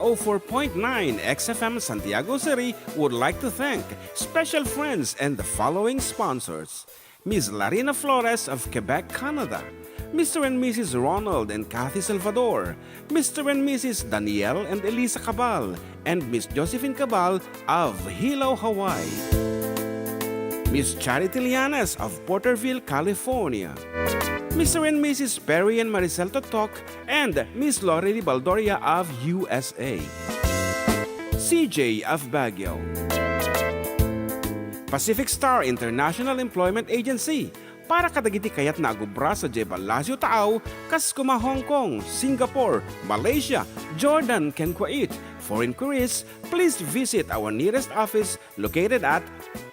04.9 XFM Santiago City would like to thank special friends and the following sponsors. Ms. Larina Flores of Quebec, Canada. Mr. and Mrs. Ronald and Kathy Salvador. Mr. and Mrs. Danielle and Elisa Cabal. And Ms. Josephine Cabal of Hilo, Hawaii. Ms. Charity Lianas of Porterville, California. Mr. and Mrs. Perry and Maricel Totok and Ms. Lorely Baldoria of USA. CJ of Baguio. Pacific Star International Employment Agency. Para kadagiti kayat na agubra sa Jebel Lazio Taaw, kas kuma Hong Kong, Singapore, Malaysia, Jordan, ken Kuwait. For inquiries, please visit our nearest office located at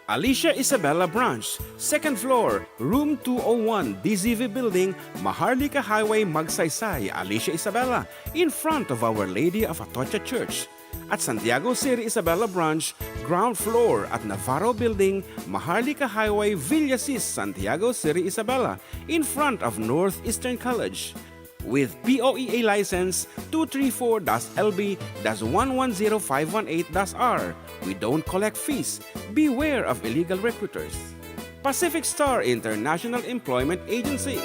Alicia Isabella Branch, 2nd floor, room 201, DZV Building, Maharlika Highway, Magsaysay, Alicia Isabella, in front of Our Lady of Atocha Church. At Santiago City Isabella Branch, ground floor at Navarro Building, Maharlika Highway, Villasis, Santiago City Isabella, in front of Northeastern College. With POEA license 234-LB-110518-R. We don't collect fees. Beware of illegal recruiters. Pacific Star International Employment Agency.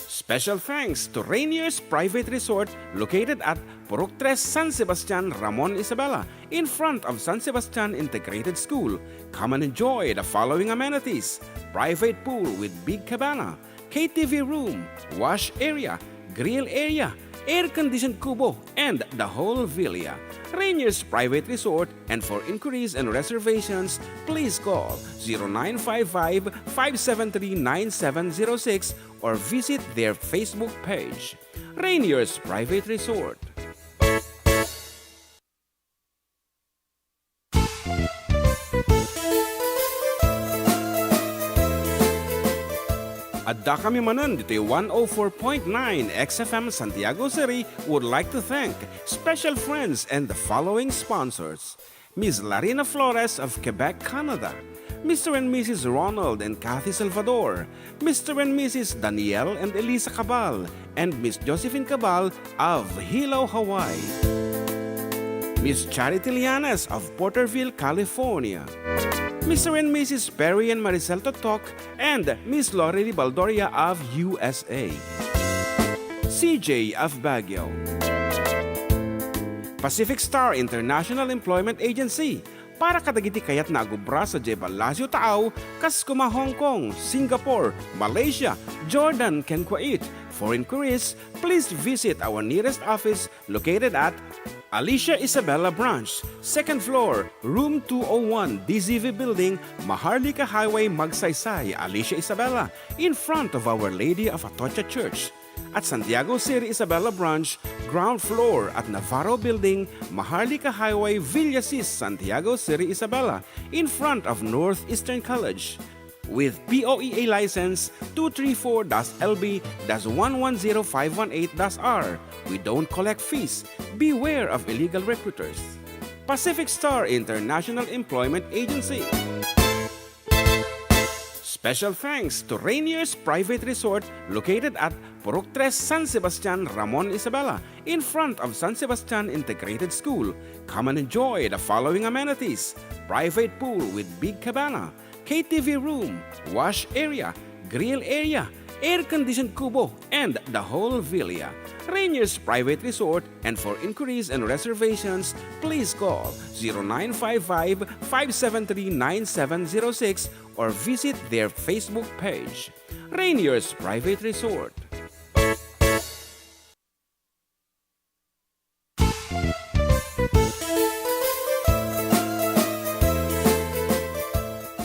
Special thanks to Rainier's Private Resort located at Purok 3 San Sebastian, Ramon, Isabela, in front of San Sebastian Integrated School. Come and enjoy the following amenities: private pool with big cabana, KTV room, wash area, grill area, air-conditioned kubo, and the whole villa. Rainier's Private Resort, and for inquiries and reservations, please call 0955-573-9706 or visit their Facebook page. Rainier's Private Resort. Adda kami Manen dito 104.9 XFM Santiago City would like to thank special friends and the following sponsors. Ms. Larina Flores of Quebec, Canada. Mr. and Mrs. Ronald and Kathy Salvador. Mr. and Mrs. Danielle and Elisa Cabal. And Ms. Josephine Cabal of Hilo, Hawaii. Ms. Charity Lianas of Porterville, California. Mr. and Mrs. Perry and Maricel Totok and Ms. Lorely Baldoria of USA. CJ of Baguio. Pacific Star International Employment Agency. Para kadagiti kayat na agubra sa Jebel Lazio Taaw, kas kuma Hong Kong, Singapore, Malaysia, Jordan, ken Kuwait. For inquiries, please visit our nearest office located at Alicia Isabella Branch, 2nd floor, room 201, DZV Building, Maharlika Highway, Magsaysay, Alicia Isabella, in front of Our Lady of Atocha Church. At Santiago City Isabella Branch, ground floor at Navarro Building, Maharlika Highway, Villasis, Santiago City Isabella, in front of Northeastern College. With POEA license 234-LB-110518-R. We don't collect fees. Beware of illegal recruiters. Pacific Star International Employment Agency. Special thanks to Rainier's Private Resort located at Purok 3 San Sebastian, Ramon, Isabela, in front of San Sebastian Integrated School. Come and enjoy the following amenities: private pool with big cabana, KTV room, wash area, grill area, air-conditioned kubo, and the whole villa. Rainier's Private Resort, and for inquiries and reservations, please call 0955-573-9706 or visit their Facebook page. Rainier's Private Resort.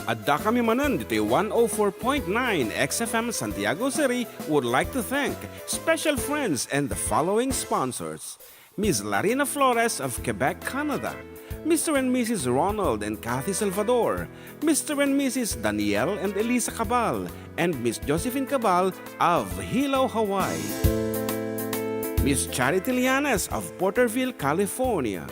Adda kami Manen dito 104.9 XFM Santiago City would like to thank special friends and the following sponsors. Ms. Larina Flores of Quebec, Canada. Mr. and Mrs. Ronald and Kathy Salvador. Mr. and Mrs. Danielle and Elisa Cabal. And Ms. Josephine Cabal of Hilo, Hawaii. Ms. Charity Lianas of Porterville, California.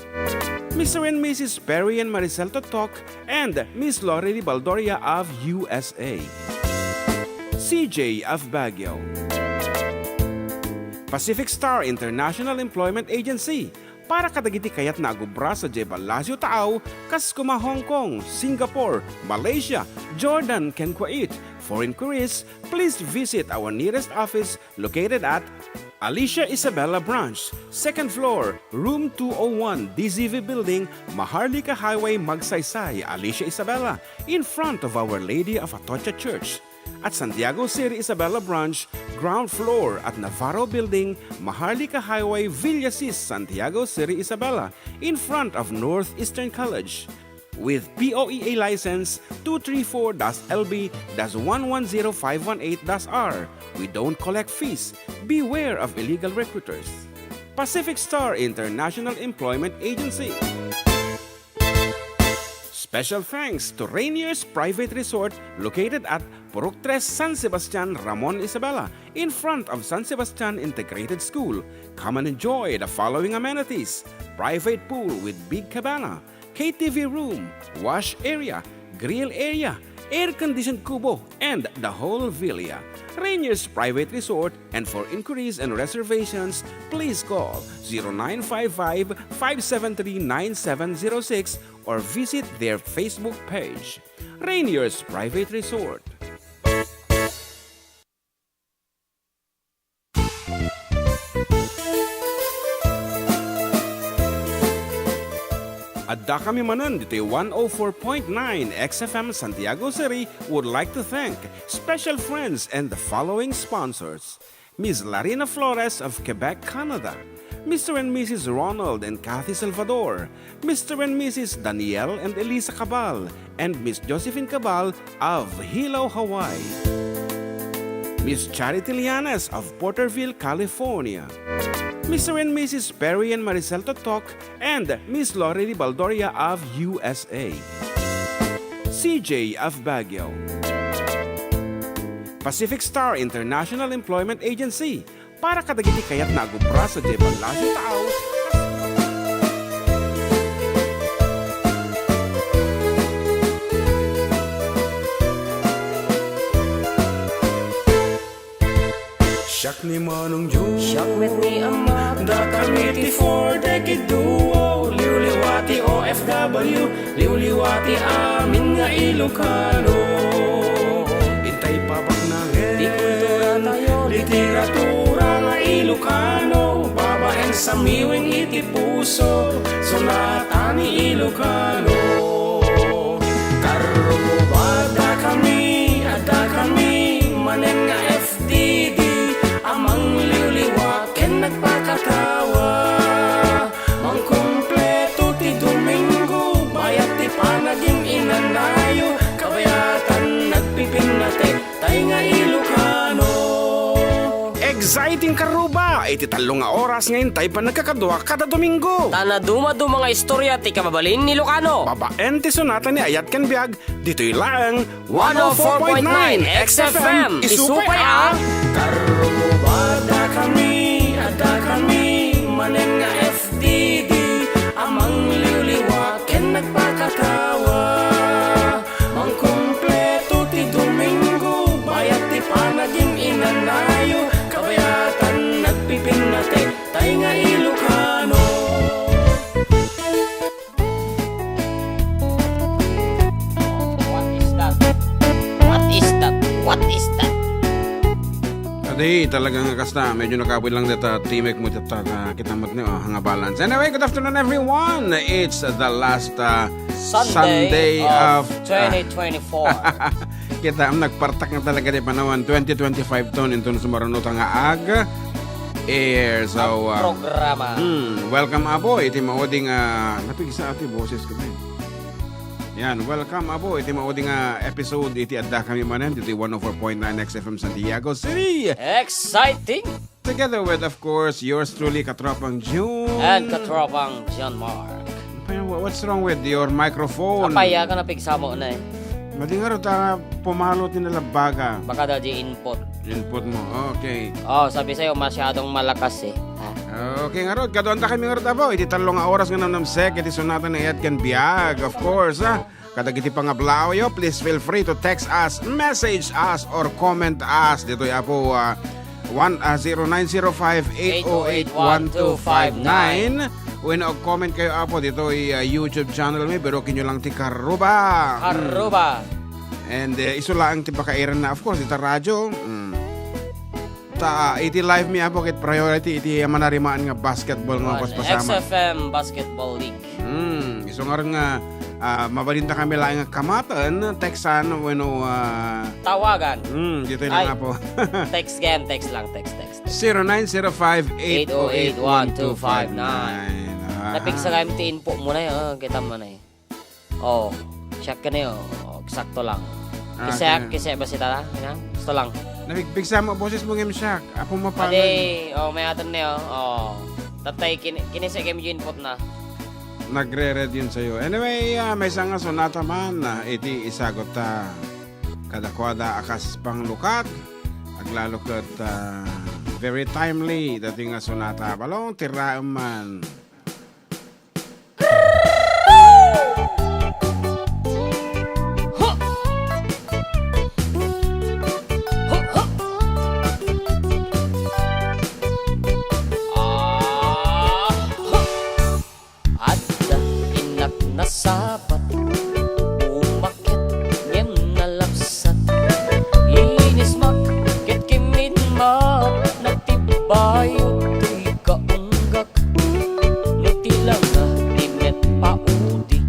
Mr. and Mrs. Perry and Maricel Totok and Ms. Lorely Baldoria of USA. CJ of Baguio. Pacific Star International Employment Agency. Para kadagiti kayat na agubra sa Jebel Lasio Taaw, kas kuma Hong Kong, Singapore, Malaysia, Jordan, ken Kuwait. For inquiries, please visit our nearest office located at Alicia Isabella Branch, 2nd floor, room 201, DZV Building, Maharlika Highway, Magsaysay, Alicia Isabella, in front of Our Lady of Atocha Church. At Santiago City Isabella Branch, ground floor at Navarro Building, Maharlika Highway, Villasis, Santiago City Isabella, in front of Northeastern College. With POEA license 234-LB-110518-R. We don't collect fees. Beware of illegal recruiters. Pacific Star International Employment Agency. Special thanks to Rainier's Private Resort located at Purok 3 San Sebastian, Ramon Isabela, in front of San Sebastian Integrated School. Come and enjoy the following amenities: private pool with big cabana, KTV room, wash area, grill area, air-conditioned kubo, and the whole villa. Rainier's Private Resort, and for inquiries and reservations, please call 0955-573-9706 or visit their Facebook page. Rainier's Private Resort. Adda kami Manen dito 104.9 XFM Santiago City would like to thank special friends and the following sponsors: Ms. Larina Flores of Quebec, Canada, Mr. and Mrs. Ronald and Kathy Salvador, Mr. and Mrs. Danielle and Elisa Cabal, and Ms. Josephine Cabal of Hilo, Hawaii, Ms. Charity Lianes of Porterville, California, Mr. and Mrs. Perry and Maricel Totok, and Miss Lori Baldoria of USA, CJ of Baguio, Pacific Star International Employment Agency. Para kadagiti kayat na agubra sa Jebel Lasio Taaw, Siak ni Manong Jun, siak met ni Ama, da kamiti for decade duo, liwliwati OFW, liwliwati amin nga Ilocano. Intay papak na di kultura tayo, literatura nga Ilocano, babaeng sa miwing iti puso, sonata ni Ilocano. Karubada kami, ada kami, manen nga FDD, amang liwliwat ken nagpakatawa, mangkumpleto ti Domingo, bayat ti panaging inanayo, kabayatan nagpipinate, tay nga Ilocano. Exciting karuba! Iti talong nga oras ngayon tayo pa nagkakadwa kada Domingo. tanaduma-do mga istorya ti kababalin ni Ilocano. Babaen ti sonata ni Ayat Ken Biag, dito'y lang 104.9 XFM, isupay ah! Karubada kami, ada kami, manen nga FDD, amang liwliwat ken nagpakatawa, mangkumpleto ti Domingo, bayat ti panaging inanayo, kabayatan nagpipinate, tay nga Ilocano. What is that? What is that? What is that? Adi, talagang kasta, medyo nakaboy lang dito, timek mo dito, kita mo niyo, hanga balance. Anyway, good afternoon everyone. It's the last Sunday of of 2024. kita am nagpartak na talaga di panawan 2025 ton into sumaranot nga aga air. So, Programa. welcome abo, iti mauding napigisa ati boses ko din. Yan, welcome abo, iti mauding episode iti Adda kami Manen, iti 104.9 XFM Santiago City. Exciting! Together with, of course, yours truly, Katropang June. And katropang John Mark. What's wrong with your microphone? Kapaya ka na pigsamo na eh. Madingarot pumalot ni nalabaga. Baka daw di input. Input mo, okay. Oh, sabi sa'yo masyadong malakas eh. Ha? Okay nga rod, kadoon ta kami nga rod abo. Iti talong nga oras nga namnamsek, iti sunata na Ayat Ken Biag, of course. Kadagiti pangablaw yo, please feel free to text us, message us, or comment us. Dito po 0905-808-1259. When comment kayo apo, dito ay YouTube channel may pero kinyo lang ti Karuba. Karuba. And iso lang ti pakairan na of course ita radyo. Iti live mi apo kit priority iti manarimaan nga basketball nga paspasama. XFM Basketball League. Iso nga rin nga mabalinta kami lang nga kamatan textan bueno Tawagan. dito lang nga po. Text game, text lang, text. 0905-808-1259. Napigsa nga yung info mo na yun, kita mo na eh. Oh, check ka na yun. Eksakto lang. Kisaya ba si Tata? Gusto lang. Napigsa mo, boses mo ngayong siyak. Apo mapangan. Ade, may atin na yun. Tatay, kinisaya kayo yung input na. Nagre-read yun sa'yo. Anyway, may isang sonata man na iti isagot kadakwada akas pang lukat. Aglalo kat very timely dating nga sonata. Balong tiraam man. Adda, inak na sapat. Umakit, ngem na lapsat. Inis makit kimin map. Nagtibayo, tuy kaunggak. Nutilang na, timet paudi.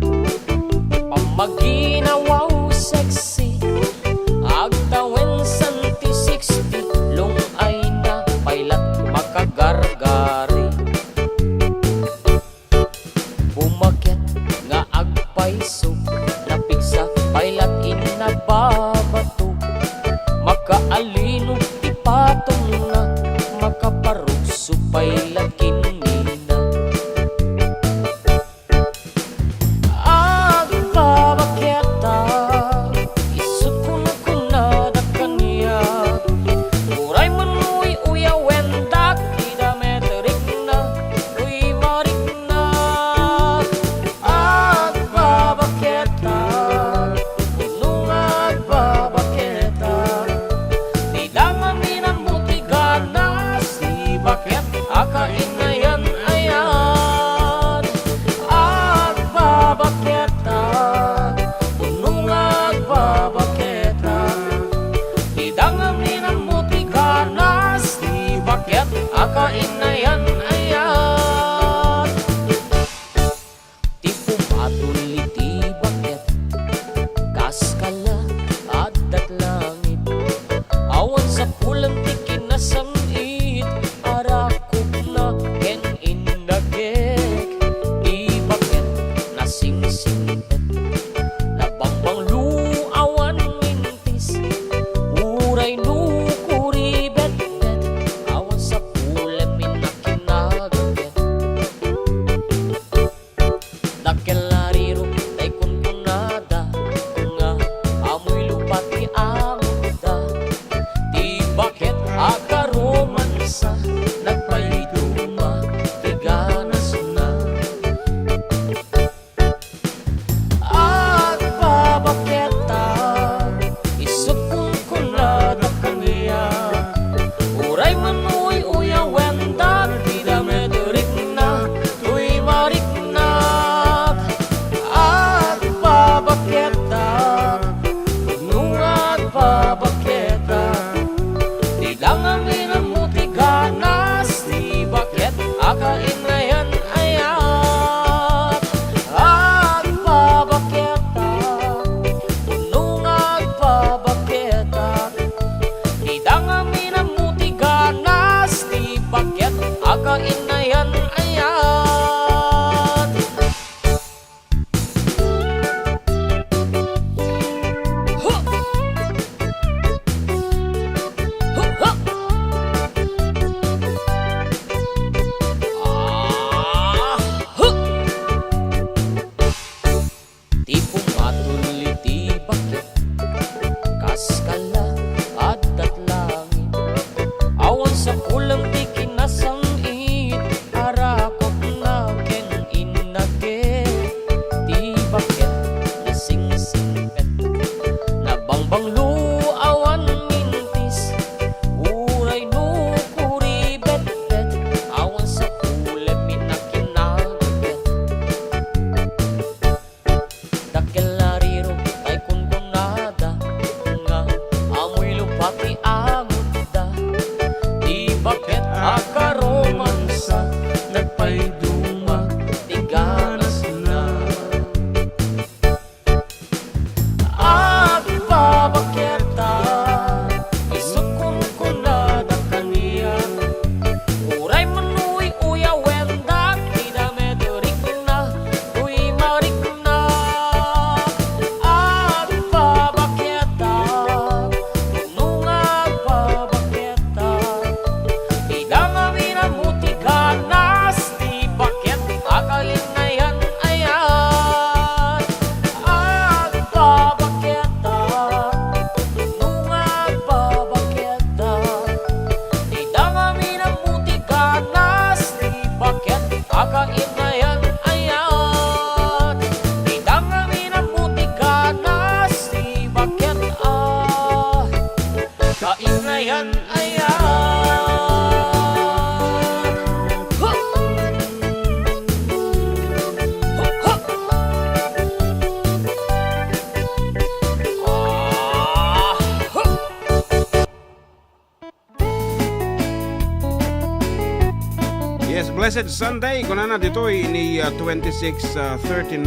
Blessed Sunday, kunana dito ni 2639.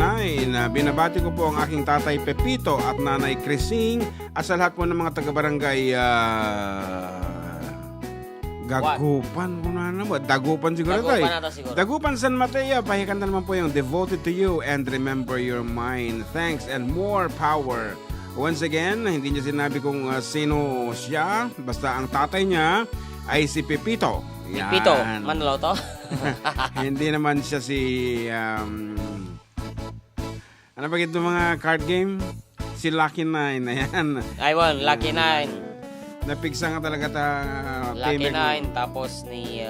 Binabati ko po ang aking tatay Pepito at nanay Crising at sa lahat po ng mga taga-barangay Gagupan, kunana mo. Dagupan siguro tayo. Dagupan ata siguro. Dagupan San Mateo, pakikanta naman po yung Devoted to You and Remember Your Mind. Thanks and more power. Once again, hindi niya sinabi kung sino siya. Basta ang tatay niya ay si Pepito. Yan. Pepito, Manalo to? Hindi naman siya si... ano ba ito mga card game? Si Lucky Nine. Ayan. Aywan, Lucky Nine. Napigsa nga talaga Lucky payment. 9, tapos ni...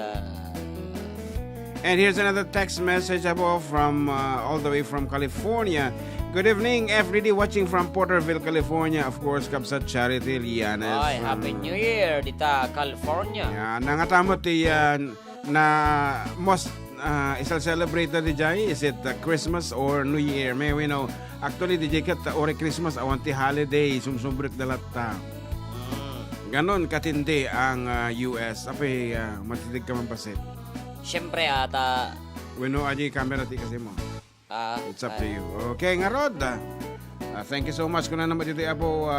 And here's another text message po from all the way from California. Good evening, FDD watching from Porterville, California. Of course, Kabsat Charity Lianes. Ay, Happy New Year, dita California. Yeah, nangatamot na most isal celebrate di jay. Is it Christmas or New Year? May we know. Actually, di jay kat ore Christmas awanti holiday sumsubrit dalat ta. Ganon katindi ang US. Apay matitig ka man pasit. Siyempre ata... Wino aji camera ti kasi mo. It's up to you. Okay, nga Rod. Thank you so much. Kuna naman dito po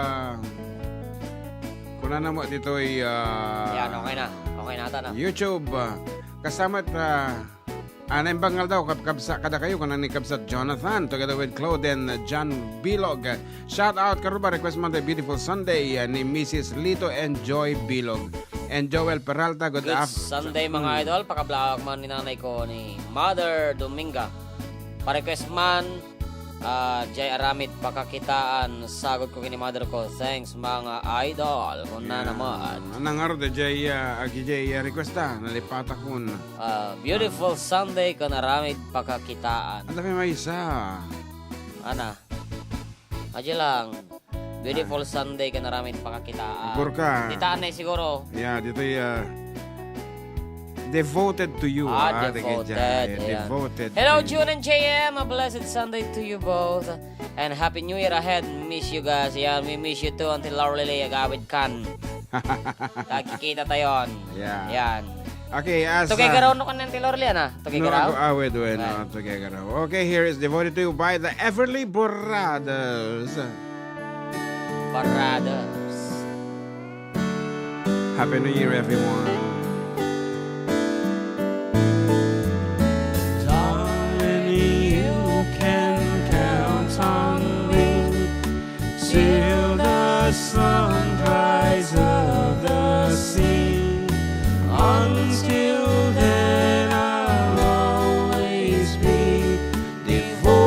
kuna naman dito ay yan, okay na. Okay na ata na. YouTube. Kasama't naimbangal daw kada kayo kuna ni Kabsat Jonathan together with Claude and John Bilog. Shout out karuba request Monday beautiful Sunday ni Mrs. Lito and Joy Bilog. And Joel Peralta, good afternoon. Sunday mga idol, pakablog man ni nanay ko ni Mother Dominga. Pa-request man, Jay Aramid pakakitaan, sagot ko kini mother ko. Thanks mga idol. Kung na naman. Anang araw da Jay, request nalipata kun. Beautiful Sunday kung Aramid pakakitaan. Ano may isa? Ana? Aja lang. Beautiful Sunday ka naramid pakakitaan. Burka. Ditaan na siguro. Yeah, dito devoted to you. Devoted. Devoted. Hello, June and JM. A blessed Sunday to you both. And Happy New Year ahead. Miss you guys. Yan, we miss you too until our lily agawid kan. Kakikita tayo. Yeah. Yan. Okay, as... Tugay-garaw no kan ng Tilorli, ana? Tugay-garaw? No, awed when Tugay-garaw. Okay, here is devoted to you by the Everly Brothers. Parados. Happy New Year, everyone. Darling, you can count on me till the sunrise of the sea. Until then, I'll always be devoted.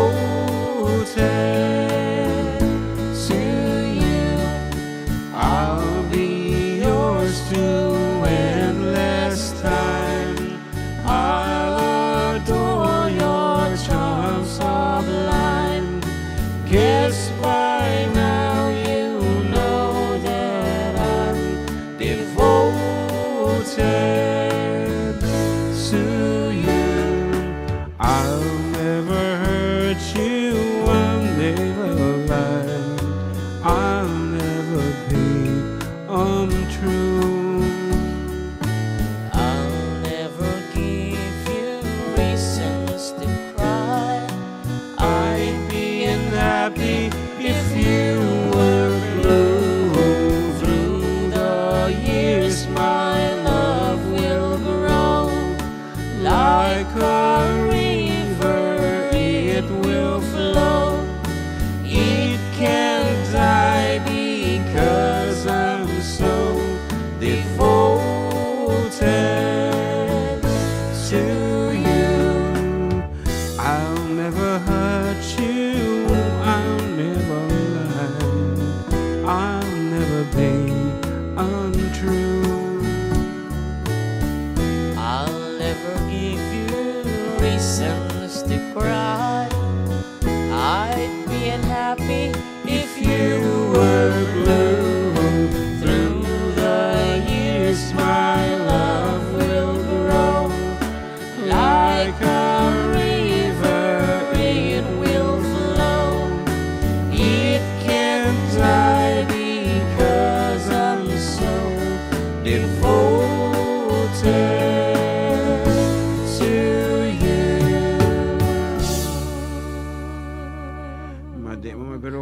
Devoted to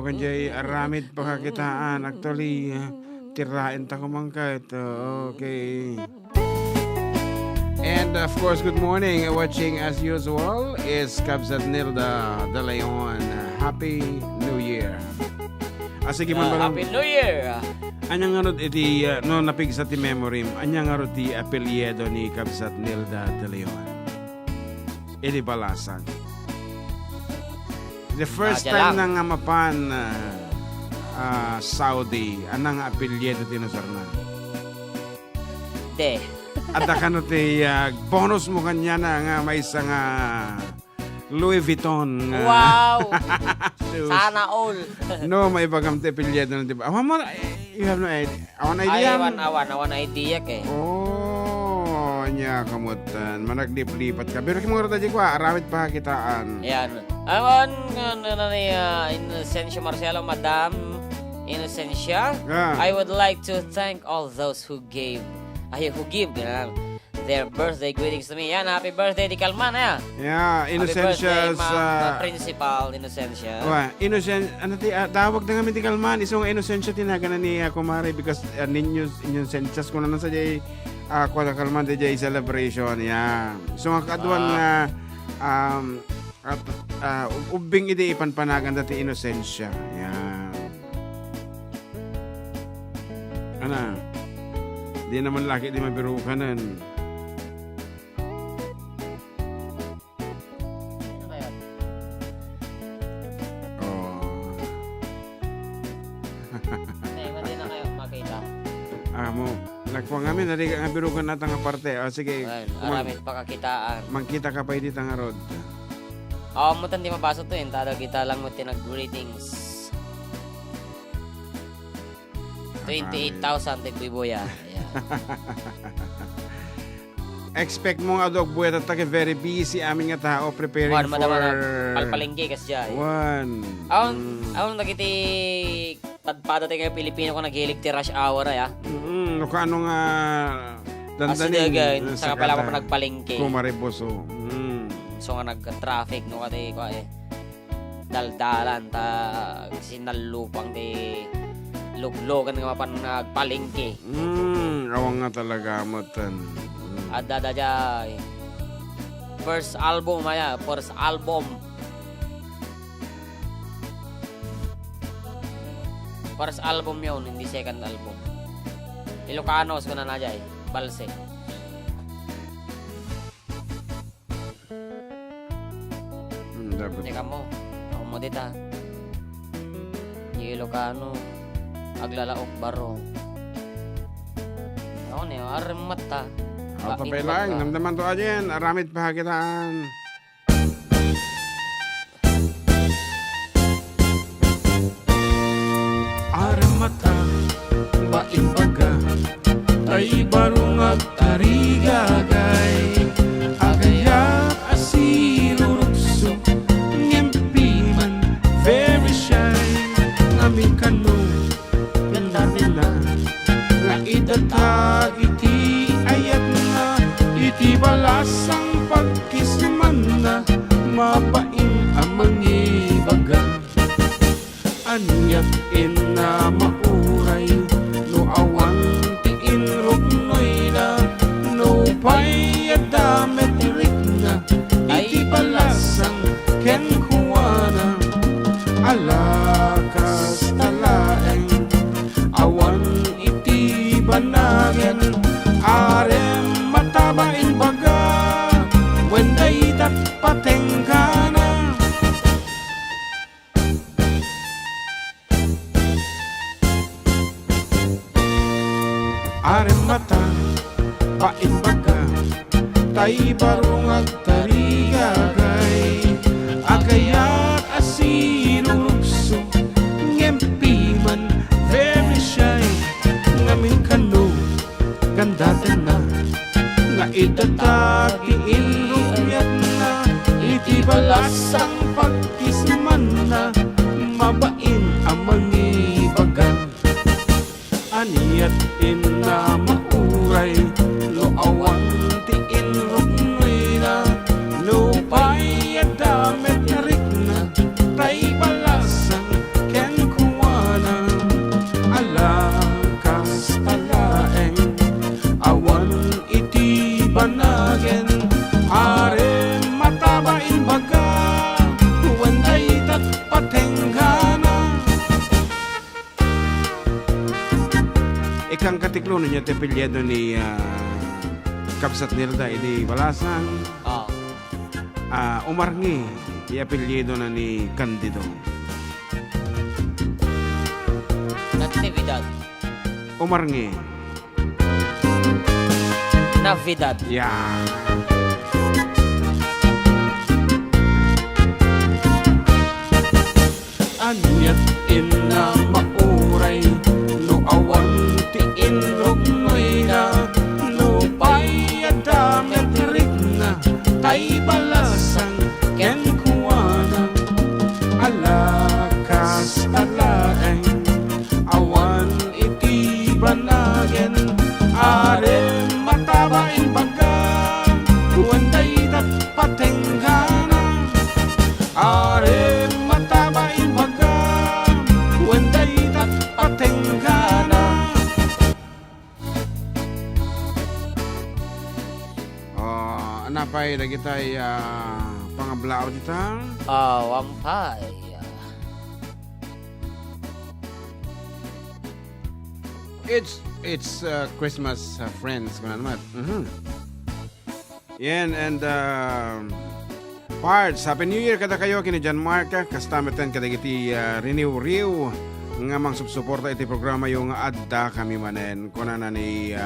kan jay aramid pakakitaan. Actually, tirain ta kumangka ito. Okay. And of course, good morning. Watching as usual is Kabsat Nilda De Leon. Happy New Year. Sige man ba Happy New Year! anyang nga iti no napigsa ti memory anyang nga ti apelyedo ni Kabsat Nilda De Leon. Iti balasan. The first time na nga mapan Saudi, anang apelyedo tinusarna? De. At kano ti bonus mo kanya na nga may isang Louis Vuitton. Wow! Shoes. Sana all. No, may bagam ti apelyedo na diba? You have no idea? Awan idea? Awan idea ke. Oh, nya kamutan. Managdip-lipat ka. Pero kimura tayo ko, aramit pa kitaan. Yan. Awan ni Inocencio Marcelo, Madam Inocencia. I would like to thank all those who give their birthday greetings to me. Yan, happy birthday di Kalman, ya. Yeah, Happy Inocencia's birthday, Principal Inocencia. Innocent, tawag na nga medical man. Isong Inocencia tinagana ni Kumari because Inocencias ko na sa jay kwada kalman di jay celebration. Yeah. So nga kaduan nga ubing iti ipanpanagan dati Inocencia. Yeah. Ana, di naman laki di mabirukanan. Hindi na kayo makita. Mo, nagpang amin, nari ka nga birukan natin nga parte. O sige, Aramit pakakitaan. magkita ka pa iti nga road. Mo tan di mabasa to yun. Tada kita lang mo tinag-greetings. 28,000 tigbiboya. Yeah. Expect mo nga dog buwet at very busy amin nga tao preparing Juan, for... palpalinggi kasi dyan. Juan. Awon nagiti padpada tayo Pilipino ko naghilig ti rush hour ya. No kaano nga dandanin. Saka pala pa nagpalingki. Kumariboso. So nga nag-traffic no kati ko daldalan ta sinalupang ti luglogan nga mapan nagpalingki. Awang nga talaga motan. Adda jay. First album maya, first album. First album yun, hindi second album. Ilocano ko na jay, balse. Dapat. Teka mo, ako mo dita. Ilocano, aglalaok baro. Ako niyo, armata. Tapay lang, namdaman to ajen, aramit pahakitaan. Aramata, baimbaga, ay barungag tarigagay, agaya asirurukso, ngimpiman, very shy, namin kano, ganda nila, nga itatag iti ayat na, iti balasang pagkisman na, mapaing amang ibaga. Anyat ina mauray, no awan tiin rugnoy na, no payadamet rik na, iti balasang ken kuwana, alakas talaeng, awan iti banagen, arem matabain baga, when day dat patengkana. Arem mata, paimbaga, tay barungag tarigagay, agayat asinurukso, ngempiman, very shy, ngamin kano, ganda na, nga itatagi inrugyat na, iti balasang pagkisman na, mabain amang ibagan. Aniyat ina mauray, no awan tiin rugnoy na, no payadamet rik na, tay balasang ken kang katiklo niya te apelyido ni Kapsat Nilda idi Balasang. Umarngi i apelyido na ni Candido. Natividad. Umarngi. Navidad. Yeah. Anyat ina mauray no awan ti inlog mo'y na no pay Adda metrik na tay balasang ken kuwana alakas alaeng awan iti banagen are matabain baga kuwanday patenggana are matabain baga kuwanday patenggana. Anapay na kita'y pangablao dita? Wampay. It's Christmas friends ko na naman. Yan, and Pards, Happy New Year kada kayo kini John Mark kastameten kadagiti renew nga mang subsuporta iti programa yung Adda kami manen kuna na ni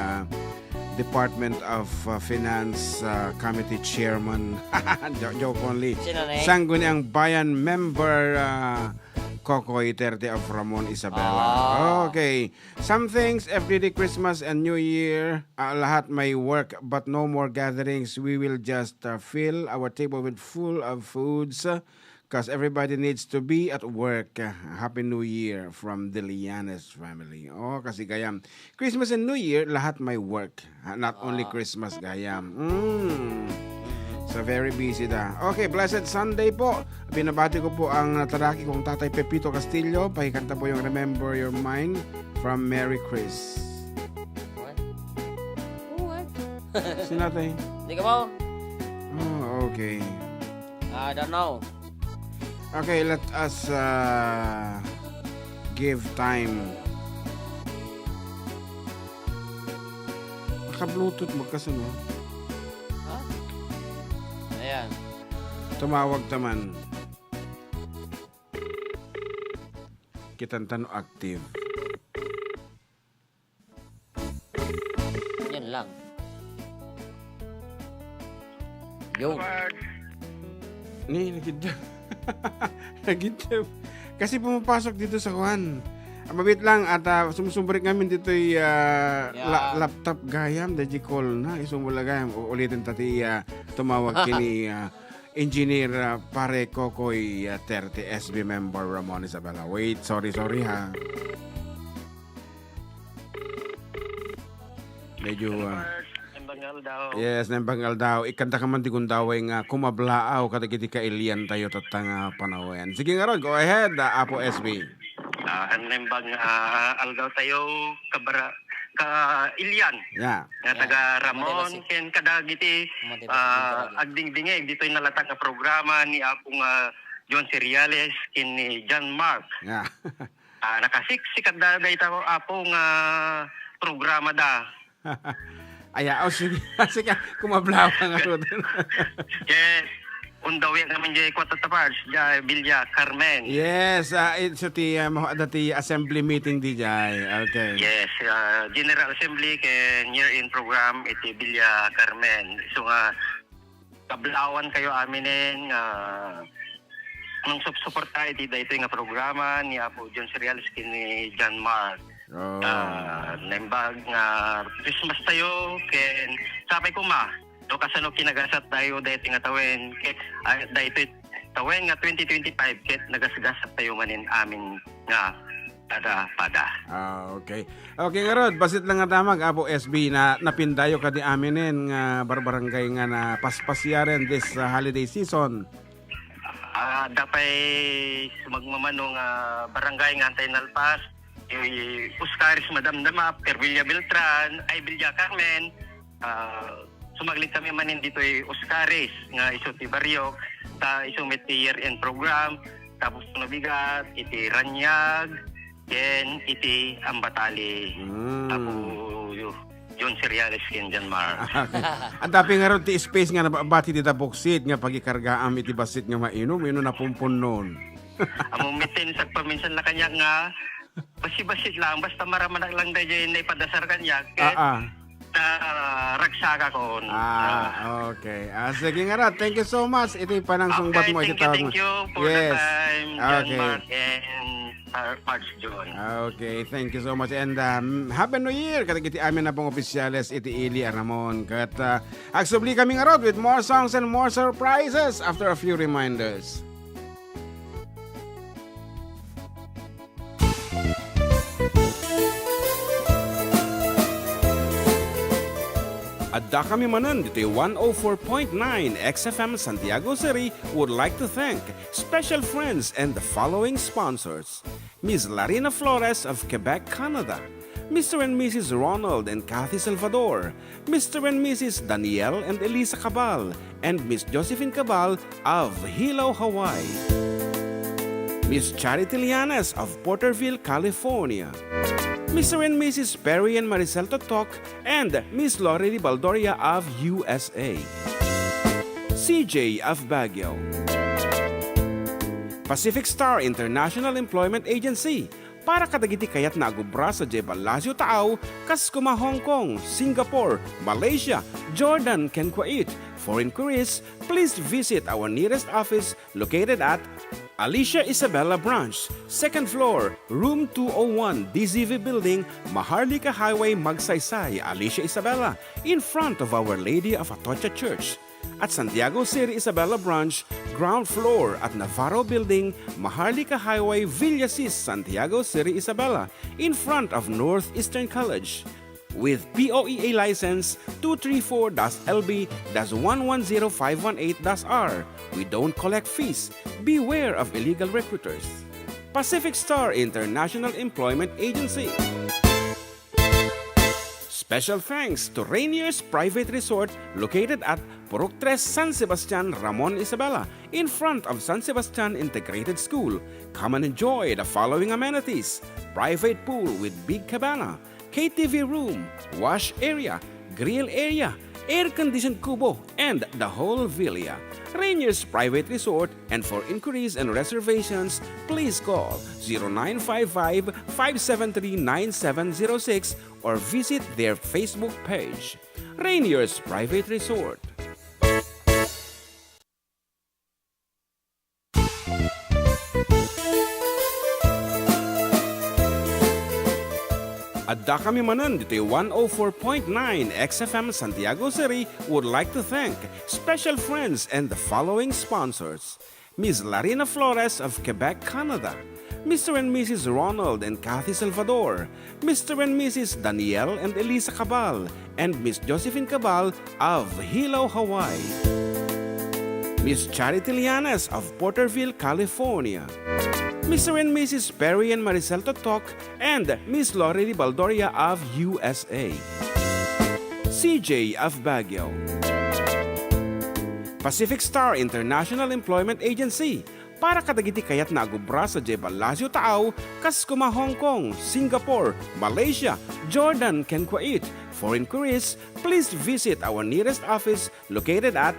Department of Finance Committee Chairman joke only sanggo ni ang bayan member Kokoy 30 of Ramon Isabela. Okay. Some things every day Christmas and New Year lahat may work but no more gatherings. We will just fill our table with full of foods because everybody needs to be at work. Happy New Year from the Lianes family. Oh, kasi gayam. Christmas and New Year lahat may work. Not only Christmas gayam. So very busy da. Okay, blessed Sunday po. Binabati ko po ang nataraki kong Tatay Pepito Castillo. Pakikanta po yung Remember Your Mind from Mary Chris. What? Sinatay? Hindi ka mo? Oh, okay. I don't know. Okay, let us give time. Naka-Bluetooth magkasano. Ayan. Tumawag taman. Kitantano active. Yan lang. Yo. Ni, nagidya. Nagidya. Kasi pumapasok dito sa kuhan. Mabit lang at sumusumbarik namin dito laptop gayam. Daji call na. Isumula gayam. Ulitin tati tumawag kini Engineer Pare Kokoy 30 SB member Ramon Isabela. Wait, sorry ha. Medyo yes, nembangal daw. Ikanta ka man di kung daway nga kumablaaw kadagiti ka ilian tayo tatang panawen. Sige nga Rod, go ahead, Apo SB. Ang nembang algaw tayo ka Ilian. Yeah. Na taga Ramon ken kadagiti agdingdingeg dito'y nalatag nga programa ni akong John Cereales ken ni John Mark. Yeah. Nakasiksikat da ita apong programa da. Aya, sige. Sige, kumablaw nga Rod. Yes. Undawi naman jay kwatatapars jay Bilya Carmen. Yes, it's the assembly meeting di jay. Okay. Yes, General Assembly ken year-in program iti Bilya Carmen. So nga kablawan kayo aminen nung suporta iti daytoy nga programa ni Apo John Cereales ken ni John Mark. Oh. Nembag nga Christmas tayo ken sapay ko ma do kasano kinagasat tayo dahil nga tawen ket dahil tawen nga 2025 ket nagasgasat tayo manin amin nga pada. Okay. Okay nga Rod, basit lang nga damag Apo SB na napindayo ka di aminin nga barbarangay nga na paspasyaren this holiday season. Dapay magmamanong barangay nga antay nalpas Oscaris Madam Dama, Pervilla Beltran, ay Bilya Carmen, sumaglit kami manin dito Oscaris nga iso ti Barrio ta isumit ti year-end program tapos nabigat iti Ranyag ken iti Ambatali tapos John Cereales Kenjan Mar. Okay. Ang dapi nga ron ti space nga nabati ti buksit nga pagikargaam iti basit nga mainom, na pumpon nun. Amumitin sa paminsan na kanya nga, basi-basit lang, basta maraman lang dahil na ipadasar kanya. Ragsaka ko. Okay. Sige nga rat, thank you so much. Ito yung panang sungbat mo. Thank you for the time, John Okay. Mark and Parts John. Okay, thank you so much. And Happy New Year! Katagiti amin na pong opisyales, iti Ili Aramon. Kat agsubli kami nga rod with more songs and more surprises after a few reminders. Adda kami Manen, dito 104.9 XFM Santiago City would like to thank special friends and the following sponsors. Ms. Larina Flores of Quebec, Canada. Mr. and Mrs. Ronald and Kathy Salvador. Mr. and Mrs. Danielle and Elisa Cabal. And Miss Josephine Cabal of Hilo, Hawaii. Miss Charity Lianes of Porterville, California. Mr. and Mrs. Perry and Maricel Totok, and Miss Lori Baldoria of USA. CJ of Baguio. Pacific Star International Employment Agency, para kadagiti kayat na agubra sa Jebel Lasio Taaw, kas kuma Hong Kong, Singapore, Malaysia, Jordan, ken Kuwait. For inquiries, please visit our nearest office located at Alicia Isabella Branch, 2nd floor, room 201, DZV Building, Maharlika Highway, Magsaysay, Alicia Isabella, in front of Our Lady of Atocha Church. At Santiago City Isabella Branch, ground floor at Navarro Building, Maharlika Highway, Villasis, Santiago City Isabella, in front of Northeastern College. With POEA license 234-LB-110518-R. We don't collect fees. Beware of illegal recruiters. Pacific Star International Employment Agency. Special thanks to Rainier's Private Resort located at Purok 3, San Sebastian, Ramon Isabela, in front of San Sebastian Integrated School. Come and enjoy the following amenities: private pool with big cabana, KTV room, wash area, grill area, air-conditioned kubo, and the whole villa. Rainier's Private Resort, and for inquiries and reservations, please call 0955-573-9706 or visit their Facebook page. Rainier's Private Resort. Adda kami Manen, dito 104.9 XFM Santiago City would like to thank special friends and the following sponsors. Ms. Larina Flores of Quebec, Canada. Mr. and Mrs. Ronald and Kathy Salvador. Mr. and Mrs. Danielle and Elisa Cabal. And Miss Josephine Cabal of Hilo, Hawaii. Miss Charity Lianes of Porterville, California. Mr. and Mrs. Perry and Maricel Totok, and Miss Lori Baldoria of USA. CJ of Baguio. Pacific Star International Employment Agency, para kadagiti kayat na agubra sa Jebel Lasio Taaw, kas kuma Hong Kong, Singapore, Malaysia, Jordan, ken Kuwait. For inquiries, please visit our nearest office located at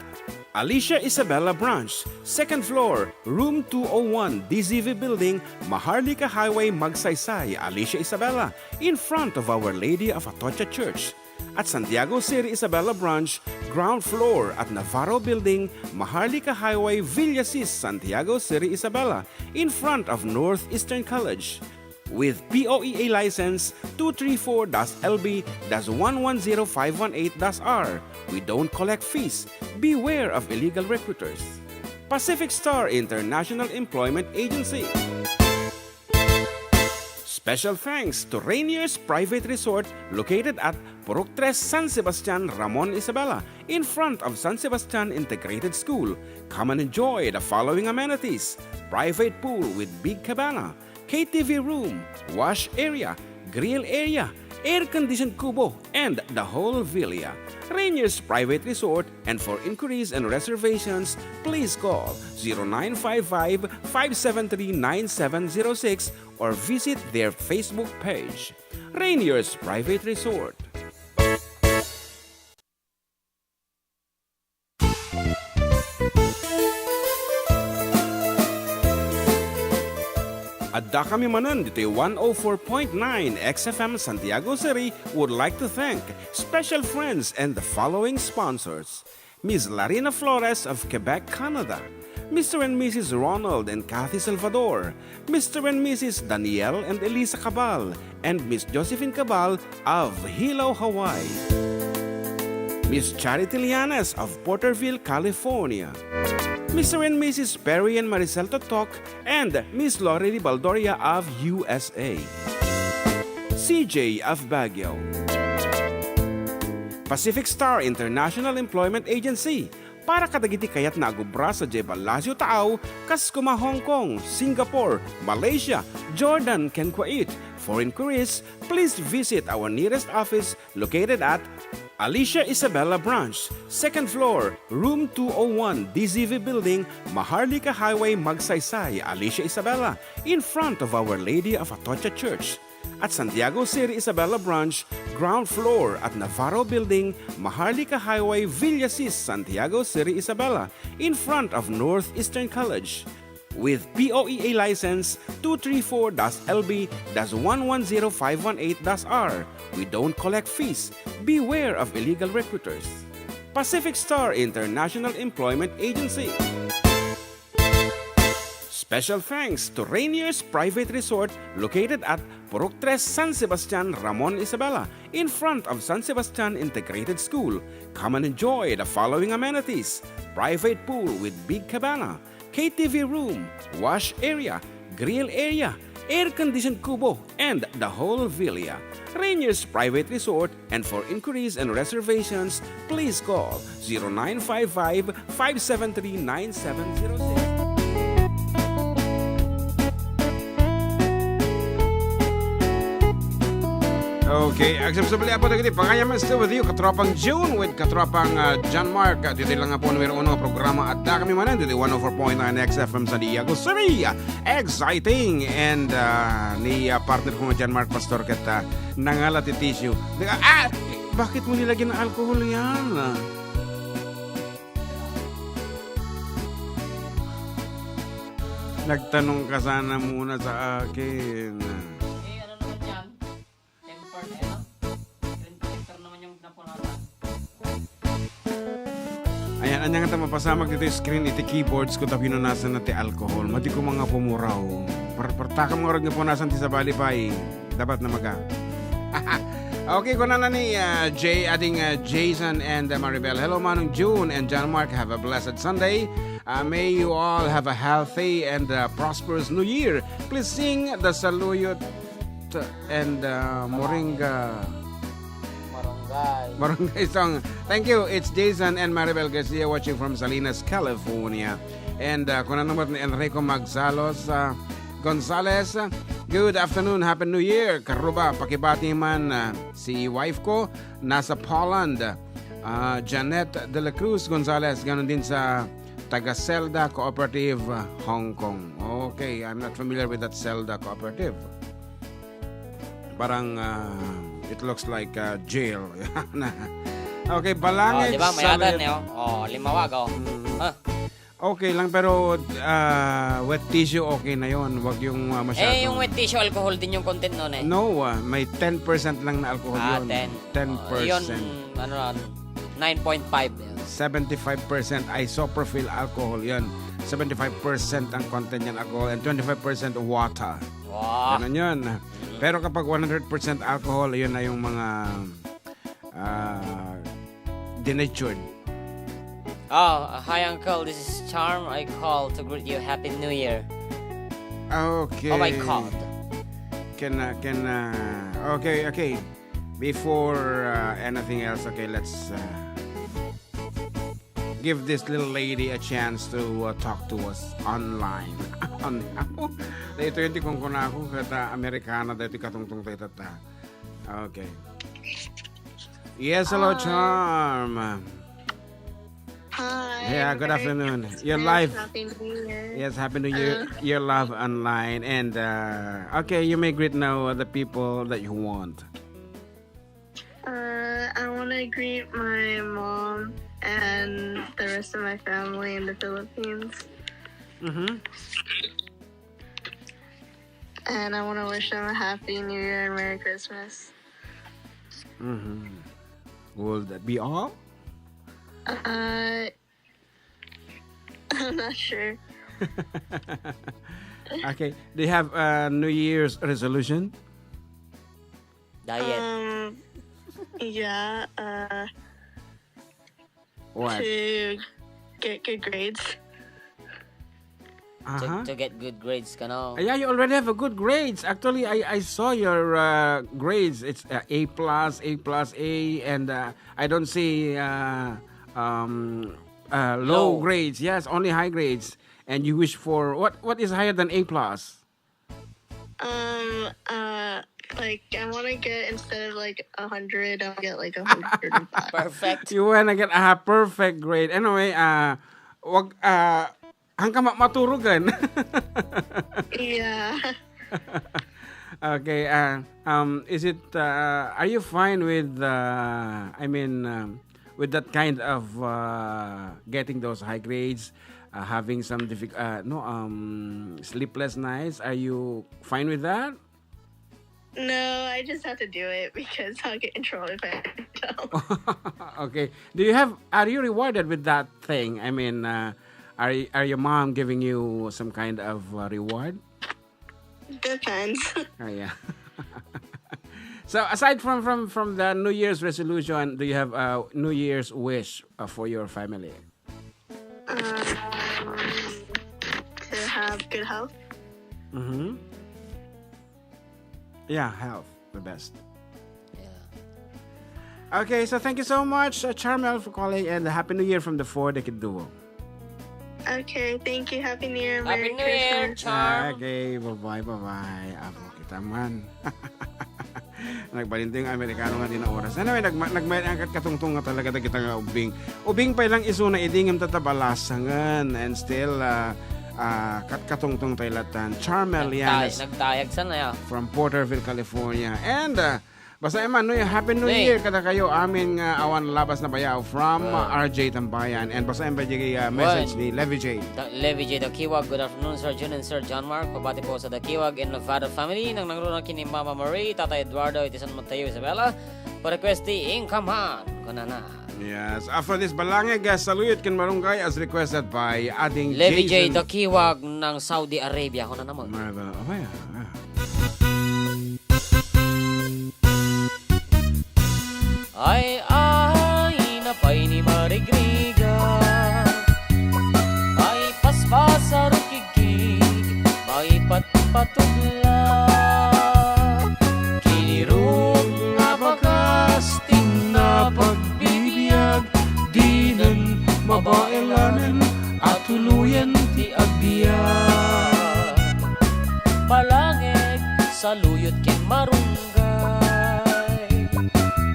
Alicia Isabella Branch, 2nd floor, room 201, DZV Building, Maharlika Highway, Magsaysay, Alicia Isabella, in front of Our Lady of Atocha Church. At Santiago City Isabella Branch, ground floor at Navarro Building, Maharlika Highway, Villasis, Santiago City Isabella, in front of Northeastern College. With POEA license 234-LB-110518-R. We don't collect fees. Beware of illegal recruiters. Pacific Star International Employment Agency. Special thanks to Rainier's Private Resort located at Purok 3, San Sebastian, Ramon Isabela, in front of San Sebastian Integrated School. Come and enjoy the following amenities: private pool with big cabana, KTV room, wash area, grill area, air-conditioned kubo, and the whole villa. Rainier's Private Resort, and for inquiries and reservations, please call 0955-573-9706 or visit their Facebook page. Rainier's Private Resort. Adda kami Manen dito 104.9 XFM Santiago City would like to thank special friends and the following sponsors. Ms. Larina Flores of Quebec, Canada. Mr. and Mrs. Ronald and Kathy Salvador. Mr. and Mrs. Danielle and Elisa Cabal. And Miss Josephine Cabal of Hilo, Hawaii. Miss Charity Lianes of Porterville, California. Mr. and Mrs. Perry and Maricel Totok, and Miss Lori Baldoria of USA. CJ of Baguio. Pacific Star International Employment Agency. Para kadagiti kayat na agubra sa Jebel Lasio Taaw, Kaskuma, Hong Kong, Singapore, Malaysia, Jordan, ken Kuwait. For inquiries, please visit our nearest office located at Alicia Isabella Branch, 2nd floor, room 201, DZV Building, Maharlika Highway, Magsaysay, Alicia Isabella, in front of Our Lady of Atocha Church. At Santiago City Isabella Branch, ground floor at Navarro Building, Maharlika Highway, Villasis, Santiago City Isabella, in front of Northeastern College. With POEA license 234-LB-110518-R. We don't collect fees. Beware of illegal recruiters. Pacific Star International Employment Agency. Special thanks to Rainier's Private Resort located at Purok 3, San Sebastian, Ramon Isabela, in front of San Sebastian Integrated School. Come and enjoy the following amenities: private pool with big cabana, KTV room, wash area, grill area, air-conditioned kubo, and the whole villa. Rainier's Private Resort, and for inquiries and reservations, please call 0955-573-9706. Okay, acceptable po tagiti. Pangayaman still with you, katropang June with katropang John Mark. Dito lang nga po numero 1 programa at da kami Manen dito 104.9 XFM Santiago City. Exciting! And ni partner ko nga John Mark Pastor kat nangalat ti tissue. Bakit mo nilagyan ng alcohol yan? Nagtanong ka sana muna sa akin. Ayan, anya nga mapasamag dito yung screen iti keyboards ko tapos pinunasan na ti alcohol. Mati ko mga pumuraw. Partaka mga rag nga punasan ti sa balipay. Dapat na maga. Okay, kuna na ni ating Jason and Maribel. Hello, Manong June and John Mark. Have a blessed Sunday. May you all have a healthy and prosperous New Year. Please sing the Saluyot and Moringa. Barangay song. Thank you. It's Jason and Maribel Garcia watching from Salinas, California. And kuna naman ni Enrico Magsalos Gonzales. Good afternoon. Happy New Year. Karuba, pakibati man si wife ko nasa Poland. Janet De La Cruz Gonzales. Ganon din sa taga Zelda Cooperative, Hong Kong. Okay, I'm not familiar with that Zelda Cooperative. Parang it looks like jail. Okay, balangit. Diba, may atan eh. Limawag. Okay lang, pero wet tissue okay na yon. Wag yung masyado. Yung wet tissue, alcohol din yung content nun eh. No, may 10% lang na alcohol yun. 10%. Yun, 9.5. 75% isopropyl alcohol yun. 75% ang content yan alcohol and 25% water. Wow. Ganun yun. Pero kapag 100% alcohol, yun na yung mga denatured. Hi Uncle, this is Charm. I call to greet you Happy New Year. Okay. Oh my God. Okay. Before anything else, okay, let's give this little lady a chance to talk to us online. Ito yung tikong ko na ako kata Amerikana dito katungtong tayo tata. Okay. Yes, hello, Charm. Hi. Yeah, good afternoon. You're live. Happy New Year. Yes, Happy New Year. You're live online. And, okay, you may greet now the people that you want. I want to greet my mom and the rest of my family in the Philippines. Mm-hmm. and I want to wish them a happy New Year and Merry Christmas. Will that be all? I'm not sure. Okay. Do you have a New Year's resolution? Diet. Yeah, What? to get good grades. To get good grades ka no. Yeah, you already have a good grades. Actually, I saw your grades. It's A plus, A plus, A, and I don't see low Low. grades. Yes, only high grades. And you wish for what is higher than A plus? Like I want to get instead of like 100, I'll get like 105. Perfect. You wanna get a perfect grade. Anyway, wag hanggang maturugan. Yeah. Okay. Is it? Are you fine with? With that kind of getting those high grades, having some sleepless nights. Are you fine with that? No, I just have to do it because I'll get in trouble if I don't. Okay. Are you rewarded with that thing? I mean, are your mom giving you some kind of reward? Depends. Oh yeah. So aside from the New Year's resolution, do you have a New Year's wish for your family? To have good health. Mm-hmm. Yeah, health, the best. Yeah. Okay, so thank you so much, Charmel, for calling, and Happy New Year from the Four Decade Duo. Okay, thank you. Happy New Year. Happy Merry New Year, Christmas. Charm. Okay, bye-bye. Apo kita man. Nagbalinto yung Amerikano nga din na oras. Anyway, nagmayad ang katungtong nga talaga kita nga ubing. Ubing pa lang iso na idingam tatabalasangan and still katungtong taylatan. Charmel Yanes Nagtayag sana ya. from Porterville, California. And basta eman, no, Happy New Hey. Year kada kayo amin nga awan labas na bayaw from RJ Tambayan. And basta eman message ni Levy J. Levi J. Dakiwag, good afternoon Sir Jun and Sir John Mark. Pabati po sa Dakiwag and Nevada family. Nang nangruna kini Mama Marie, Tata Eduardo, Itisan Mateo, Isabella. Pa-requesti, Inkaman, Kanana. Yes. After this balangig, saluyot kin marunggay as requested by ating Levi J. Jason. Dakiwag ng Saudi Arabia. Ako na naman. Marvel. Oh, yeah. Ay, napay ni Marigriga. Ay, paspas sa rukigig. May patpatugla. Kinirog nga bakas, na pagbibiyag. Dinan mabailanan at tuluyan ti agbiyak. Palangig sa luyot ken marunggay.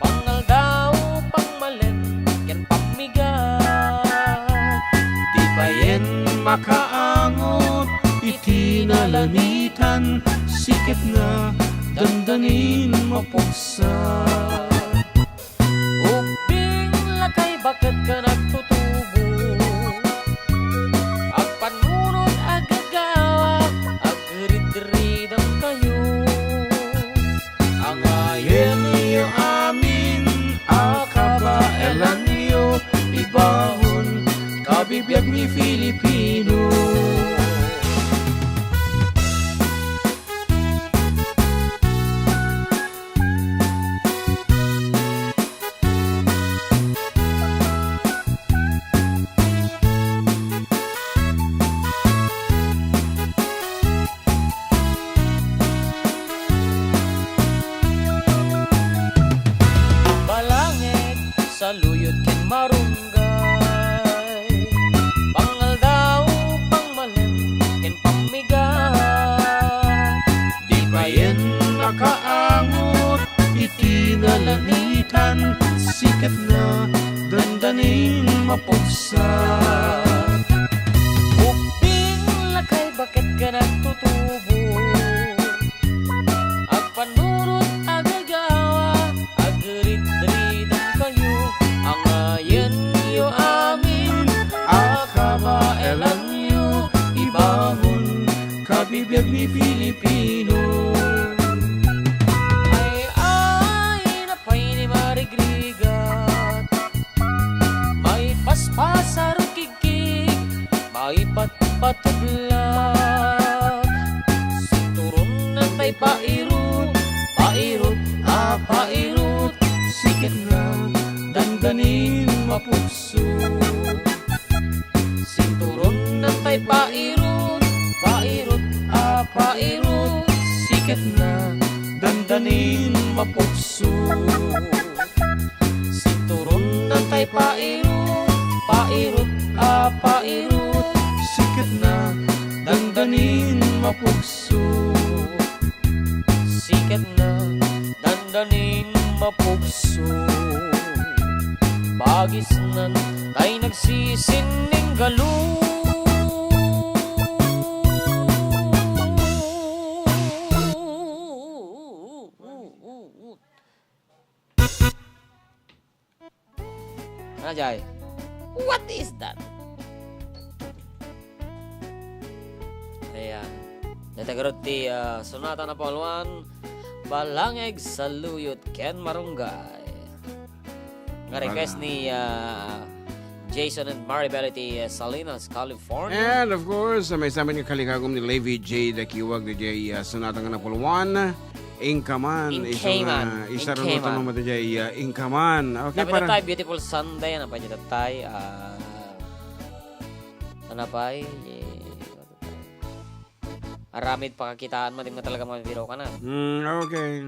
Pangal daw pangmalen ken pamigat. Di bayen makaangot itinalanitan. Sikit na dandanin mapuksa. Uping lakay bakit ka nagtutubo? Ang panunod agagawa, agrid-ridang kayo. Ang ayen niyo amin, akabaelan niyo, ibahon, kabibiyag ni Filipino. Balangit sa luyot ken marunggay. Pangal daw pangmalen ken pamigat. Di bayen nakaangot itinalanitan. Sikat na dandanin mapugsa. Uping lakay bakit ka nagtutubo? Ang panurot agagawa, agrid-ridang kayo. Ang ayen niyo amin, akabaelan niyo, ibahon, kabibiyag ni Filipino. patudlak. Sinturon ng tay pairot, pairot, pairot, sikit na dandanin mapugso. Sinturon ng tay pairot, pairot, pairot, sikit na dandanin mapugso. Sinturon ng tay pairot, pairot, pairot, sikit na dandanin mapugso. Sikat na dandanin mapugso. Bagis nan tay nagsisining galo. Ano Jai? What is that? Ayan. Natagarot ti sonata na pauluan, Balangeg sa Luyot Ken Marunggay. Nga request ni Jason and Maribel ti Salinas, California. And of course, may sabi nga kalikagom ni Levi J. Dakiwag ni Jay sonata nga napuluan. Inkaman. Inkaman. Isa rin mo tanong mo Jay. Inkaman. Okay, Sabi na tayo, beautiful Sunday. Ano pa dito tayo? Ano pa aramid pakakitaan mo, di mo talaga mabiro ka na. Okay.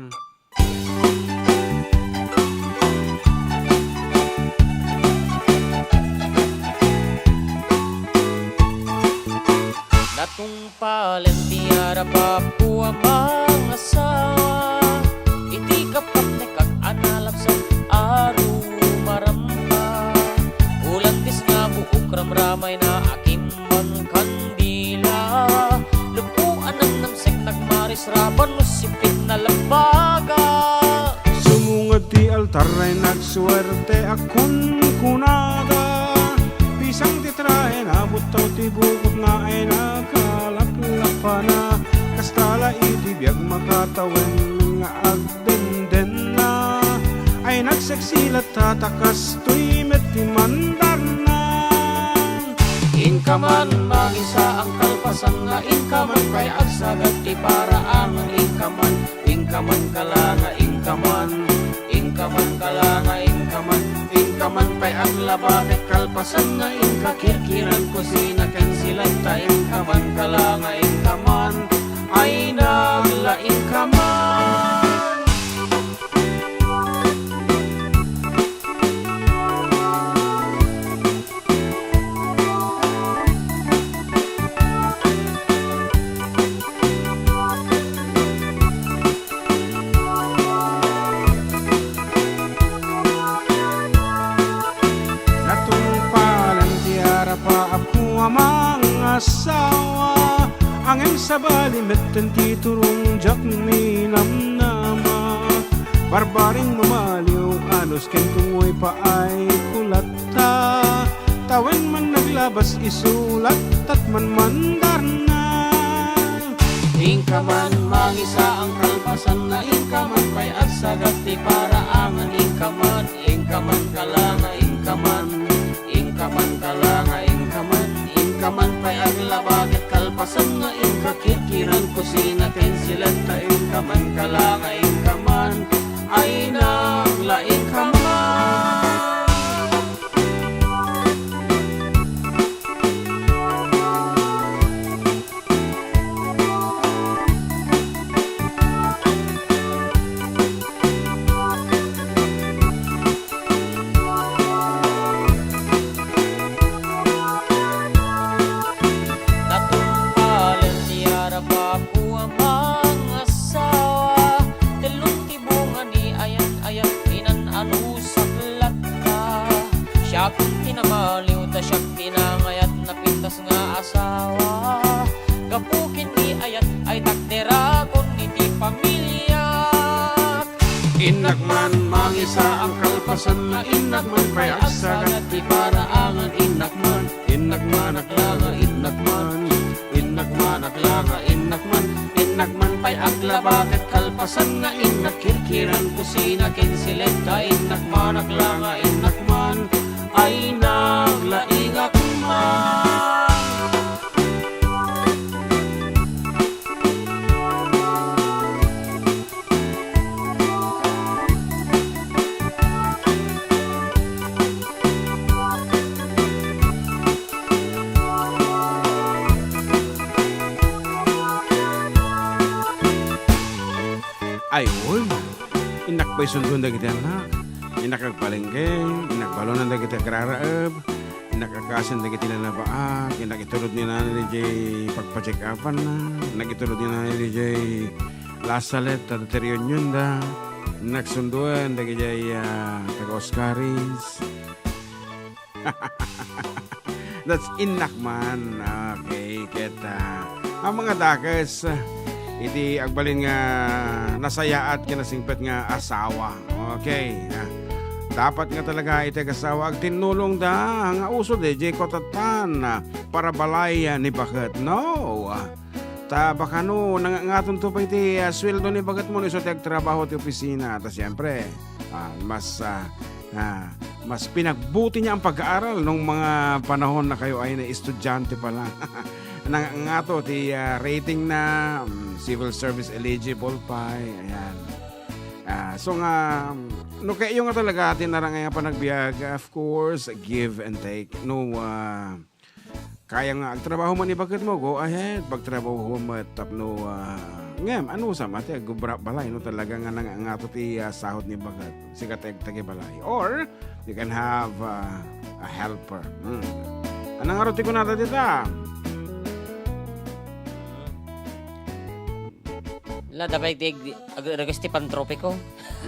Datong palentiara papu amang asawa, iti kapat ni kag analap sa aro marampa. Ulantis nga buok ramramay na akimban kandila. Lupuan ang namsek nagmaris raban mo sipit na lambaga. Sumungad ti altar ay nagswerte akon kunada. Pisang titrahe na butaw ti bukod nga ay nakalaplapa na. Kastala iti biyag makatawen nga agdenden na. Ay nagseksilat tatakas tuy met ti mandarna. Inkaman magisa ang kalpasan nga inkaman kay agsagat ti paraangan inkaman. Inkaman kalanga inkaman. Inkaman kalanga inkaman. Inkaman pay ang labaket kalpasan nga inkakirkiran kusina ken silanta. Inkaman kalanga inkaman ay nagla inkaman. Asawa angem sabali metten ti turong jak ni namnama barbaring mamaliw anos ken tungoy pa ay kulata tawen man naglabas isulat tat man mandarna. Inkaman mangisa ang kalpasan na inkaman pay agsagat ti paraangan inkaman. Inkaman kalanga inkaman. Inkaman kalanga inkaman. Inkaman pay ang labagat kalpasan nga inkakirkiran kusina ken silanta. Inkaman kalanga inkaman ay nagla inkaman. Tinamaliw ta siyak tinangayat na pintas nga asawa. Gapukin ni ayat ay takdera kon iti pamilya. Inakman mangisa ang kalpasan na inakman pay agsagat ti paraangan inakman. Inakman aklaga inakman. Inakman aklaga inakman. Inakman pay aglabagat kalpasan nga inakirkiran kusina ken silenta. Inakman aklaga inakman ay naglaing akman. Ay, uy. Inakpay sundon na kita anak. Inakagpalengke, inakbalonan na kita kararaab, inakakasin na kita na baak, inakitulod ni Nanay Jay pagpa-check upan na, inakitulod ni Nanay Jay lasalet, taterion yun da, inaksunduan na kita taga-Oscaris. That's inak man. Okay, kita. Ang mga dakas, iti agbalin nga nasayaat kinasingpet nga asawa. Okay. Dapat nga talaga iti asawa ag tinulong da nga usod jay kotatan para balay ni bakit. No. Ta baka no nangangaton to pa iti sweldo ni bakit mo iso ti agtrabaho ti opisina. Ta siyempre mas pinagbuti niya ang pag-aaral nung mga panahon na kayo ay na estudyante pa lang. Nangangato ti rating na civil service eligible pa. Ayan. So nga no kayo nga talaga tinarang nga panagbiag, of course, give and take. No kaya nga ang trabaho man ibagkat mo, go ahead. Pagtrabaho mo tapno ngem ano sa mate gubra balay no talaga nga nangangato ti sahod ni bagat sikat tagi balay, or you can have a helper. Anong araw ti ko nata dita? La dapat agregusti pantropiko.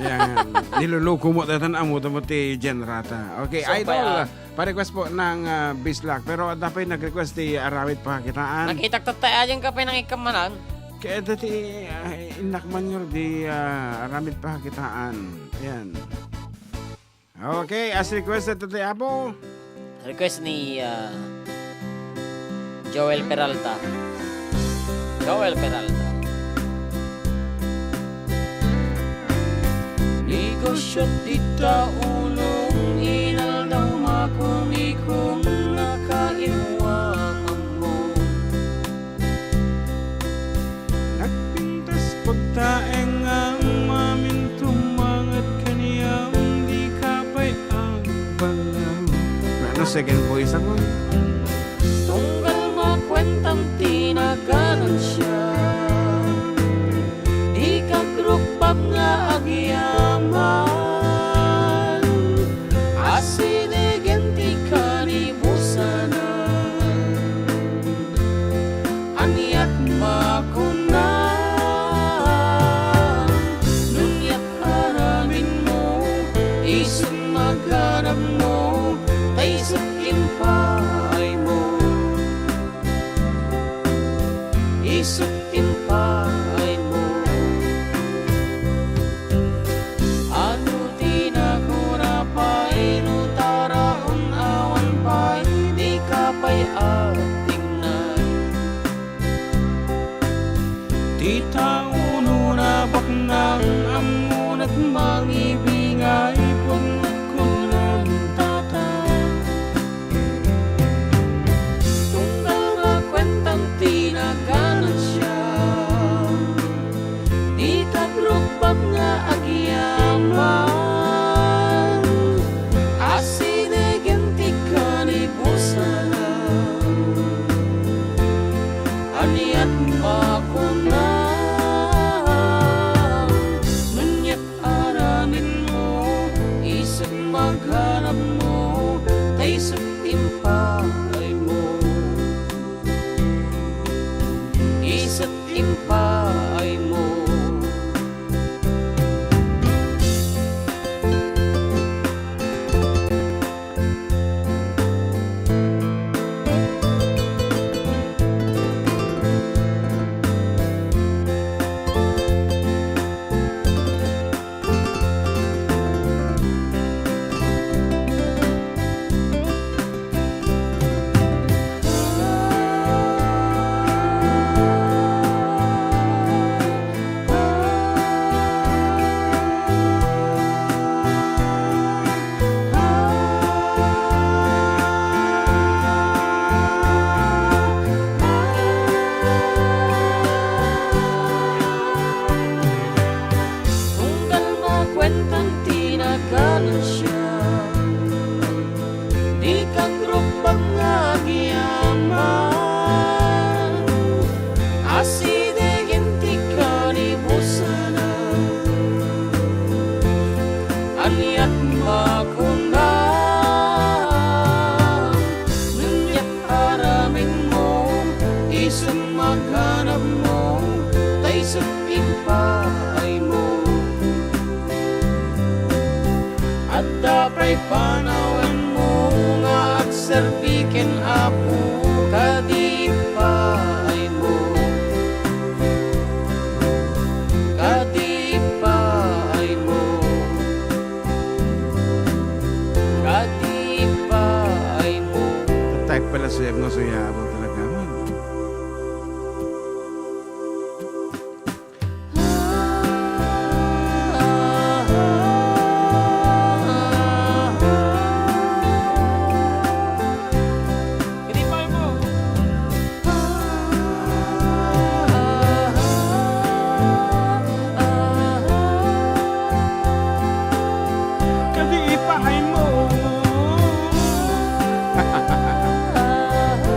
Yan, niluluko mo tatan amo mo ti generata. Okay, So, idol, pa-request po ng bislak, pero dapat nag-request ti arawit pa kitaan. Nakita tatayan ka pa ng ikamanan. Kaya dati inakman nyo di arawit pa kitaan. Yan. Okay, as requested today, Apo. Request ni Joel Peralta. Joel Peralta. Negosyo tita ulong inal daw makumikong nakaiwang mo. Nagpintas pagtaeng ang mamin tumangat kaniyang di kapay ang balaw. Ano second voice ako? Tunggal makwentang tinaganan siya. Di ka grupap nga agyaman. Asinigenti ka ni busanan. Aniat makunan. Nunyat aramin mo. Isip maghanap mo. Taisip impay mo. Isip impay mo. Ano tinagura pa'y nutaraon awan pa'y di ka pa'y atingnan. Di tauno na baknang amunat mangibingay pagkulang tatay. Tunggal nga kwentang tinaganan siya. Di ka grupap nga agyaman. Asinigenti ka ni busanan. Aniat makunan. Nunyat aramin mo. Isip maghanap mo. Taisip impay mo. Isip impay mo. paghanap mo, tay sa pimpay mo. Adda pa'y panawan mo, nga agserbiken apo, kadipay mo. Kadipay mo. Kadipay mo. Type pala sa nga suyabang talaga man. Kadipay mo. Kadipay mo.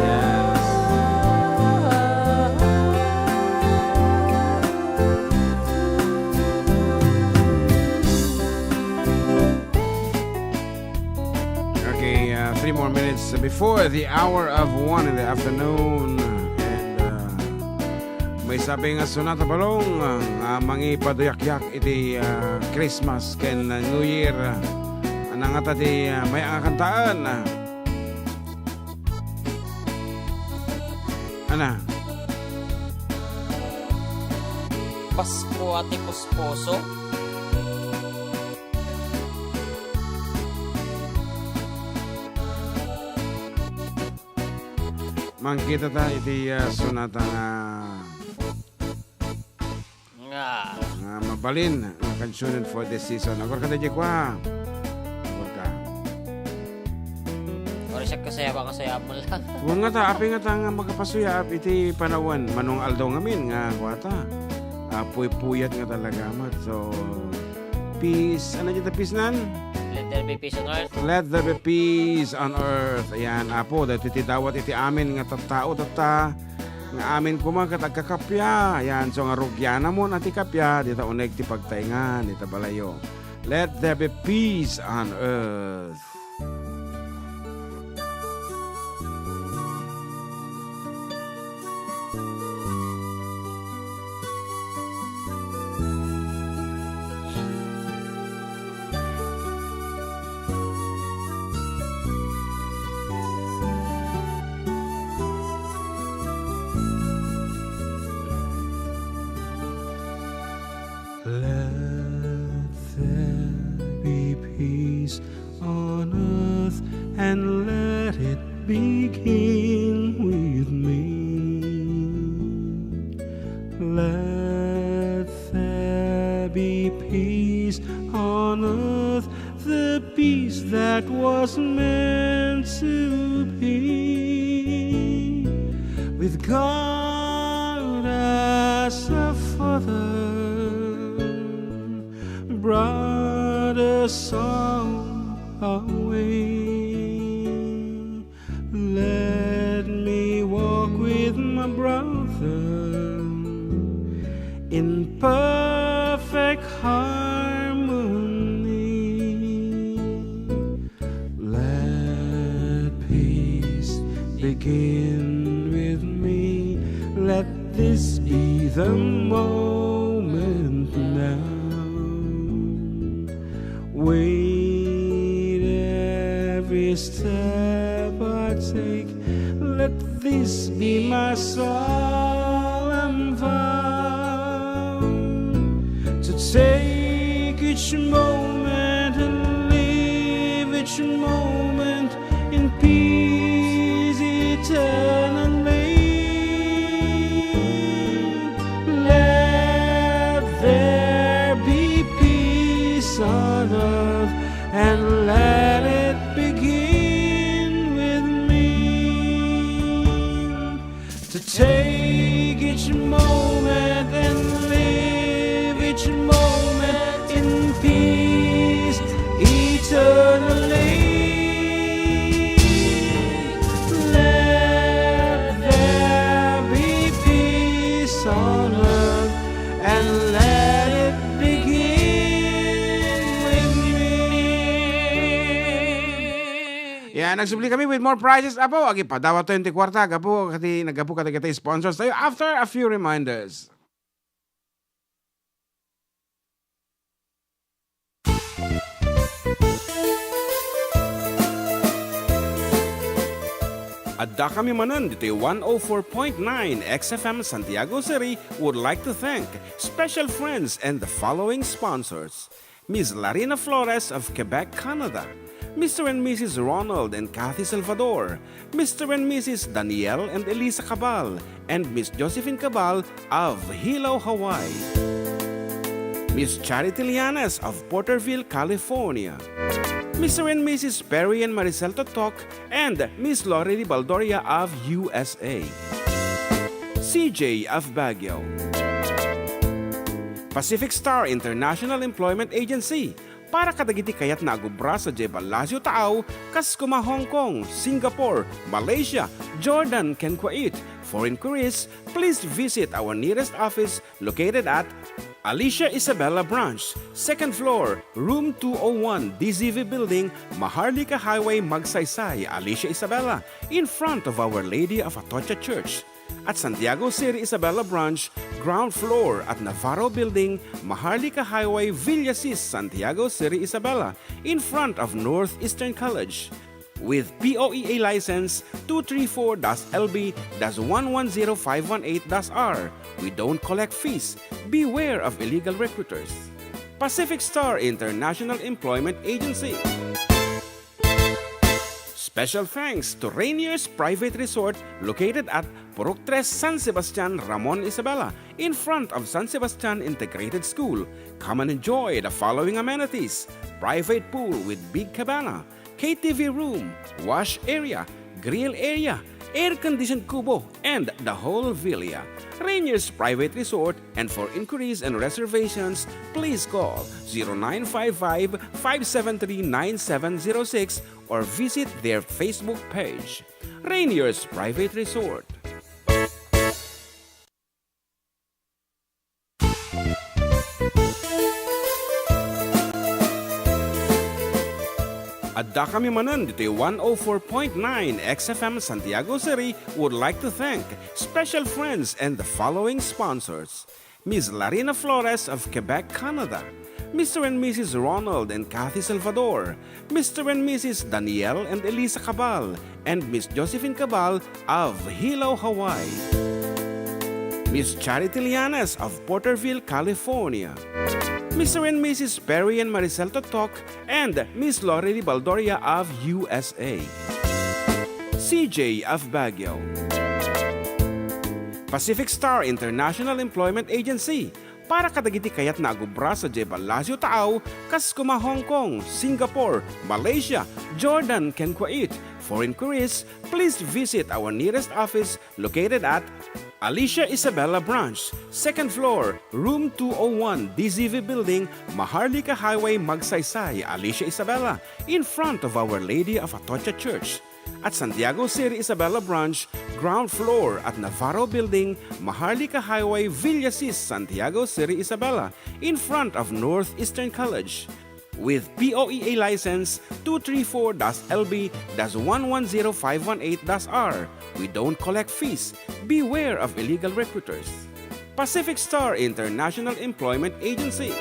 Yes. Okay, 3 more minutes before the hour of 1 in the afternoon. And may sabi nga Sonata Balong, mangi paduyak-yak iti Christmas ken New Year. Anang ata di may kantaan. Ana? Pasko at pusposo. Mangkita ta iti Sonata nga Nga. mabalin nga kansunan for this season. Agor ka tayo kwa. Agor ka. Wala siya kasaya mo lang. Huwag nga ta, api nga ta nga magkapasuya iti panawan. Manong aldaw ngamin nga kwata. Puy-puyat nga talaga mat. So, peace. Ano dyan ta peace nan? Let there be peace on earth. Let there be peace on earth. Ayan, apo, dahil iti dawat iti amin nga tattao tata. Nga amin kuma katagkakapya. Ayan, so nga rugyana mo na ti kapya. Dita uneg ti pagtaingan, dita balayo. Let there be peace on earth. Let there be peace on earth, and let it begin with me. Let there be peace on earth, the peace that was meant to be, with God as a father, brought us all away. Let me walk with my brother in perfect harmony. Let peace begin with me. Let this be the moment now. Wait every step I take. Let this be my solemn vow, to take each moment and live each moment in peace eternally. Let there be peace on earth, and let it begin with me, to take each moment and live each moment in peace eternally. Let there be peace on earth, and let it begin with me. Yan nagsubli kami with more prizes. Apo, agi pa, dawa 20 kwarta. Gapo, kati, nagapo kati sponsors tayo after a few reminders. Adda kami Manen dito 104.9 XFM Santiago City would like to thank special friends and the following sponsors. Ms. Larina Flores of Quebec, Canada. Mr. and Mrs. Ronald and Kathy Salvador. Mr. and Mrs. Danielle and Elisa Cabal. And Miss Josephine Cabal of Hilo, Hawaii. Miss Charity Lianas of Porterville, California. Mr. and Mrs. Perry and Maricel Totok, and Miss Lori Baldoria of USA. CJ of Baguio. Pacific Star International Employment Agency, para kadagiti kayat na agubra sa Jebel Lazio Taaw, kas kuma Hong Kong, Singapore, Malaysia, Jordan, ken Kuwait. For inquiries, please visit our nearest office located at Alicia Isabella Branch, 2nd floor, room 201, DZV Building, Maharlika Highway, Magsaysay, Alicia Isabella, in front of Our Lady of Atocha Church. At Santiago City Isabella Branch, ground floor at Navarro Building, Maharlika Highway, Villasis, Santiago City Isabella, in front of Northeastern College. With POEA license 234-LB-110518-R. We don't collect fees. Beware of illegal recruiters. Pacific Star International Employment Agency. Special thanks to Rainier's Private Resort located at Purok 3 San Sebastian, Ramon Isabela, in front of San Sebastian Integrated School. Come and enjoy the following amenities: private pool with big cabana, KTV room, wash area, grill area, air-conditioned kubo, and the whole villa. Rainier's Private Resort, and for inquiries and reservations, please call 0955-573-9706 or visit their Facebook page. Rainier's Private Resort. Adda kami Manen dito 104.9 XFM Santiago City would like to thank special friends and the following sponsors. Ms. Larina Flores of Quebec, Canada. Mr. and Mrs. Ronald and Kathy Salvador. Mr. and Mrs. Danielle and Elisa Cabal. And Miss Josephine Cabal of Hilo, Hawaii. Miss Charity Lianas of Porterville, California. Mr. and Mrs. Perry and Maricel Totok, and Miss Lori Baldoria of USA. CJ of Baguio. Pacific Star International Employment Agency, para kadagiti kayat na agubra sa Jebel Lazio Taaw, kas kuma Hong Kong, Singapore, Malaysia, Jordan, ken Kuwait. For inquiries, please visit our nearest office located at Alicia Isabella Branch, 2nd floor, room 201, DZV Building, Maharlika Highway, Magsaysay, Alicia Isabella, in front of Our Lady of Atocha Church. At Santiago City Isabella Branch, ground floor at Navarro Building, Maharlika Highway, Villasis, Santiago City Isabella, in front of Northeastern College. With POEA license 234-LB-110518-R. We don't collect fees. Beware of illegal recruiters. Pacific Star International Employment Agency.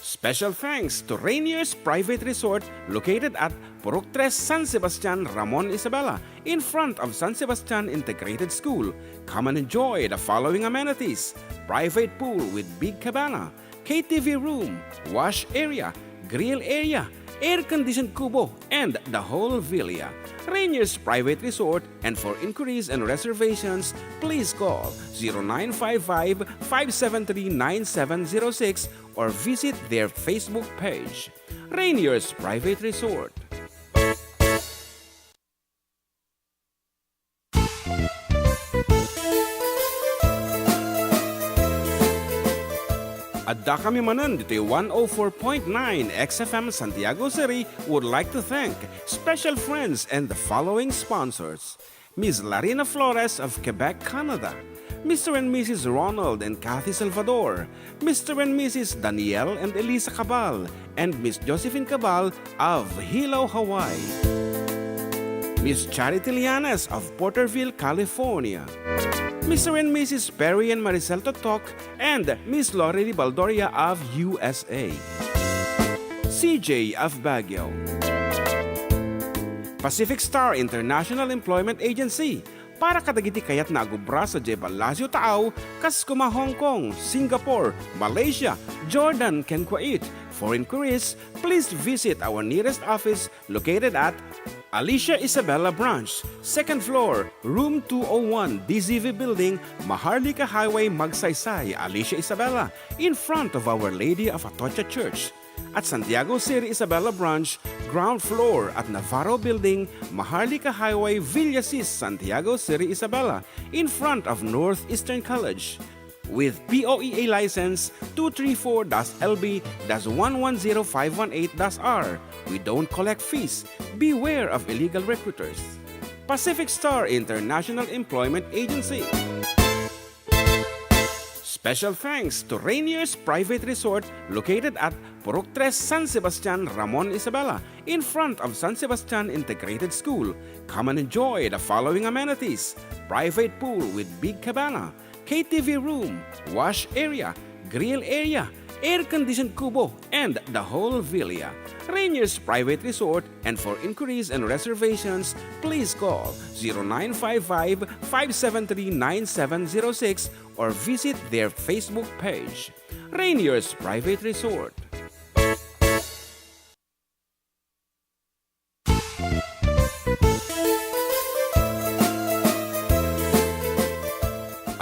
Special thanks to Rainier's Private Resort located at Purok 3 San Sebastian, Ramon Isabela, in front of San Sebastian Integrated School. Come and enjoy the following amenities: private pool with big cabana, KTV room, wash area, grill area, air-conditioned kubo, and the whole villa. Rainier's Private Resort, and for inquiries and reservations, please call 0955-573-9706 or visit their Facebook page. Rainier's Private Resort. Adda kami Manen dito 104.9 XFM Santiago City would like to thank special friends and the following sponsors. Ms. Larina Flores of Quebec, Canada. Mr. and Mrs. Ronald and Kathy Salvador, Mr. and Mrs. Danielle and Elisa Cabal, and Miss Josephine Cabal of Hilo, Hawaii. Miss Charity Lianes of Porterville, California. Mr. and Mrs. Perry and Maricel Totok, and Miss Lori Baldoria of USA. CJ of Baguio. Pacific Star International Employment Agency, para kadagiti kayat na agubra sa Jebel Lasio Taaw, kas kuma Hong Kong, Singapore, Malaysia, Jordan, ken Kuwait. For inquiries, please visit our nearest office located at Alicia Isabella Branch, 2nd floor, room 201, DZV Building, Maharlika Highway, Magsaysay, Alicia Isabella, in front of Our Lady of Atocha Church. At Santiago City Isabella Branch, ground floor at Navarro Building, Maharlika Highway, Villasis, Santiago City Isabella, in front of Northeastern College. With POEA license 234-LB-110518-R. We don't collect fees. Beware of illegal recruiters. Pacific Star International Employment Agency. Special thanks to Rainier's Private Resort located at Purok 3 San Sebastian, Ramon Isabela, in front of San Sebastian Integrated School. Come and enjoy the following amenities: private pool with big cabana, KTV room, wash area, grill area, air-conditioned kubo, and the whole villa. Rainier's Private Resort, and for inquiries and reservations, please call 0955-573-9706 or visit their Facebook page. Rainier's Private Resort.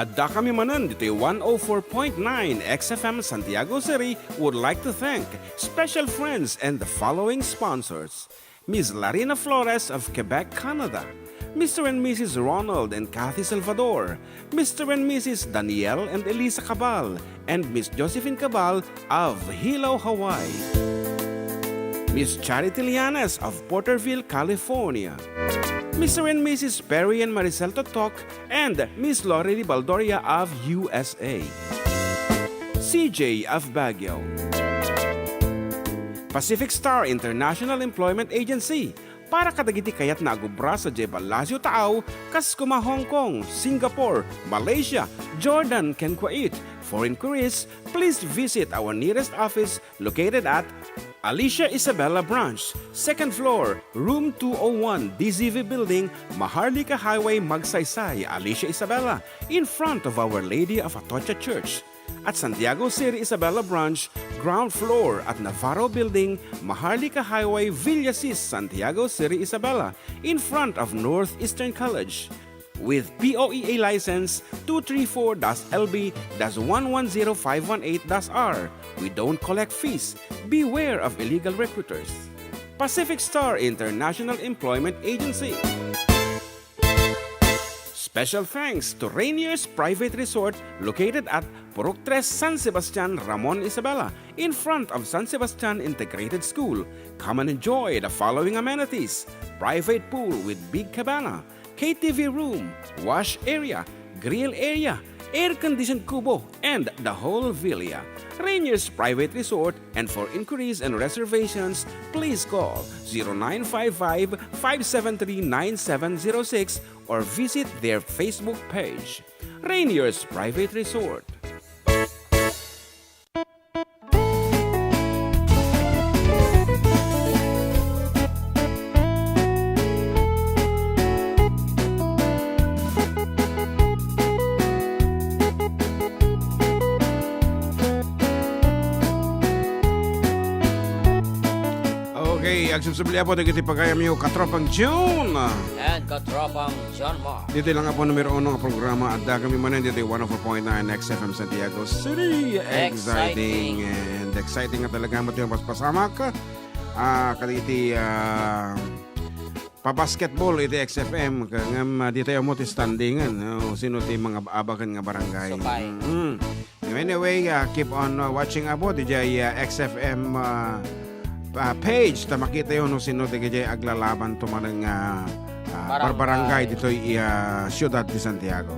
Adda kami Manen dito yung 104.9 XFM Santiago City would like to thank special friends and the following sponsors: Ms. Larina Flores of Quebec, Canada, Mr. and Mrs. Ronald and Kathy Salvador, Mr. and Mrs. Danielle and Elisa Cabal, and Miss Josephine Cabal of Hilo, Hawaii, Miss Charity Lianes of Porterville, California, Mr. and Mrs. Perry and Maricel Totok, and Miss Lori Baldoria of USA. CJ of Baguio. Pacific Star International Employment Agency, para kadagiti kayat na agubra sa Jebel Lasio Taaw, kas kuma Hong Kong, Singapore, Malaysia, Jordan, ken Kuwait. For inquiries, please visit our nearest office located at Alicia Isabella Branch, 2nd floor, room 201, DZV Building, Maharlika Highway, Magsaysay, Alicia Isabella, in front of Our Lady of Atocha Church. At Santiago City Isabella Branch, ground floor at Navarro Building, Maharlika Highway, Villasis, Santiago City Isabella, in front of Northeastern College. With POEA license 234-LB-110518-R. We don't collect fees. Beware of illegal recruiters. Pacific Star International Employment Agency. Special thanks to Rainier's Private Resort located at Purok 3 San Sebastian, Ramon Isabela, in front of San Sebastian Integrated School. Come and enjoy the following amenities: private pool with big cabana, KTV room, wash area, grill area, air-conditioned kubo, and the whole villa. Rainier's Private Resort, and for inquiries and reservations, please call 0955-573-9706 or visit their Facebook page. Rainier's Private Resort. Agsusubliya po dito pagkaya miyo katropang June. And katropang John Mark. Dito lang po numero 1 ng programa Adda kami Manen dito 104.9 XFM Santiago City. Exciting and exciting nga talaga mo ito yung paspasamak. Kaditi pa-basketball iti XFM ngam dito yung mo ti standingan. Sino ti mga abakan nga barangay. Anyway, keep on watching about di XFM page ta makita yun sino tigay aglalaban to manang barangay dito siyudad di Santiago.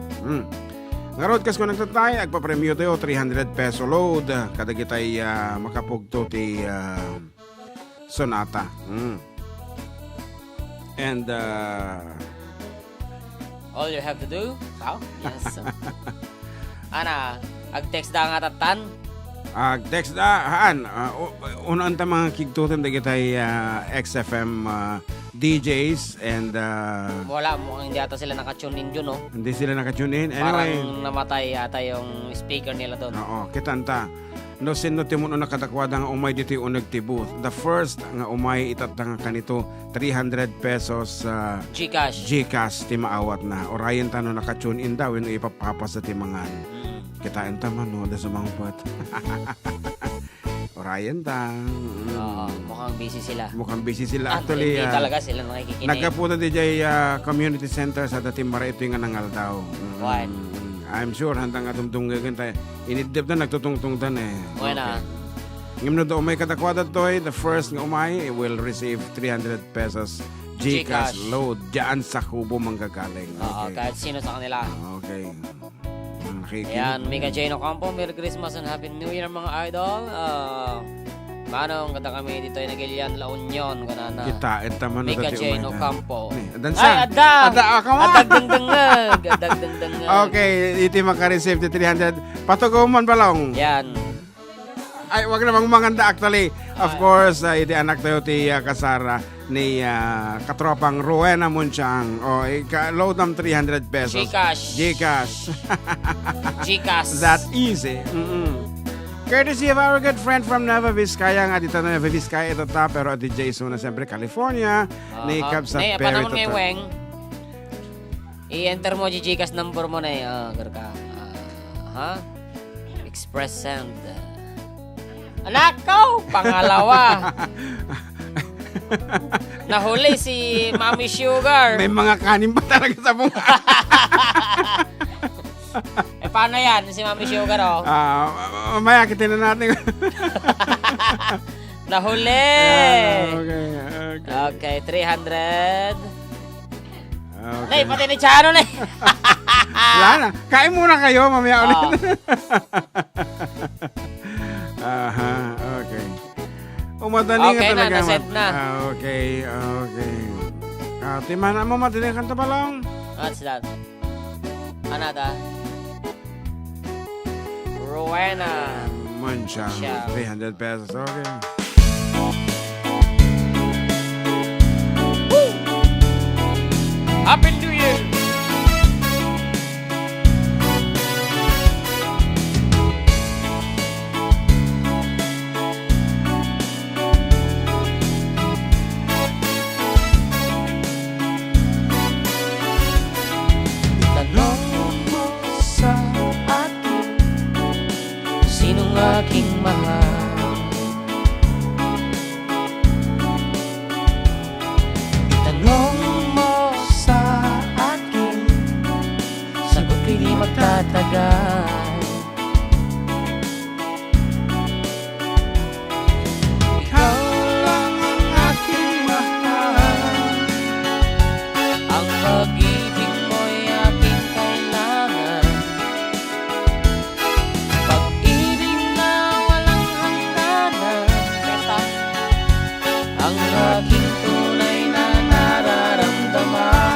Nga road kas ko nagtatay, agpapremyo tayo 300 peso load. Kadagitay makapugto ti Sonata. And All you have to do, yes. Ana, ag-text da nga tatan. text haan. Unaan ta mga kigtutan dagitay XFM DJs and Wala mo, hindi ata sila nakatune in dun, no? hindi sila nakatune in. Anyway, Parang namatay ata yung speaker nila doon. oo, kitanta. No sin no timun na kadakwada nga umay dito yung nagtibooth. The first nga umay itatang kanito 300 pesos Gcash. Gcash ti maawat na. Orayan ta no nakatune in daw yung ipapapas sa timangan. Kitain ta man no da sumangpat. Orayan ta. Oo, mukhang busy sila. Mukhang busy sila. Actually, Hindi talaga sila nakikikinig. nagkapunta di jay community center sa Datimara ito yung nangal daw. Why? I'm sure handang atungtunggan tayo. Inidip na nagtutungtungtan eh. Okay na. Ngayon na daw may katakwada toy, the first nga umay will receive 300 pesos Gcash Gcash. load diyan sa kubo manggagaling. Oo, Okay. kahit sino sa kanila. Okay. Okay. Ayan, Mika Jane Ocampo, Merry Christmas and Happy New Year mga idol. Manong, kanta kami dito ay Nagilian, La Union, kanana. Kita, enta man Mika dati Jane umay. Ocampo. Dansa. Ay, Adda! Adda, come on! Adagdangdangag! Adagdangdangag. Okay, iti maka-receive ti 300. Patuguman balong. Yan. Ay, wag namang manganda actually. Of course, iti anak tayo ti kasara ni katropang Rowena Munchang. O, load ng 300 pesos. Gcash. Gcash. Gcash. That easy. Courtesy of our good friend from Nueva Vizcaya. Nga dito na Nueva Vizcaya ito ta. Pero ati Jason na siyempre California. Ni Cab sa Nay, Perry panamon ito ngay ta. Weng. I-enter mo yung Gcash number mo na eh. Garka. Express send. Anak ko! Pangalawa. Nahuli si Mami Sugar. May mga kanin pa talaga sa bunga. Paano yan? Si Mami Sugar, oh. Mamaya kitin na natin. Nahuli! Okay. Okay, 300. Okay. Nay, pati ni Chano na. Wala na. Kain muna kayo, mamaya ulit. Oh. Okay. Umadali Okay nga na, talaga. naset na. Okay. Timana mo madali kanta pa lang. What's that? Anata? Rowena. Mancha. Siya. 300 pesos. Okay. Happy New Year! Itanong mo sa akin sinong aking mahal. Itanong mo sa akin, sagot ko'y di magtatagal. Ikaw lang ang aking mahal, ang pag-ibig mo'y aking kailangan. Pag-ibig na walang hangganan, ang aking tunay na nararamdaman.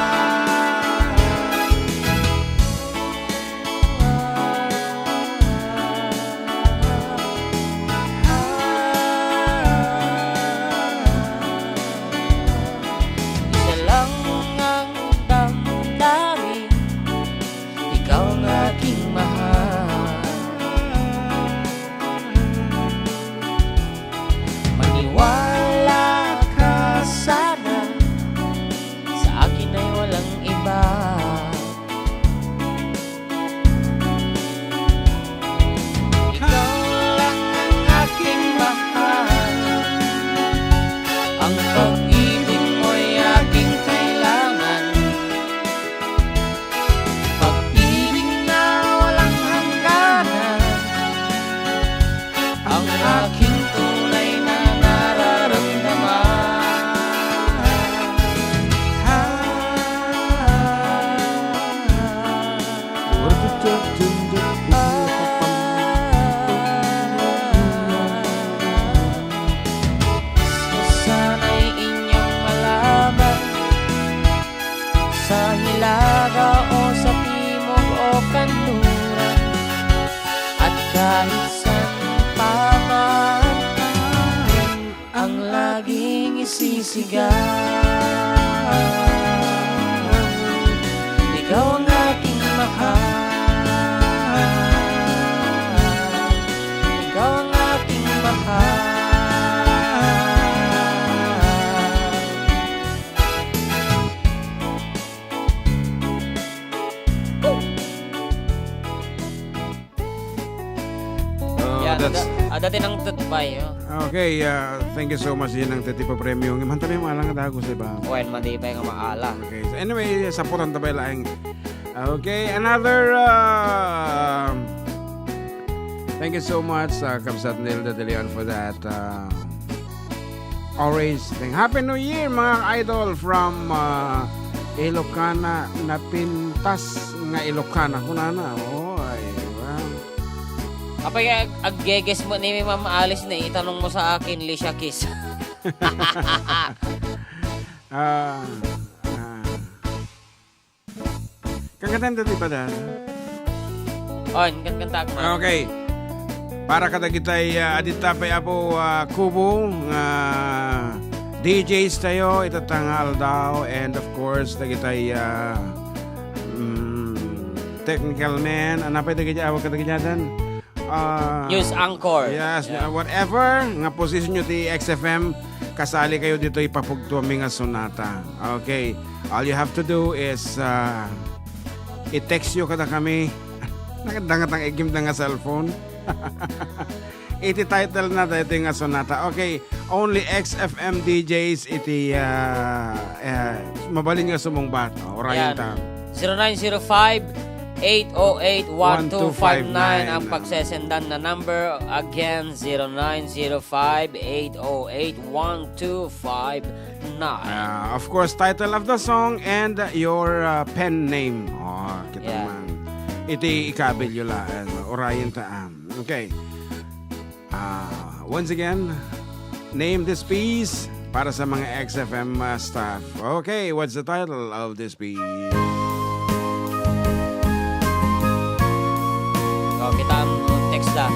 Isa lang ang damdamin, ikaw ang aking mahal. Maniwala ka sana, sa akin ay walang iba. Ikaw lang ang aking mahal, ang pag-ibig mo'y aking kailangan. Pag-ibig na walang hangganan, ang aking tunay na nararamdaman. What did you do? nasisigaw. Ikaw ang aking mahal, ikaw ang aking mahal. Yan, ada din ang tutbay. Okay, thank you so much din ang titi pa premium. Mantami mo alang dago sa iba. When mandi pa yung maala. Okay, so anyway, saputan tabay laing. Okay, another thank you so much Kabsat Nilda De Leon for that orange thing. Happy New Year mga idol from Ilocana na pintas nga Ilocana kunana. Oh, ay wow. Apay aggeges mo ni Mama Alice na itanong mo sa akin, Lisha Kiss. Kagatan dati ba dahil? Oh, kanta ko na. Okay. Para kadagitay adita pa apo kubo nga DJs tayo itatangal daw, and of course dagitay technical man ana pa dagitay awag kadagitadan News anchor. yes, Yeah. whatever nga position nyo ti XFM, kasali kayo dito ipapugtuami nga sonata. Okay, all you have to do is i-text nyo kada kami. Nakadangat ang igim na nga cellphone. Iti-title na dito nga sonata. Okay, only XFM DJs iti mabalin nga sumungbat. Orayin ta. 0905-808-1259 ang pagsesendan na number. Again, 0905-808-1259. Of course, title of the song and your pen name. Oh, kita Yeah. man. Iti ikabil yun lang. Orayin ta. Okay. Once again, name this piece para sa mga XFM staff. Okay, what's the title of this piece? Oh, kita ang text na.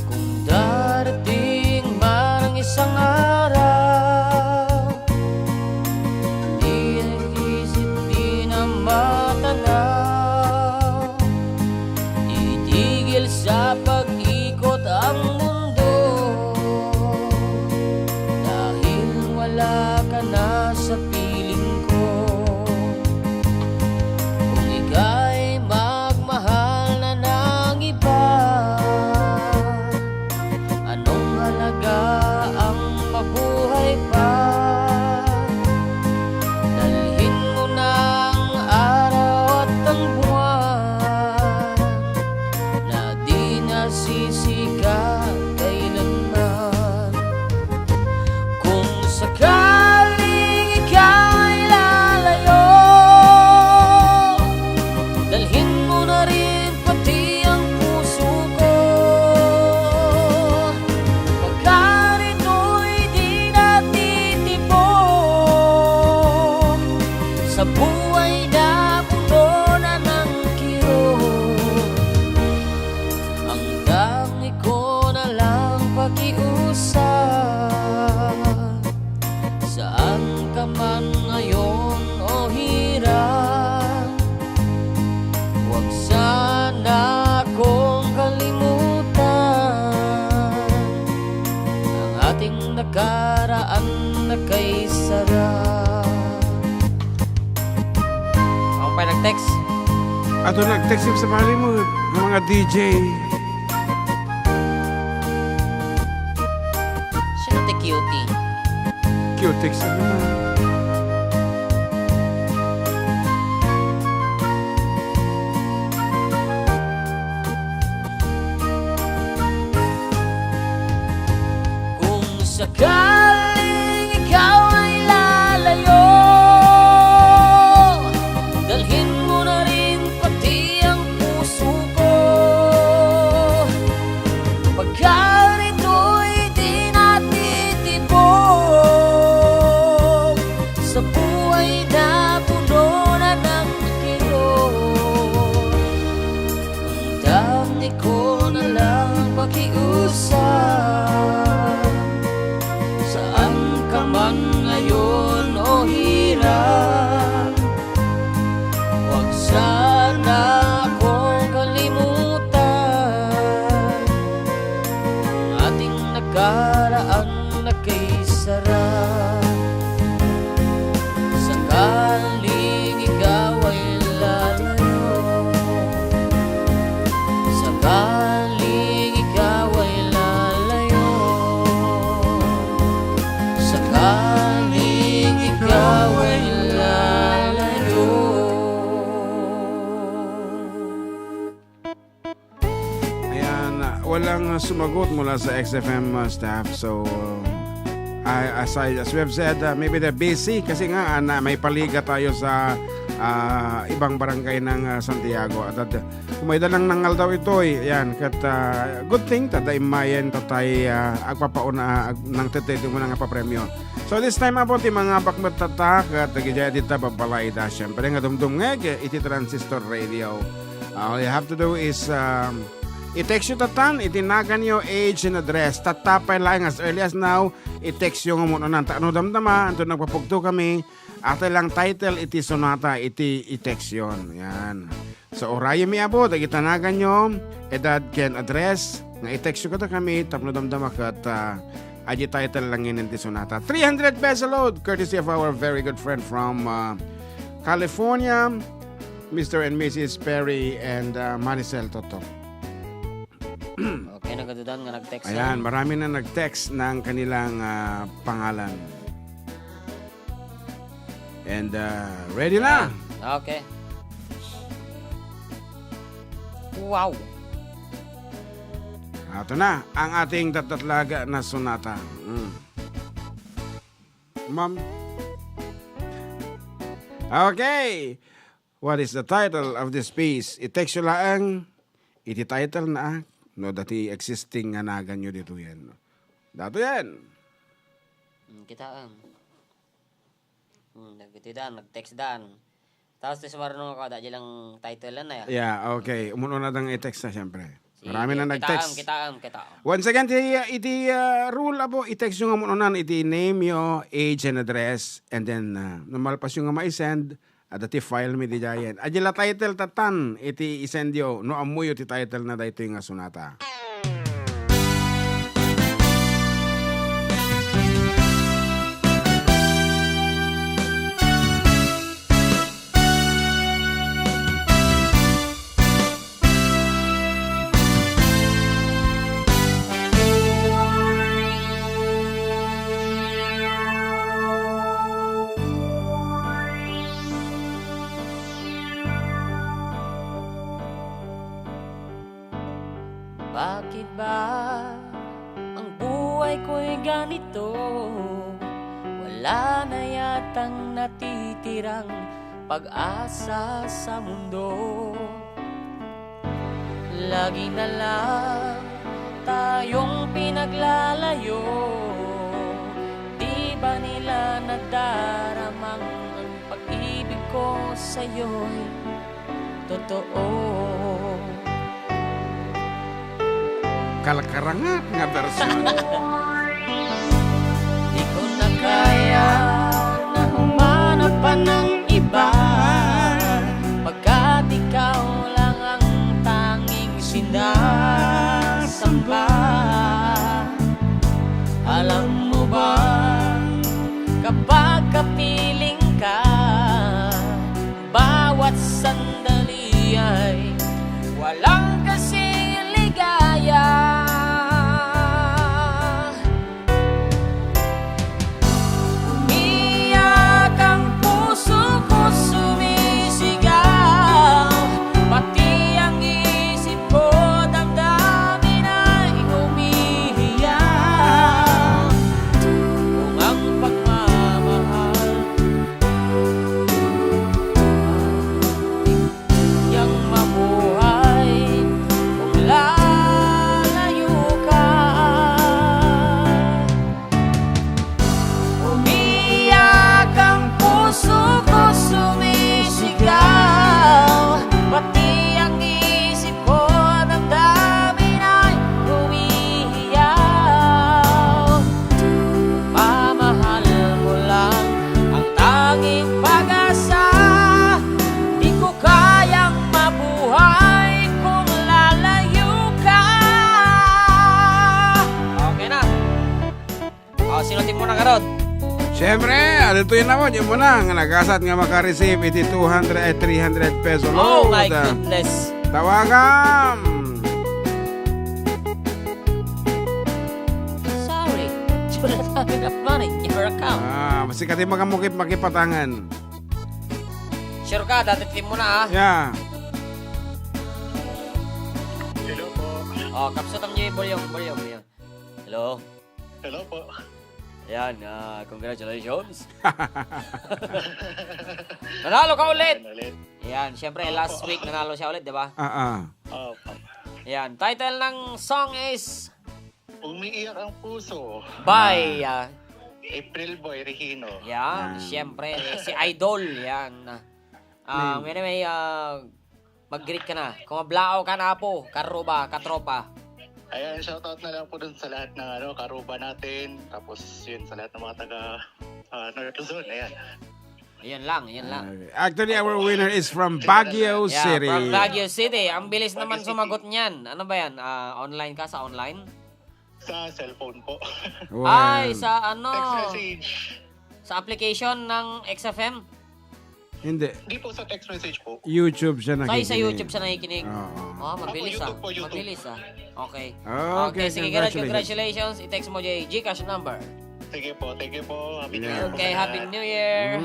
Kung darating man ang isang araw, di nag-isip, di na matanaw, titigil sa pag-ikot ang mundo, dahil wala ka na sa piling ko. Kung ika'y magmahal na ng iba, anong halaga ang mabuhay pa? Dalhin mo ng araw at ang buwan na di nasisikat kailanman. Kung sakaling ika'y lalayo, dalhin mo na rin pati ang puso ko. Pagka rito'y di natitibok, sa buhay na puno na ng kirot, ang tangi ko na lang pakiusap. Saan ka man ngayon o hirap, huwag sana akong kalimutan ang ating nakaraan na kay sarap. Ako pa nag-text. Ato nag-text sa bali mo ng mga DJ. Sino te cutie? Q-text na naman. Kung sakaling ikaw ay lalayo, dalhin mo na rin pati ang puso ko. Pagka rito'y di natin walang sumagot mula sa XFM staff. So, as we have said, maybe they're busy kasi nga may paliga tayo sa ibang barangay ng Santiago. At kung may dalang nangal daw ito, yan, kat good thing, taday mayen, tatay agpapauna ng tetete mo nga papremyo. So this time about yung mga bakmatatak at nagigaya dito babalay da. Siyempre nga dumdum ngeg, iti transistor radio. All you have to do is i-text you tatan, itinagan nyo age and address. Tatapay lang as early as now, i-text nyo nga muna ng ano damdama, ito nagpapugto kami. Ate lang title, iti sonata, iti i-text yun. Yan. So orayo mi abot, itanagan nyo, edad ken address, nga i-text nyo kata kami, tapno damdama kat aji title lang yun iti sonata. 300 peso load, courtesy of our very good friend from California, Mr. and Mrs. Perry and Maricel Toto. Okay, nagadudan nga nag-text. Ayan, marami na nag-text ng kanilang pangalan. And ready na. Okay. Wow. Ito na, ang ating tatatlaga na sonata. Ma'am. Okay. What is the title of this piece? I-text nyo lang, iti-title na, no, dati existing nga nagan nyo dito yan. Dato yan. Kitaan. Nagkitidan, nag-text dan. Tapos ito marunong ako, dahil lang title lang na yan. Yeah, okay. Umuno na dang i-text na siyempre. Marami na nag-text. Kitaan. Once again, iti rule abo, i-text nyo nga muna na, iti name nyo, age and address, and then namalpas nyo nga ma-send, at iti file mi di jayen. Adila title tatan, iti isend yo, no amuyo ti title na dahito yung sonata. Bakit ba ang buhay ko'y ganito? Wala na yatang natitirang pag-asa sa mundo. Lagi na lang tayong pinaglalayo. Di ba nila nadaramang ang pag-ibig ko sa'yo'y totoo? Kalakarangat nga bersyon. Di ko na kaya na humanap pa ng iba, pagkat ikaw lang ang tanging sinasamba. Alam mo ba, kapag kapiling ka, bawat sandali ay walang kasing ligaya. Siyempre, adito yun naman, yun muna, nga nagasat nga makareceive iti 300 peso load. Oh my goodness. Tawagam! Sorry, you don't have enough money in your account. Masikati magamukit makipatangan. Sure ka, datitin mo na Yeah. Hello po. Oh, kapsot ang niyo volume. Yan. Hello? Hello po. Yan, congratulations. Nanalo ka ulit. Yan, syempre last week nanalo siya ulit, di ba? Opo. Yan, title ng song is Umiiyak ang puso. by April Boy Regino. yan, syempre si Idol yan. Anyway, mag-greet ka na. Kung mablao ka na po, karuba, katropa. Ayan, shoutout na lang po dun sa lahat ng karuba natin. Tapos yun, sa lahat ng mga taga North Luzon. Ayan. Yan lang. Actually, our winner is from Baguio Yeah, City. from Baguio City. Ang bilis naman sumagot niyan. Ano ba yan? Online ka sa online? Sa cellphone po. Well, Ay, sa Text message. sa application ng XFM? Hindi. Hindi po sa text message po. YouTube siya nakikinig. Sa YouTube siya nakikinig. Oo. Oh, mabilis YouTube po, YouTube. Mabilis Okay. Okay, sige, congratulations. I-text mo Jay Gcash number. Sige po, thank you po. Happy New Yeah. Year po Okay, sa Happy lahat. New Year.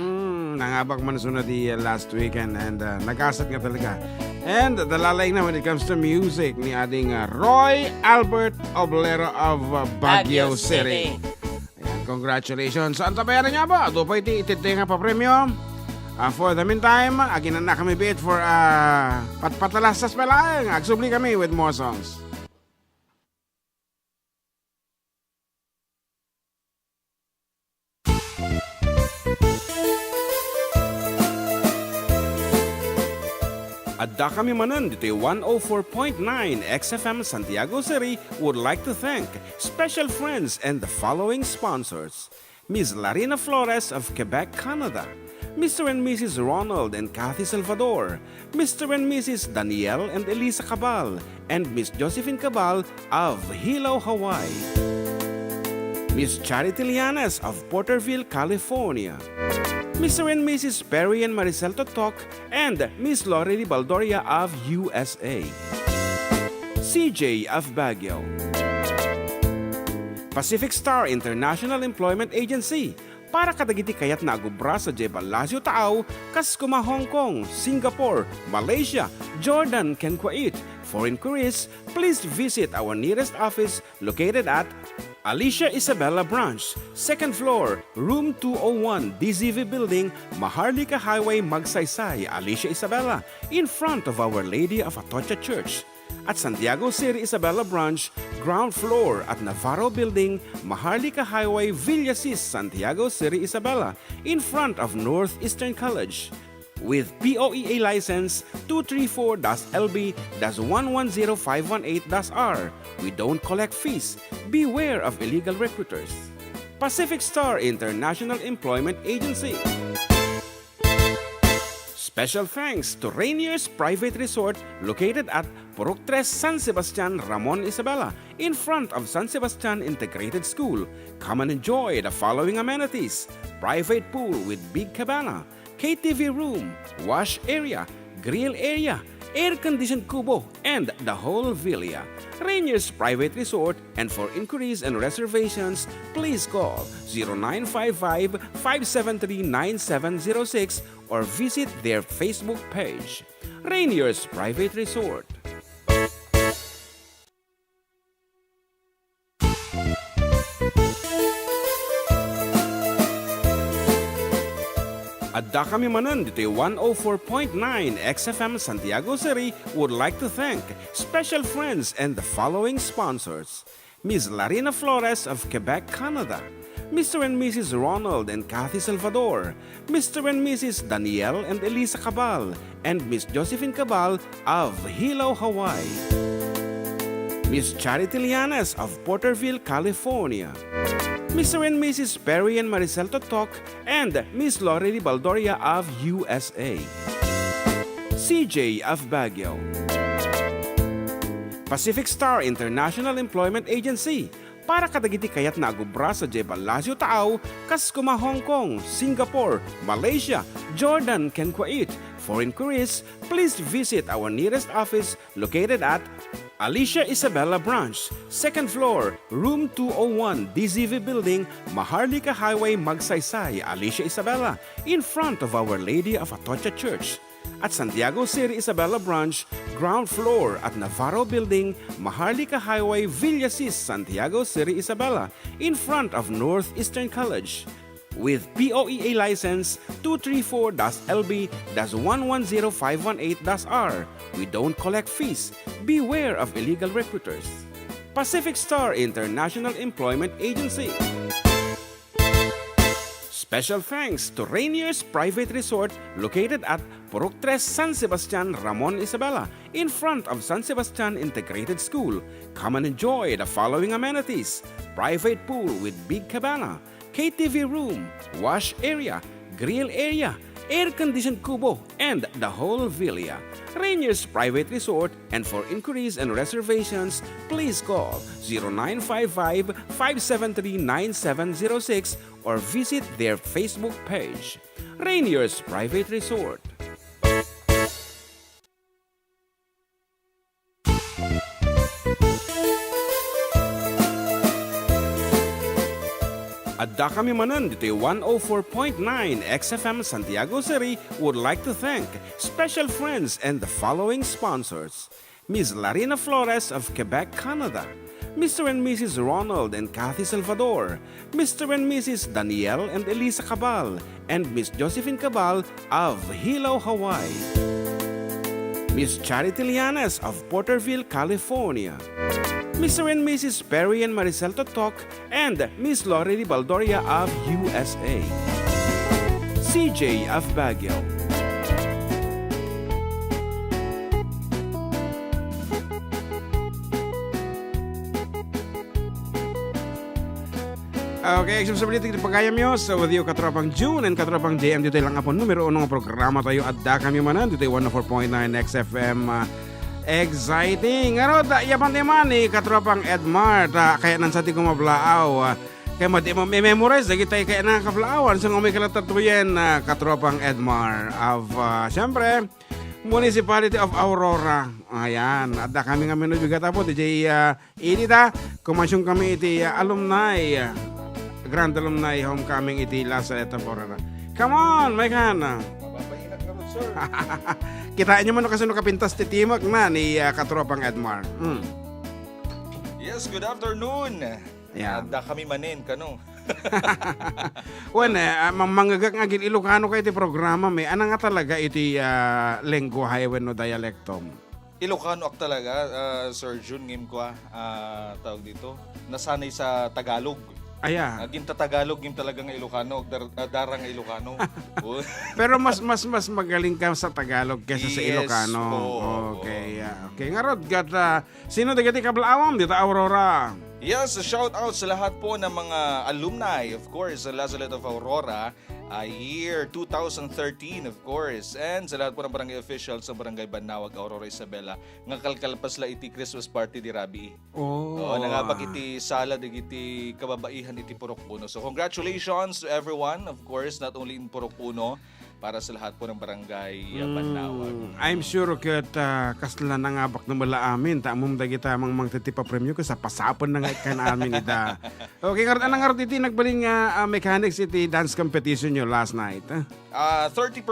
Nangabak man suna di last weekend and nag-asat nga talaga. And dalalay na when it comes to music ni ading Roy Albert Oblero of Baguio City. Ayan, congratulations. Saan tabayaran niya ba? Doon pa ititinga pa premyo. For the meantime, aginan na kami bit for patpatalas sa spelang. Agsubli kami with more songs. Adda kami Manen dito 104.9 XFM Santiago City would like to thank special friends and the following sponsors. Ms. Larina Flores of Quebec, Canada. Mr. and Mrs. Ronald and Kathy Salvador. Mr. and Mrs. Danielle and Elisa Cabal. And Miss Josephine Cabal of Hilo, Hawaii. Miss Charity Lianas of Porterville, California. Mr. and Mrs. Perry and Maricel Totok, and Miss Lorely Baldoria of USA. CJ of Baguio. Pacific Star International Employment Agency, para kadagiti kayat na agubra sa Jeba Lazio Taaw, kas kuma Hong Kong, Singapore, Malaysia, Jordan, ken Kuwait. For inquiries, please visit our nearest office located at Alicia Isabella Branch, 2nd floor, room 201, DZV Building, Maharlika Highway, Magsaysay, Alicia Isabella, in front of Our Lady of Atocha Church. At Santiago City Isabella Branch, ground floor at Navarro Building, Maharlika Highway, Villasis, Santiago City Isabella, in front of Northeastern College. With POEA license 234-LB-110518-R. We don't collect fees. Beware of illegal recruiters. Pacific Star International Employment Agency. Special thanks to Rainier's Private Resort located at Purok 3 San Sebastian, Ramon Isabela, in front of San Sebastian Integrated School. Come and enjoy the following amenities: private pool with big cabana, KTV room, wash area, grill area, air-conditioned kubo, and the whole villa. Rainier's Private Resort, and for inquiries and reservations, please call 0955-573-9706 or visit their Facebook page. Rainier's Private Resort. Adda kami Manen dito 104.9 XFM Santiago City would like to thank special friends and the following sponsors. Ms. Larina Flores of Quebec, Canada. Mr. and Mrs. Ronald and Kathy Salvador. Mr. and Mrs. Danielle and Elisa Cabal. And Miss Josephine Cabal of Hilo, Hawaii. Miss Charity Lianas of Porterville, California. Mr. and Mrs. Perry and Maricel Totok, and Miss Lorely Baldoria of USA. CJ of Baguio. Pacific Star International Employment Agency, para kadagiti kayat na agubra sa Jeba Lazio Taaw, kas kuma Hong Kong, Singapore, Malaysia, Jordan, ken Kuwait. For inquiries, please visit our nearest office located at Alicia Isabella Branch, 2nd floor, room 201, DZV Building, Maharlika Highway, Magsaysay, Alicia Isabella, in front of Our Lady of Atocha Church. At Santiago City Isabela Branch, ground floor at Navarro Building, Maharlika Highway, Villasis, Santiago City Isabela, in front of Northeastern College. With POEA license 234-LB-110518-R. We don't collect fees. Beware of illegal recruiters. Pacific Star International Employment Agency. Special thanks to Rainier's Private Resort located at Purok 3 San Sebastian, Ramon, Isabela, in front of San Sebastian Integrated School. Come and enjoy the following amenities: private pool with big cabana, KTV room, wash area, grill area, air-conditioned kubo, and the whole villa. Rainier's Private Resort, and for inquiries and reservations, please call 0955-573-9706 or visit their Facebook page. Rainier's Private Resort. Adda kami Manen dito 104.9 XFM Santiago City would like to thank special friends and the following sponsors: Ms. Larina Flores of Quebec, Canada, Mr. and Mrs. Ronald and Kathy Salvador, Mr. and Mrs. Danielle and Elisa Cabal, and Miss Josephine Cabal of Hilo, Hawaii, Miss Charity Lianes of Porterville, California, Mr. and Mrs. Perry and Maricel Totok, and Miss Lori Baldoria of USA, CJ of Baguio. Okay, accessibility di pagayam nyo sa with you katropang June and katropang JM dito lang po numero 1 ng programa tayo Adda kami Manen dito 104.9 XFM. Exciting! Ano, yaman naman ni katropang Edmar, kaya nansati ko mablaaw. Kaya memorize, lagi tayo kaya nakablaawan. So, may kalatatuyen katropang Edmar of, siyempre, Municipality of Aurora. Ayan, at kami nga minubigat po, DJ Edita, kumasyong kami iti alumni, grand alumni homecoming iti Lasaret of Aurora. Come on, may kana. Mababahinat ka rin, sir. Kitain nyo man kasi nakapintas titimag na ni katropang Edmar. Yes, good afternoon. Yeah. Adda kami Manen, kano? Manggagak nga gil Ilocano kayo iti programa may ana nga talaga iti lengguwahe wenno dialektom. Ilocano ak talaga, Sir Jun, ngim ko tawag dito. Nasanay sa Tagalog. Aya. Ginta Tagalog, ngim talaga nga Ilocano, darang nga Ilocano. Pero mas magaling ka sa Tagalog kaysa sa Yes, Ilocano. po. Okay. Okay, nga rod gat sino dagiti kablaawam dito Aurora? Yes, shout out sa lahat po ng mga alumni, of course, sa Lazaret of Aurora, year 2013, of course. And sa lahat po ng barangay officials sa Barangay Banawag, Aurora, Isabela, nga kalkalpas la iti Christmas party di Rabi. Oh. Nangabak iti sala iti kababaihan iti Purok Puno. So congratulations to everyone, of course, not only in Purok Puno, para sa lahat po ng barangay Banawag. I'm sure kat kasla nangabak na mala amin. Tamom da kita mang titipa premyo ko sa pasapon na nga ikan amin ida. Okay, anong nga iti nagbaling mechanics iti dance competition nyo last night? 30%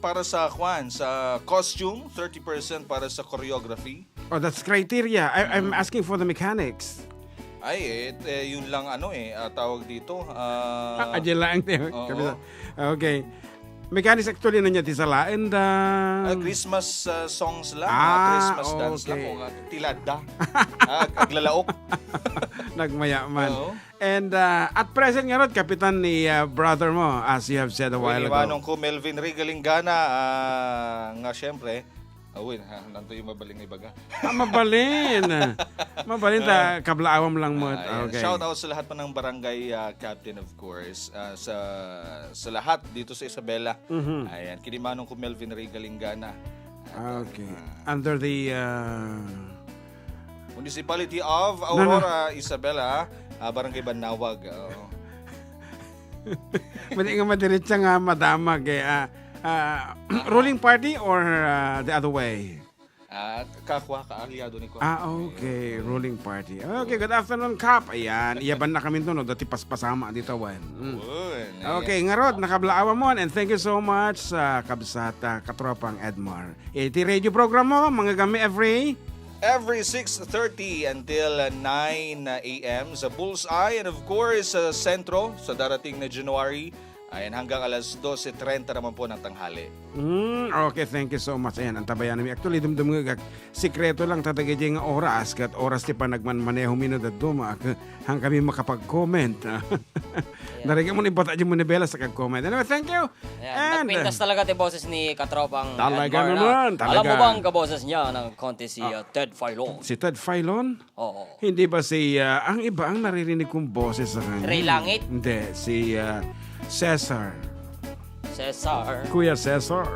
para sa sa costume, 30% para sa choreography. Oh, that's criteria. I'm asking for the mechanics. Ay, yun lang tawag dito. Adyan lang. Oo. Okay. Mechanics actually na niya tisala and Christmas songs lang, Christmas dance okay. lang, tilada, aglalaok. Nagmayaman. Oo. And at present nga ron, kapitan ni brother mo, as you have said a while ago. Iwanong ko, Melvin Regalingana, nga syempre, nanto yung mabaling ibaga. Mabalin. Mabalin ta, kablaawam lang mo. Okay. Shout out sa lahat pa ng barangay captain, of course, sa lahat dito sa Isabela. Ayan, kinimanong ko Melvin Regalingana. Okay. Under the Municipality of Aurora, Isabela, Barangay Banawag. Mali nga madiretsa nga madamag ruling party or the other way? At kakwa ka, aliado ni ko. Okay. Ruling party. Okay, good afternoon, Kap. Ayan, iyaban na kami doon. Dati paspasama dito, Wan. Okay, ngarod, nakablaawa mo. And thank you so much sa kabsata, katropang Edmar. Iti radio program mo, mga gami Every 6:30 until 9 a.m. sa Bullseye and of course sa Sentro sa darating na January. Ayan, hanggang alas 12:30 naman po ng tanghali. Okay, thank you so much. Ayan, ang tabayan namin. Actually, dumdum sikreto lang tatagay nga oras. Kat oras ti pa nagmanmaneho minod at dumak. Hang kami makapag-comment. Narinig mo ni Bata Jim Monibela sa kag-comment. Anyway, thank you. Ayan, nagpintas talaga ti boses ni Katropang Talaga Edmar naman, na. talaga. Alam mo bang kaboses niya ng konti si Ted Filon? Si Ted Filon? Oo. Hindi ba si... ang iba ang naririnig kong boses sa kanya? Ray Langit? Hindi, si Cesar. Cesar? Kuya Cesar.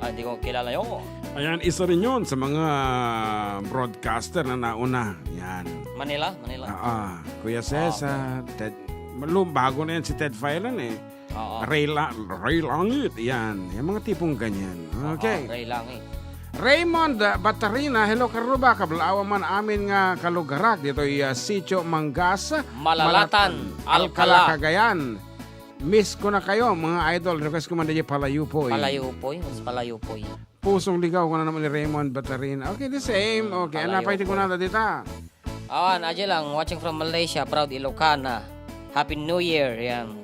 Hindi ko kilala yun. Ayan, isa rin yun sa mga broadcaster na nauna. Yan. Manila? Kuya Cesar, Ted... bago na yan si Ted Filon eh. Oo. Ray Langit. Yan. Yung mga tipong ganyan. Okay. Ray Langit. Raymond Batarina, hello karuba, kablaawa man amin nga kalugarak. Dito Sitio Mangas, Malalatan, Alcala, Alcala. Cagayan. Miss ko na kayo, mga idol. Request ko man din Palayupoy. Palayupoy? Mas Palayupoy. Pusong ligaw ko na naman ni Raymond Batarina. Okay, the same. Okay, anapay ko na dita. Awan, adyo lang. Watching from Malaysia, proud Ilocana. Happy New Year. Yan.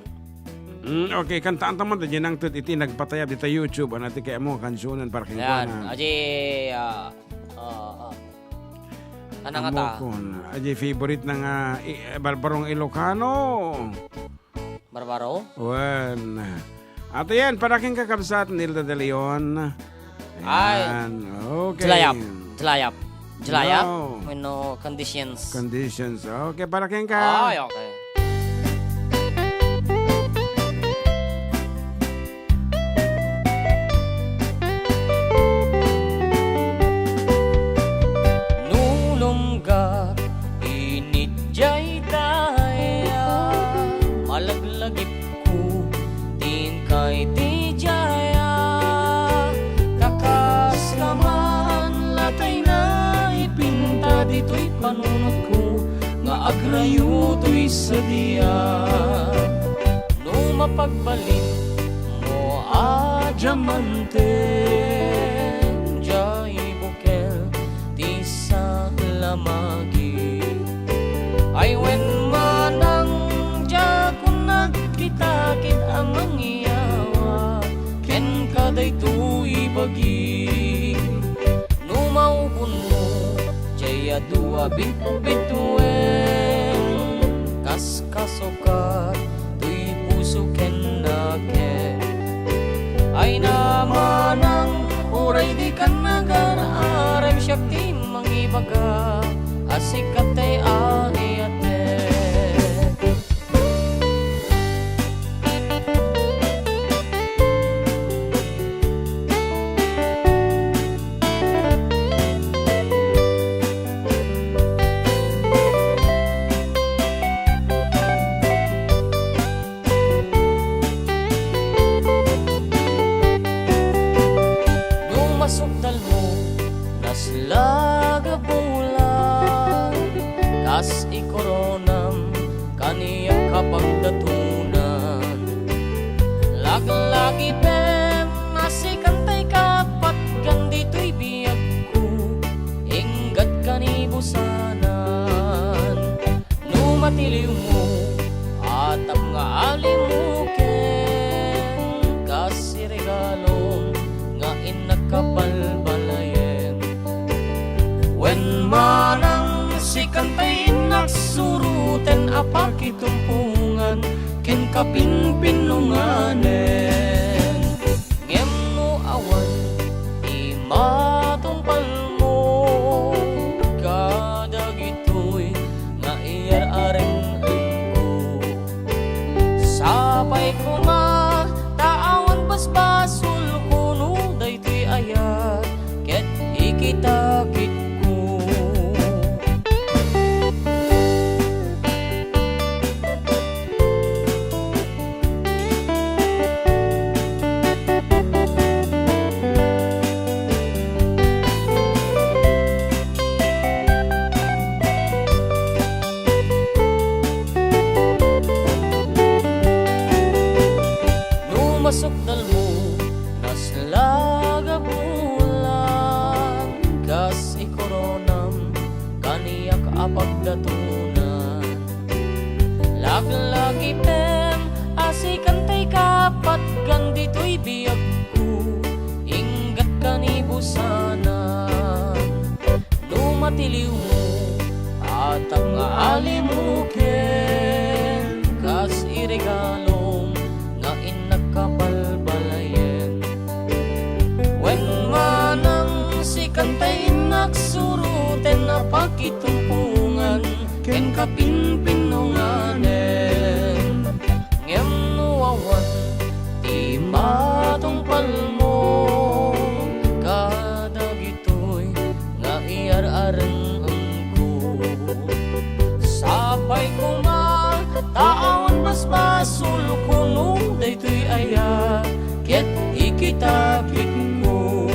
Okay, kantaan taman dyan ang tut iti nagpatayab dito YouTube. Ano natin kaya mo kansyonan para Yan. kikuanan. Adyo, ano nga ta? Aji favorite ng Barbarong Ilocano. Barbaro? Well, ato yan, paraking kakabsat Nilda de Leon. Ayan, okay. Jilayap. No. With no conditions. Conditions. Okay, paraking ka. Ay, okay. Nulungga inidjay daya malaglagip ko din kay di jaya kakas naman latay na ipinta dito'y panunot ko nga agrayo to'y sa diya no mapagbalin mo diamante jay bukel ti sa lamagi ay when manang ja kun nagkitakit ang mangiyawa ken kaday tu'y bagi no maupon mo jaya dua bituwen kas kasoka tu'y puso ken naken ay naman ang uray di kan nag-aarem syakti mangibaga asikate ate. Masukdal mo naslaga bulan kas ikoronam kaniya kapagdatunan laglagi pem nasikantay kapat gan dito'y biyag ko inggat kanibusanan numatiliw mo atap nga alimuken kasi regalong nga inakapalbalayen when manang sikantay naksuruten apakitumpungan ken kapinpinunganen ngem no awan imatungpal mo kadagitoy nga iyar-areng ko sapay kuma taawan basbasul kuno daytoy ayat ket ikitakit ko pagdatunan. Lagi pen asikan tay kapat gan dito'y biyag ko, inggat kanibusanan. Numatiliw mo at ang alimukin, kas iregalong nga inagkabalbalayen. When manang sikan tay nagsuruten na pagkitumpungan, ken kapinpinunganen. Ngem nuwawan ti matungpal mo, kadagitoy nga iar-areng angko. Sapay ko man taon basbasul kunong daytoy aya, ket ikitakit ko.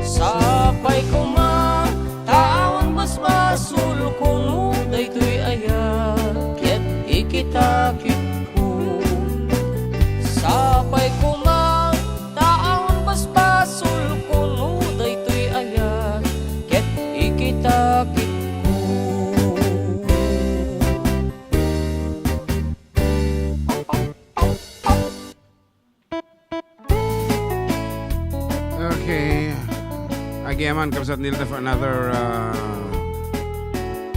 Sapay ko man taon basbasul kunong daytoy aya, ket ikitakit ko. Sapay ko man taon basbasul kunong daytoy aya, ket ikitakit ko. Okay. Again man, Kapsat Nilda for another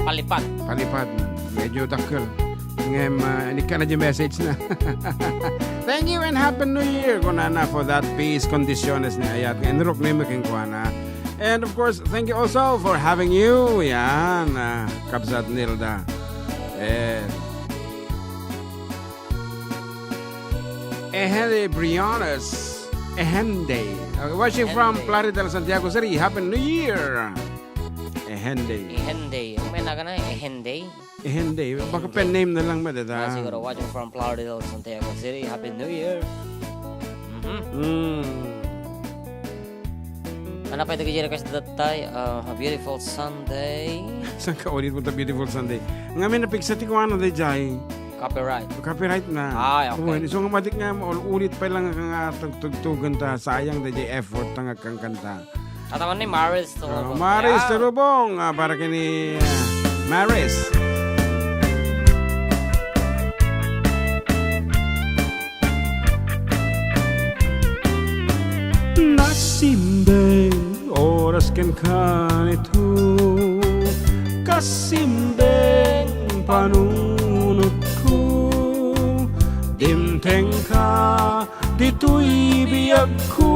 Palipad. palipad. Medyo dakil. Ngem, hindi ka na dyan message na. Thank you and Happy New Year kunana for that peace conditions ni Ayat. Ngayon, nirok na yung kuana. And of course, thank you also for having you. Yan, Kapsat Nilda. And Ehele Briones. Ehende. Watching from Ehende. Playa del Santiago City. Happy New Year. Ehende. Ihende. Ang may naga na ihende. Ehende. Baka pen name na lang ba Ah, siguro watching from Florida, Santiago City. Happy New Year. Ano pa ito kajira kasi datay? A beautiful Sunday. Saan ka ulit mo ta beautiful Sunday? Nga may napigsa ti ko ano day jay. Copyright. Copyright na. Ay, okay. So nga matik nga ulit pa lang nga tugtugan ta. Sayang day jay effort nga kang kanta. Katawan ni Maris to. Maris Tulubong. Para kini Maris. Nasimbeng oras ken kanito, kasimbeng panunot ko, dimteng ka dito'y biyag ko,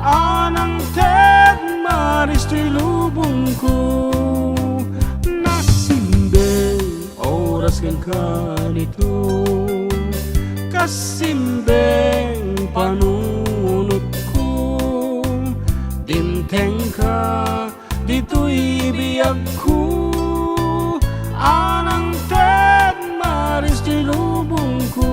anang ted maris to'y lubong ko. Nasimbeng oras ken kanito, kasimbeng panunot ko, dimteng ka dito'y biyag ko, anang ted maris to'y lubong ko.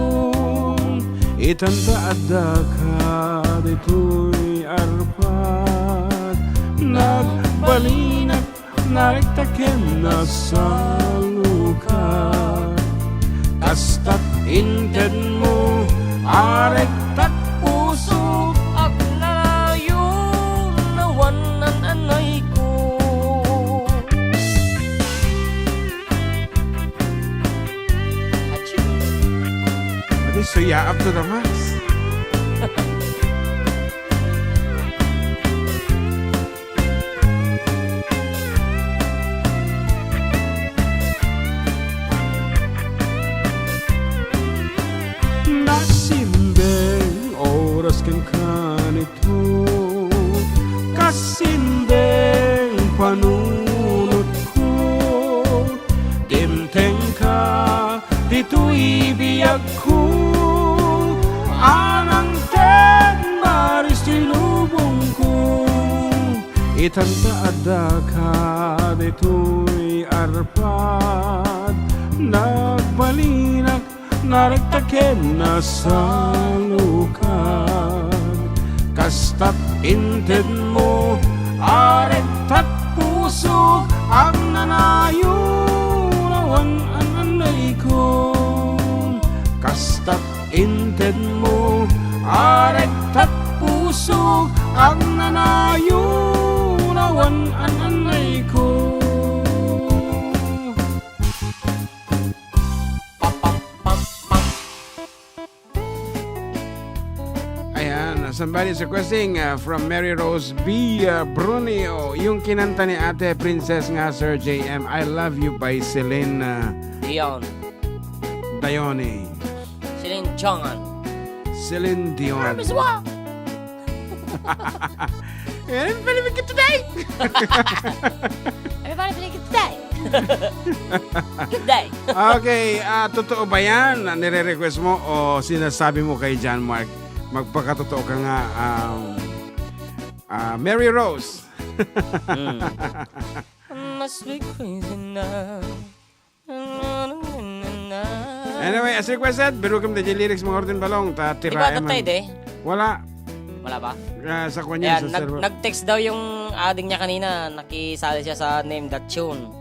Itanda adda ka dito'y arpad, nagbalinat nariktaken na sa lukat. Kastat inted mo arektat Puso at nalayo nawanan anay ko. Achoo. Pati suya up to the max. Nasimbeng oras kang kanito, kasimbeng panunot ko, dimteng ka dito'y biyag ko, anang ted maris to'y lubong ko. Itanda adda ka dito'y arpad, nagbalinak naragtaken na sa lukat. Kastat inted mo arektat puso, ang nanayo nawan ang anay ko. Kastat inted mo arektat puso, ang nanayo nawan ang anay ko. everybody is requesting from Mary Rose B. Brunio, yung kinanta ni Ate Princess nga, Sir JM, I Love You by Celine Dion. Dione. Celine Chongan. Celine Dion. Miswa! And believe it today! Everybody play good day. Good day. Okay, totoo ba yan? Nire-request mo o sinasabi mo kay John Mark? Magpakatotoo ka nga, Mary Rose. Must be crazy now. Anyway, as requested, birukam the lyrics mga Ordin Balong. Di ba Tatirayan tatay de? Wala. Wala ba? Sa kanya, Ayan, sa server. nag-text daw yung ading niya kanina. Nakisali siya sa Name That Tune.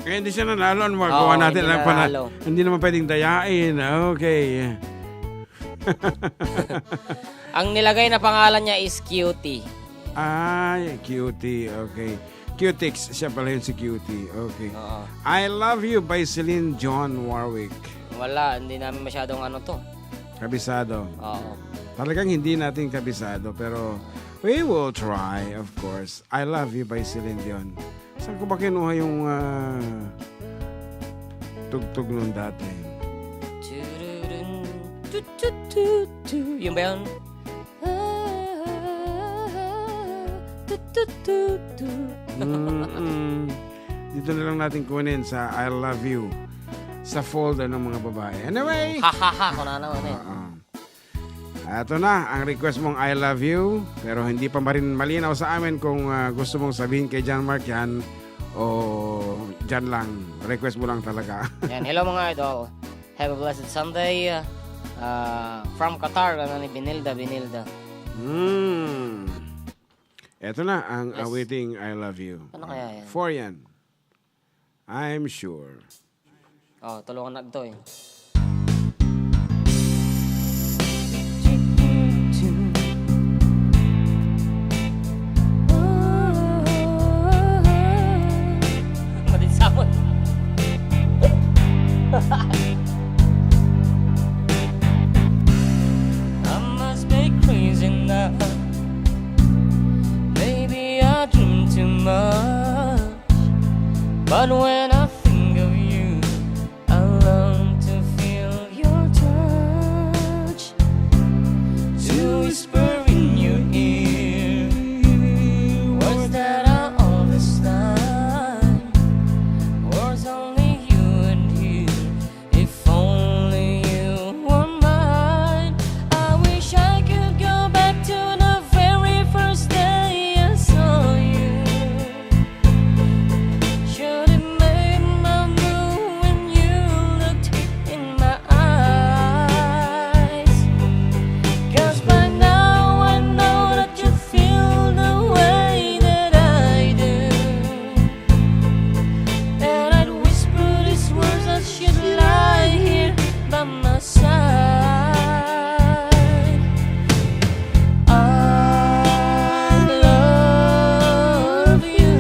Kaya hindi siya nanalo. Ano magawa Oo, natin? hindi Alam pa na, nanalo. hindi naman pwedeng dayain. Okay. Ang nilagay na pangalan niya is Cutie. Ay, Cutie. Okay. Cutix. Siya pala yun si Cutie. Okay. Oo. I Love You by Celine John Warwick. Wala, hindi namin masyadong ano to. Kabisado. Oo. Talagang hindi natin kabisado. Pero we will try, of course. I Love You by Celine Dion. Saan ko ba kinuha yung tugtog nung dati? Yung ba yun? Dito na lang natin kunin sa I Love You sa folder ng mga babae. Anyway, Ha ha ha, kung na naman eh. Ito na, ang request mong I love you, pero hindi pa rin malinaw sa amin kung gusto mong sabihin kay John Mark yan o dyan lang. Request mo lang talaga. Yan, hello mga idol. Have a blessed Sunday. From Qatar, ano ni Binilda. Ito na, ang Yes. awaiting I love you. Ano kaya yan? For yan. I'm sure. Oh, tulungan na ito eh. Madinsamot. I must be crazy now. Maybe I dream too much. But when I think of you, I long to feel your touch, to whisper in your ear words that I understand, words only you and hear. If only you were mine. I wish I could go back to the very first day I saw you. Should have made my move when you looked in my eyes. 'Cause by now I know that you feel the way that I do. And I'd whisper these words that should lie here by my side. I love you.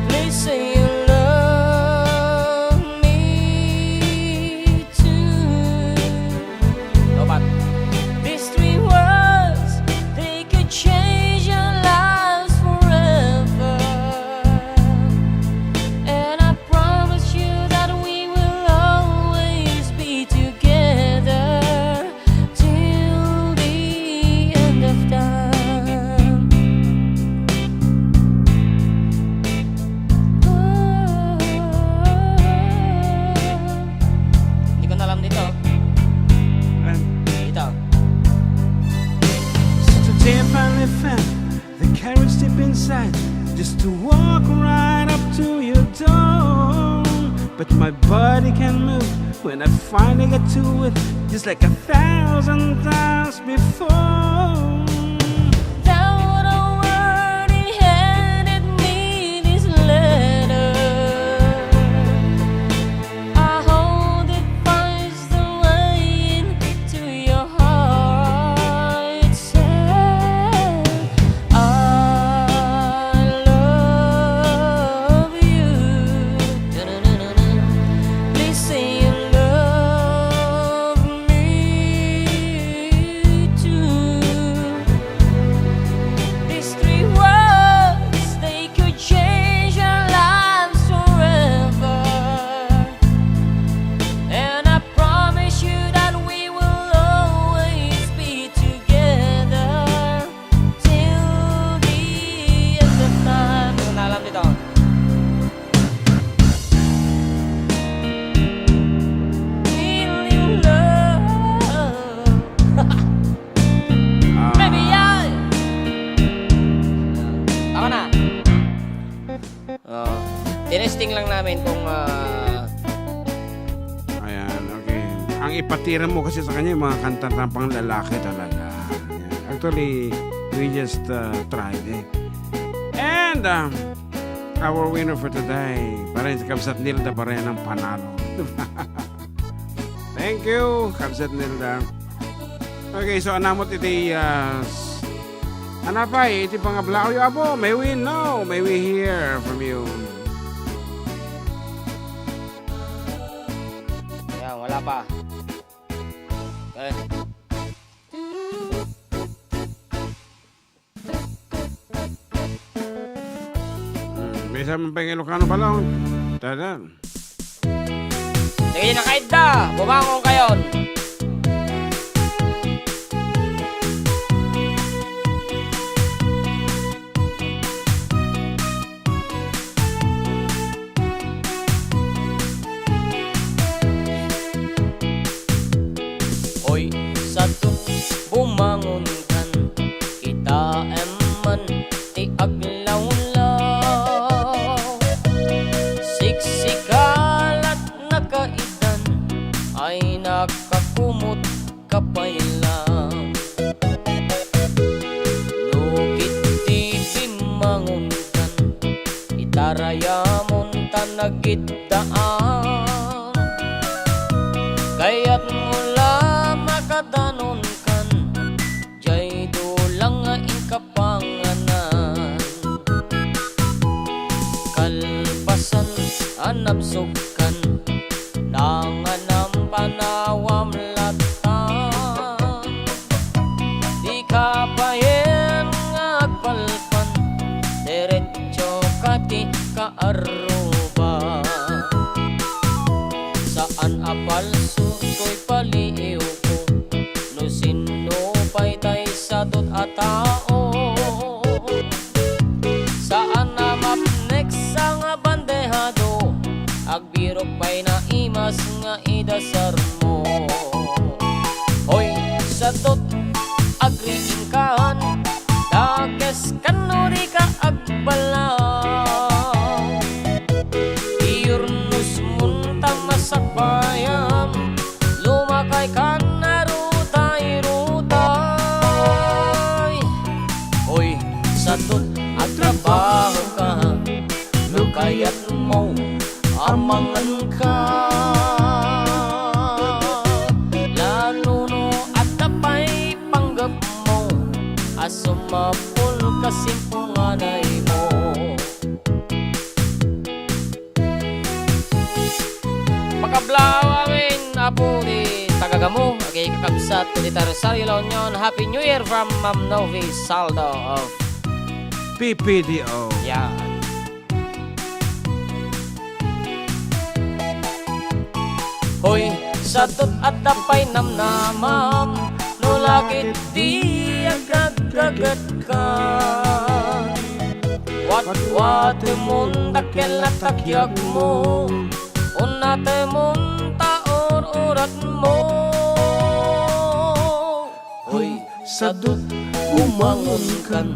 Please say you love me too. No, but these three words, they could change our lives forever. And I promise you that we will always be together till the end of time. Hindi ko na alam dito. Dito. So today I finally found the courage deep inside just to walk right up to your door. But my body can move when I finally get to it, just like 1,000 times before. Down a word, he handed me this letter. I hold it, finds the way into your heart. It said, I love you. Please say you love me testing lang namin kung Ayan, okay. Ang ipatira mo kasi sa kanya yung mga kanta na pang lalaki talaga. Ayan. Actually, we just tried eh. And our winner for today, pa rin si Kabsat Nilda pa rin ang panalo. Thank you, Kabsat Nilda. Okay, so anamot iti anapay, iti pangabla ko abo, may we know, may we hear from you. yan, wala pa. Okay. May isa man pa yung Ilocano pala. Tada. Sige na kaida, bumangon kayon. Oy, sa bumangon kan, kita eman ti aglaw-law. Siksikalat na kaidan, ay nakakumot kapailang. Nukit ti bimangon kan, itarayamon tanagitdaan. Kaya't mula makadanon kan, jay dulang nga inkapanganan. Kalpasan anabsukan, nanganam panawam latan. Di ka payen nga agpalpan, diretso kati kaaruba. Saan apalso to'y paliiw ko, no sino pa'y tay sa dot a tao. Saan na mapnex ang bandehado, agbiro pa'y naimas nga idasar mo. Hoy, sa dot agriin kan, dages kanuri ka agbalaw. Iurnus muntang masakbayam, lumakay ka na rutay-rutay. Hoy, sa tut at trabaho ka, lukayat mo amangan ka. Lalo no at tapay panggap mo, asumapul kasimpunganay mo. Pagkablaw amin, apo di tagagamo, agay kakabsat di Rosario La Union. Happy New Year from Ma'am Novi Saldo of PPDO. yan. Hoy, sa tut at tapay namnamam, no lakit di agagagat ka. Wat mon dakkel at takyag mo, unate mon taor urat mo. Hoy, sa dut umangon kan,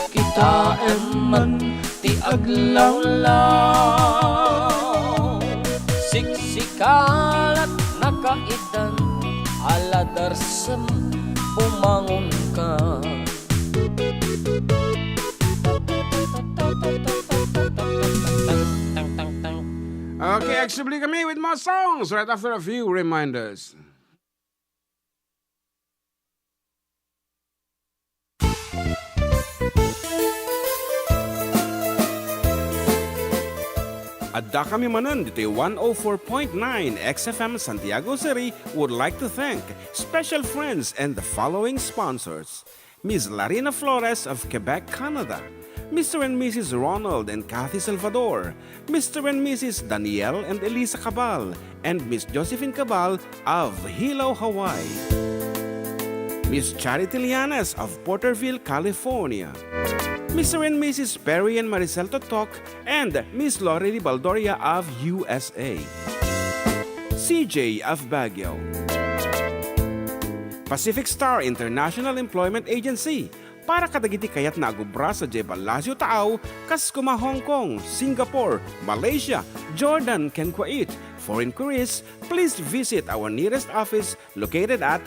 kita eman ti aglaw-law. Siksikalat nakaidan, aladarsem umangon ka. Okay, actually kami with more songs right after a few reminders. Adda kami Manen dito 104.9 XFM Santiago City would like to thank special friends and the following sponsors. Ms. Larina Flores of Quebec, Canada. Mr. and Mrs. Ronald and Kathy Salvador. Mr. and Mrs. Danielle and Elisa Cabal. And Miss Josephine Cabal of Hilo, Hawaii. Miss Charity Lianes of Porterville, California. Mr. and Mrs. Perry and Maricel Totok, and Miss Lori Baldoria of USA. CJ of Baguio. Pacific Star International Employment Agency, para kadagiti kayat na agubra sa Jebel Lasio Taaw, kas kuma Hong Kong, Singapore, Malaysia, Jordan, ken Kuwait. For inquiries, please visit our nearest office located at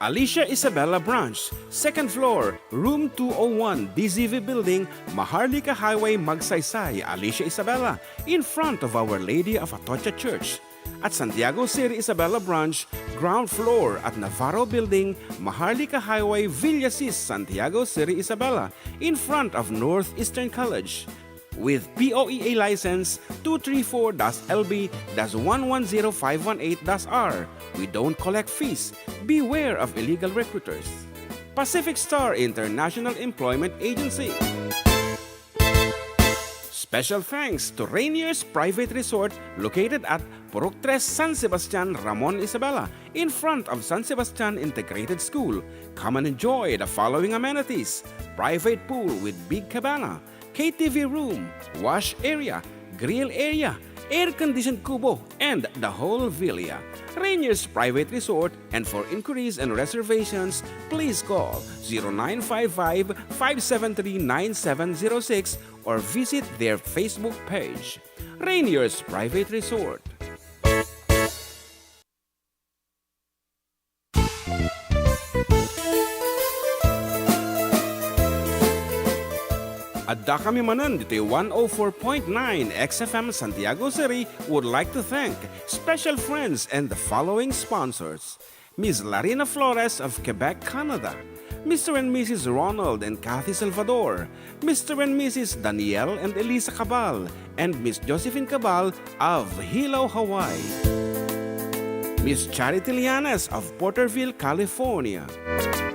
Alicia Isabella Branch, 2nd floor, room 201, DZV Building, Maharlika Highway, Magsaysay, Alicia Isabella, in front of Our Lady of Atocha Church. At Santiago City Isabella Branch, ground floor at Navarro Building, Maharlika Highway, Villasis, Santiago City Isabella, in front of Northeastern College. With POEA license 234-LB-110518-R. We don't collect fees. Beware of illegal recruiters. Pacific Star International Employment Agency. Special thanks to Rainier's Private Resort located at Purok 3 San Sebastian, Ramon Isabela, in front of San Sebastian Integrated School. Come and enjoy the following amenities: private pool with big cabana, KTV room, wash area, grill area, air-conditioned kubo, and the whole villa. Rainier's Private Resort, and for inquiries and reservations, please call 0955-573-9706 or visit their Facebook page. Rainier's Private Resort. Adda kami Manen dito 104.9 XFM Santiago City would like to thank special friends and the following sponsors: Ms. Larina Flores of Quebec, Canada, Mr. and Mrs. Ronald and Kathy Salvador, Mr. and Mrs. Danielle and Elisa Cabal, and Miss Josephine Cabal of Hilo, Hawaii, Miss Charity Lianes of Porterville, California,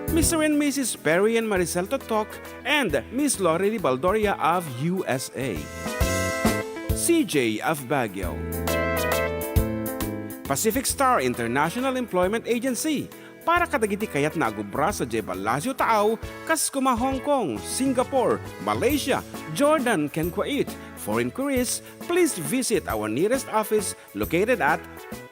Mr. and Mrs. Perry and Maricel Totok, and Miss Lorely Baldoria of USA, CJ of Baguio, Pacific Star International Employment Agency, para kadagiti kayat na agubra sa Jebel Lasio Taaw, kas kuma Hong Kong, Singapore, Malaysia, Jordan, ken Kuwait. For inquiries, please visit our nearest office located at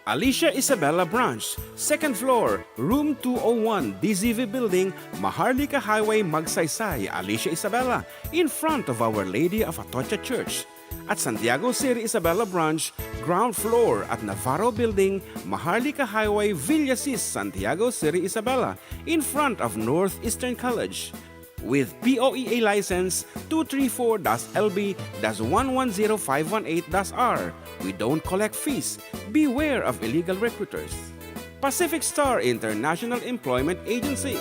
Alicia Isabella Branch, 2nd floor, room 201, DZV Building, Maharlika Highway, Magsaysay, Alicia Isabella, in front of Our Lady of Atocha Church. At Santiago City Isabella Branch, ground floor at Navarro Building, Maharlika Highway, Villasis, Santiago City Isabella, in front of Northeastern College. With POEA license 234-LB-110518-R. We don't collect fees. Beware of illegal recruiters. Pacific Star International Employment Agency.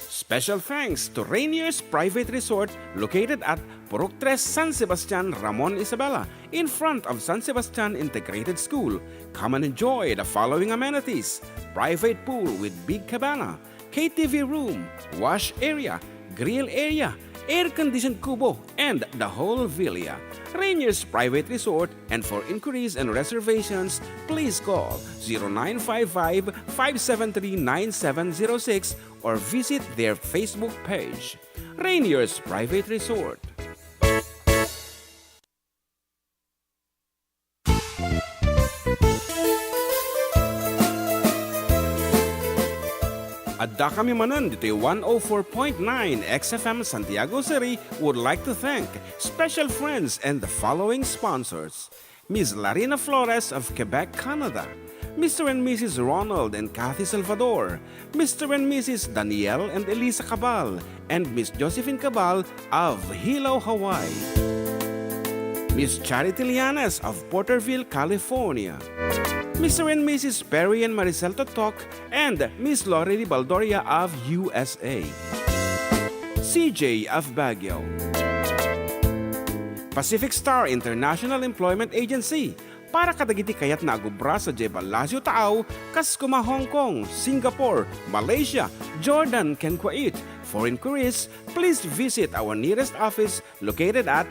Special thanks to Rainier's Private Resort located at Purok 3 San Sebastian, Ramon Isabela, in front of San Sebastian Integrated School. Come and enjoy the following amenities: private pool with big cabana, KTV room, wash area, grill area, air-conditioned kubo, and the whole villa. Rainier's Private Resort, and for inquiries and reservations, please call 0955-573-9706 or visit their Facebook page. Rainier's Private Resort. Adda kami Manen dito 104.9 XFM Santiago City would like to thank special friends and the following sponsors: Ms. Larina Flores of Quebec, Canada, Mr. and Mrs. Ronald and Kathy Salvador, Mr. and Mrs. Danielle and Elisa Cabal, and Miss Josephine Cabal of Hilo, Hawaii, Miss Charity Lianes of Porterville, California, Mr. and Mrs. Perry and Maricel Totok, and Miss Lorely Baldoria of USA, CJ of Baguio, Pacific Star International Employment Agency, para kadagiti kayat na agubra sa Jebel Lasio Taaw, kas kuma Hong Kong, Singapore, Malaysia, Jordan, ken Kuwait. For inquiries, please visit our nearest office located at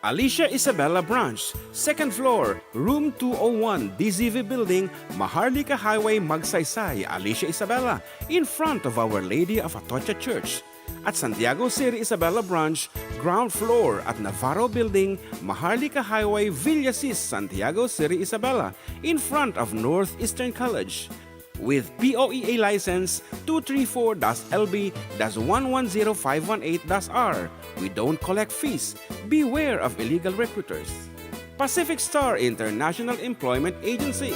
Alicia Isabella Branch, 2nd floor, room 201, DZV Building, Maharlika Highway, Magsaysay, Alicia Isabella, in front of Our Lady of Atocha Church. At Santiago City Isabella Branch, ground floor at Navarro Building, Maharlika Highway, Villasis, Santiago City Isabella, in front of Northeastern College. with POEA license 234-LB-110518-R. We don't collect fees. Beware of illegal recruiters. Pacific Star International Employment Agency.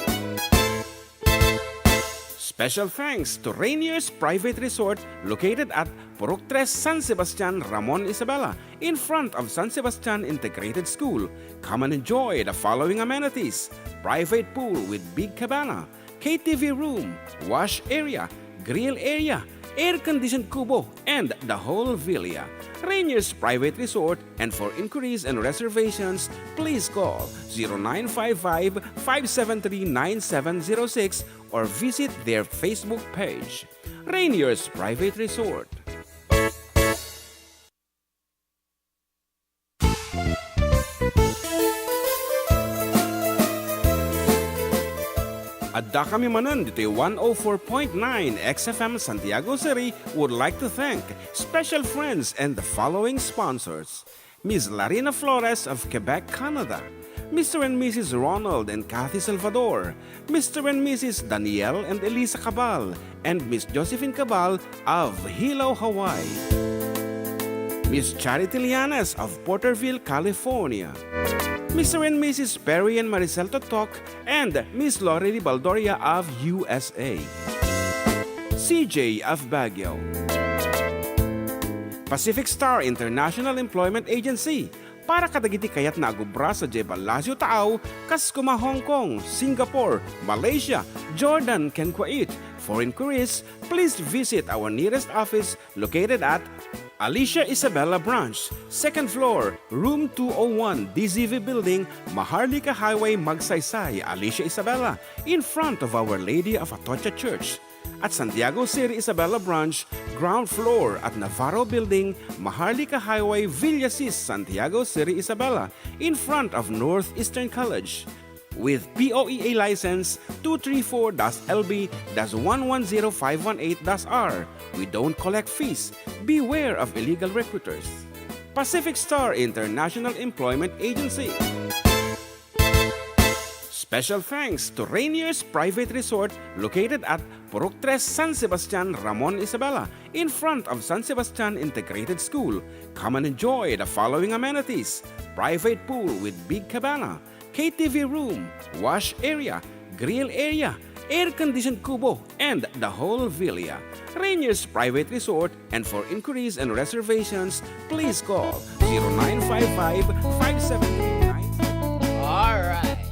Special thanks to Rainier's Private Resort located at Purok 3 San Sebastian, Ramon Isabela, in front of San Sebastian Integrated School. Come and enjoy the following amenities: private pool with big cabana, KTV room, wash area, grill area, air-conditioned kubo, and the whole villa. Rainier's Private Resort, and for inquiries and reservations, please call 0955-573-9706 or visit their Facebook page. Rainier's Private Resort. Adda kami Manen dito 104.9 XFM Santiago City would like to thank special friends and the following sponsors: Ms. Larina Flores of Quebec, Canada, Mr. and Mrs. Ronald and Kathy Salvador, Mr. and Mrs. Danielle and Elisa Cabal, and Miss Josephine Cabal of Hilo, Hawaii, Miss Charity Lianes of Porterville, California, Mr. and Mrs. Perry and Maricel Totok, and Miss Lori Baldoria of USA, CJ of Baguio, Pacific Star International Employment Agency, para kadagiti kayat na agubra sa Jebel Lazio Taaw, kas kuma Hong Kong, Singapore, Malaysia, Jordan, ken Kuwait. For inquiries, please visit our nearest office located at Alicia Isabela Branch, 2nd floor, room 201, DZV Building, Maharlika Highway, Magsaysay, Alicia Isabela, in front of Our Lady of Atocha Church. At Santiago City Isabela Branch, ground floor at Navarro Building, Maharlika Highway, Villasis, Santiago City Isabela, in front of Northeastern College. With POEA license 234-LB-110518-R. We don't collect fees. Beware of illegal recruiters. Pacific Star International Employment Agency. Special thanks to Rainier's Private Resort located at Purok 3 San Sebastian, Ramon Isabela, in front of San Sebastian Integrated School. Come and enjoy the following amenities: private pool with big cabana, KTV room, wash area, grill area, air-conditioned kubo, and the whole villa. Rainier's Private Resort, and for inquiries and reservations, please call 0955-573-9. Alright.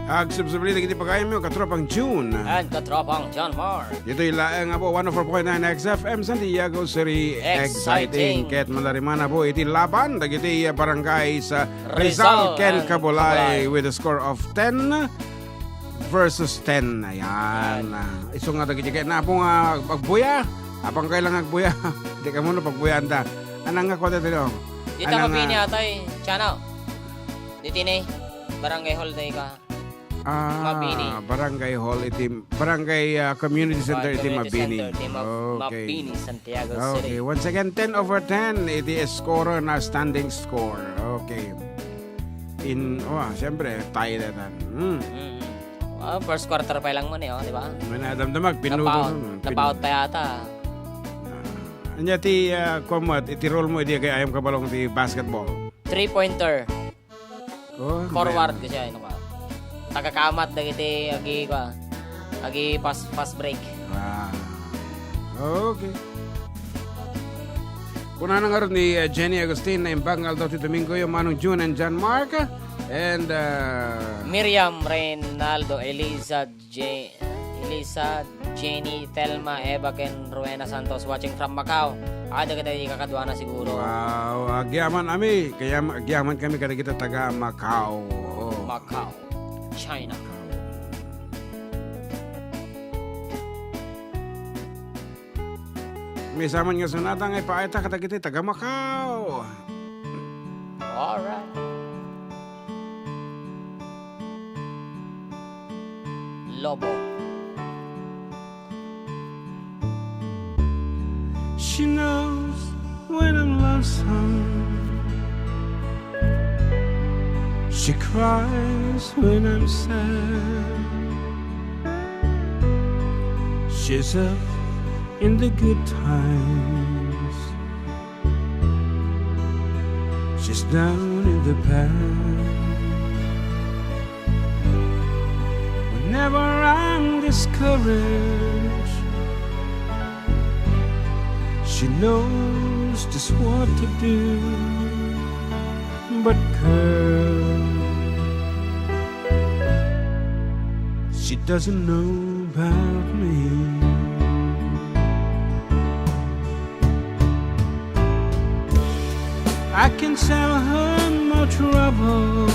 Agsubsublita kiti pagayam mo, katropang June. And katropang John Mar. Dito ilaang nga po 104.9 XFM Santiago City. Exciting. Ket malarimana po iti laban dagiti barangay sa Rizal ken and Cabulay Cabulay. with a score of 10 versus 10. Ayan. Iso nga dagiti kaya na po nga pagbuya. Apang kailang agbuya. Hindi ka muna pagbuyan ta. Anang nga kote dito? Dito mabini atay, channel. Dito ni, barangay holiday ka. Mabini. Barangay Hall iti Barangay Community Center iti Mabini. Mabini, Santiago Okay, City. once again 10 over 10 iti score na standing score. Okay. Siyempre tie na tan. First quarter pa lang mo ni, di ba? Manadamdamag pinuto. Napaut tayo ata. Anya ti komot iti roll mo iti kay ayam kabalong ti basketball. 3-pointer. Forward ko siya, ano ka? Tagakamat na iti agi fast break. Okay. Kuna na nga rin ni Jenny Agustin na imbangal daw ti Domingo yung Manong June and John Mark and Miriam Reynaldo, Elisa, Jenny, Telma, Eva, Ken, Rowena Santos watching from Macau. Ada kita kakadwa na siguro. wow, agyaman ami. Kaya agyaman kami kada kita taga Macau. Macau, China. May saman nga sunata nga ipaita kada kita taga Macau. Alright. Lobo. She knows when I'm lonesome. She cries when I'm sad. She's up in the good times, she's down in the bad. Whenever I'm discouraged, she knows just what to do. But girl, she doesn't know about me. I can sell her more trouble,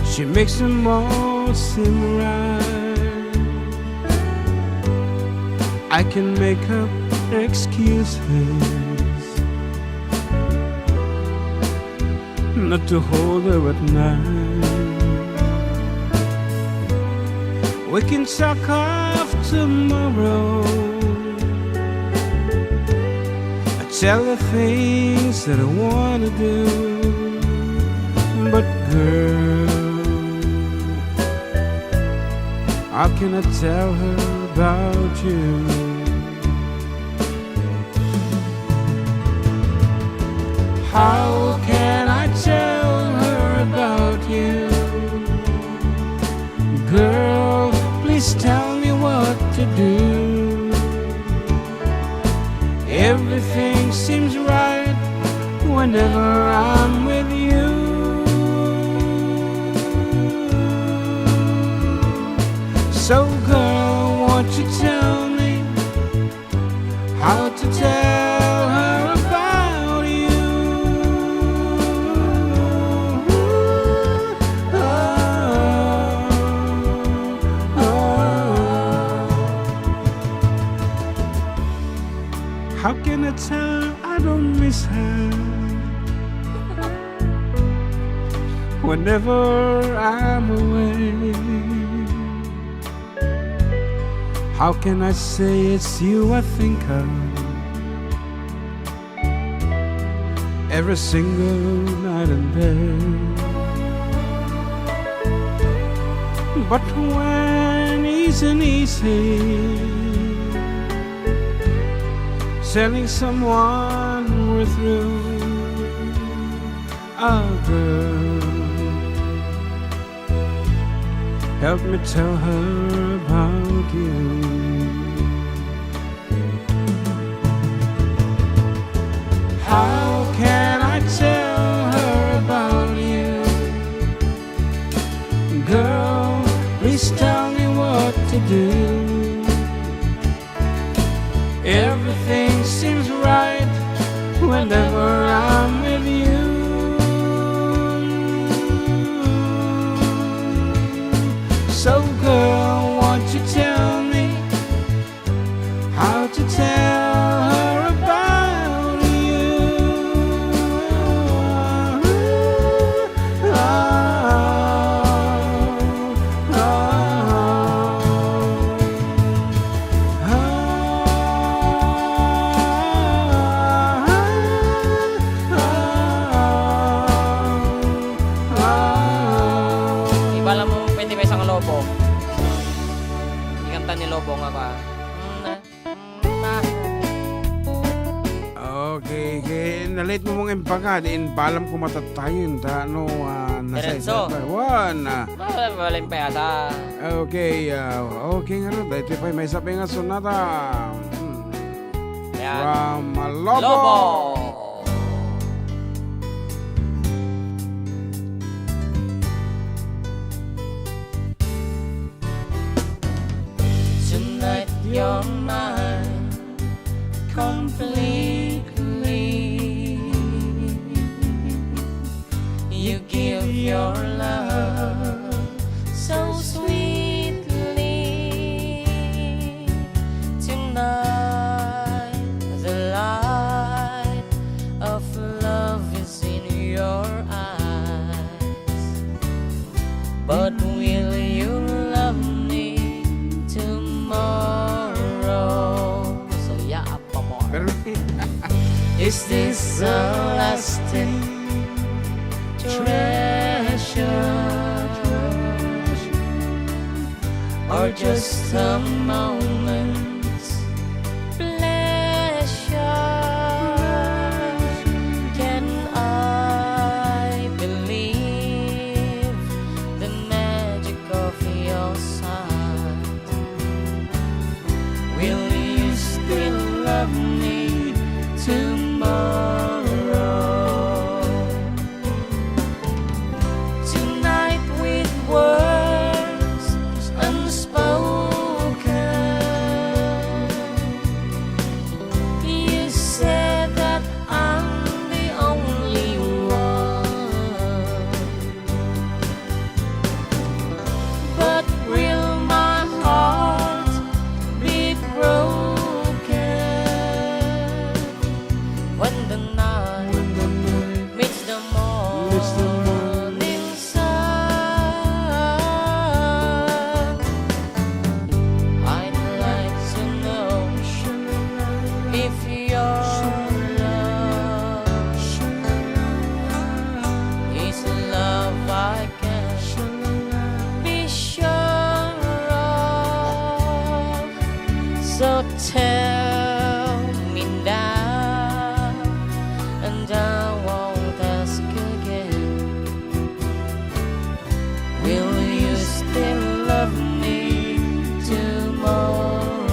she makes them all seem right. I can make up excuses not to hold her at night. We can talk off tomorrow, I tell her things that I want to do. But girl, how can I tell her about you? How can I tell her about you? Girl, please tell me what to do. Everything seems right whenever I'm with you. So girl, won't you tell me how to tell her about you? How can I tell her I don't miss her whenever I'm away? How can I say it's you I think of every single night and day? But when isn't easy, selling someone we're through. Oh girl, help me tell her about you. How can I tell her about you? Girl, please tell me what to do. Everything seems right whenever I'm with you. So girl, won't you tell me how to tell her about you? Ibala mo pwede may isang lobo. Ikanta ni lobo nga ka. Okay, nalate mo mong impaga, diin balam ko matatayin ta ano Diretso. One. Wala yung payasa. Okay, okay nga rin. Dahil pa may sabi nga sonata. Ayan. From Lobo. Lobo. Tonight you're mine completely. You give your love so sweetly. Tonight the light of love is in your eyes. But will you love me tomorrow? So yeah, pa more. Pero, Is this a lasting treasure? Or just a moment's pleasure. Can I believe the magic of your sight? Will you still love me tomorrow? Tonight with words unspoken, you said that I'm the only one. But will my heart be broken when the night meets the morning sun? I'd like to know if your love is love I can be sure of. So tell me now, and I won't ask again. Will you still love me tomorrow?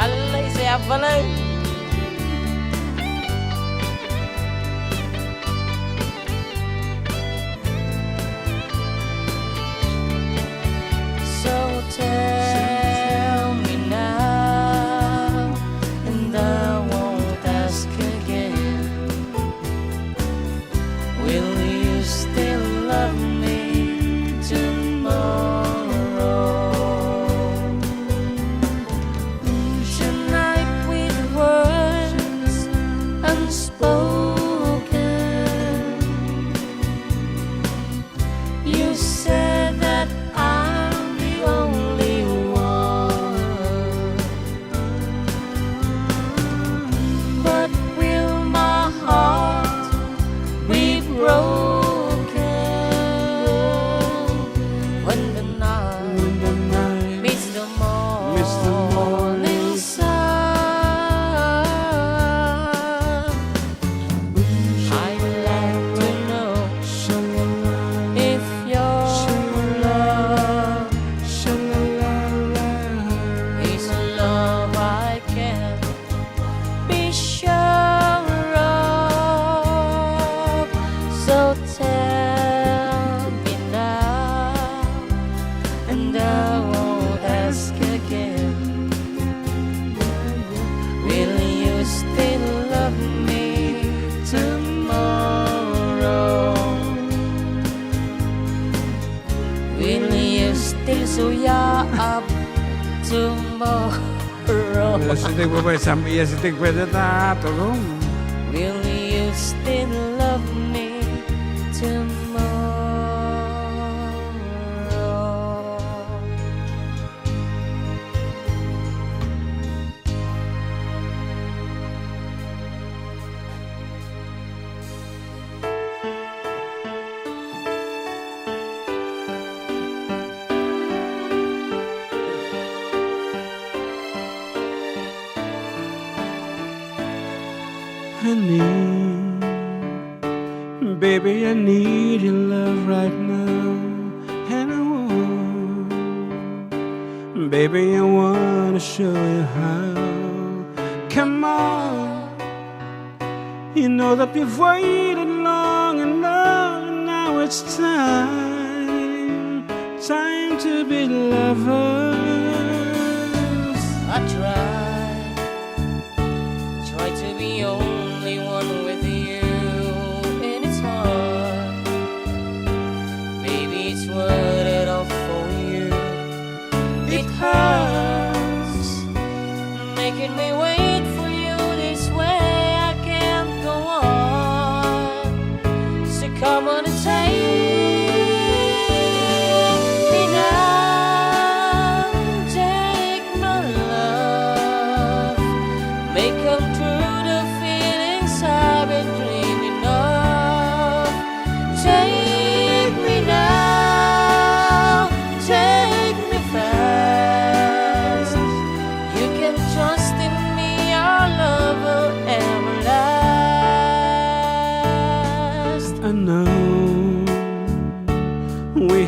Alay, saya pala. So tell me now, and I won't ask again. Will you still love me tomorrow? Tonight with words unspoken, you said that I'm the only one. But will my heart be broken when the night meets the morning sun? I'd like to know if your love is love I can be sure of. So tell me now, and I won't ask again. Will you still love me tomorrow? Will you still suya up tomorrow? Sitig po ba isang iya sitig pwede na tulong? Will you still love me tomorrow? Honey, baby, I need your love right now, and I want, baby, I wanna show you how. Come on, you know that we've waited long enough, and now it's time to be lovers. I try to be only one with you, and it's hard. Baby, it's worth it all for you. It hurts making me wait for you this way. I can't go on. So come on and take me now. Take my love. Make come true the feelings I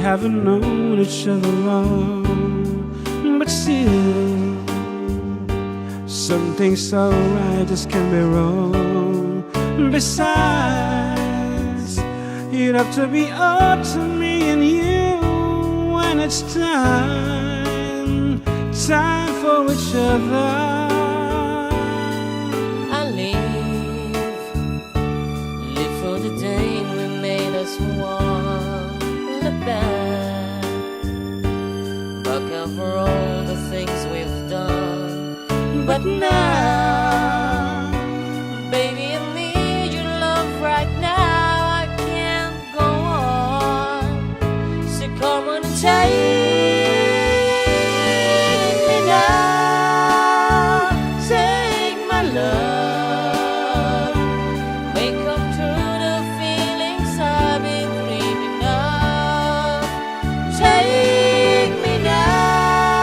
haven't known each other long, but still, some things so right just can't be wrong. Besides, you'd have to be up to me and you when it's time for each other. I live for the day we made us one. Look back over all the things we've done. But now, baby, I need your love right now. I can't go on. So come on and take me now. Take my love. Make come true the feelings I've been dreaming of. Take me now.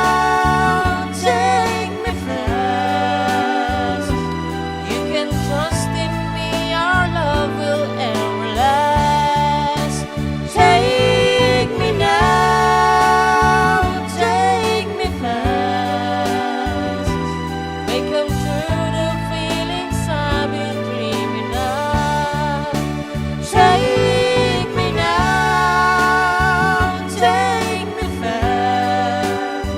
Take me fast. You can trust in me. Our love will ever last. Take me now. Take me fast. Make come true the feelings I've been dreaming of. Take me now. Take me fast.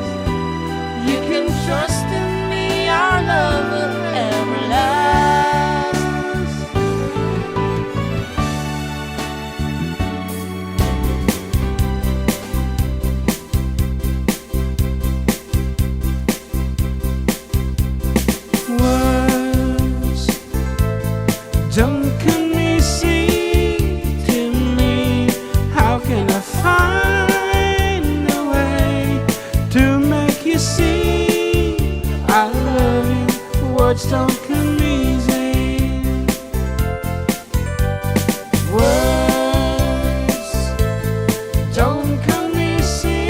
You can trust in me. Our love will ever last. Words don't come easy to me. How can I find a way to make you see I love you? Words don't come easy. Words don't come easy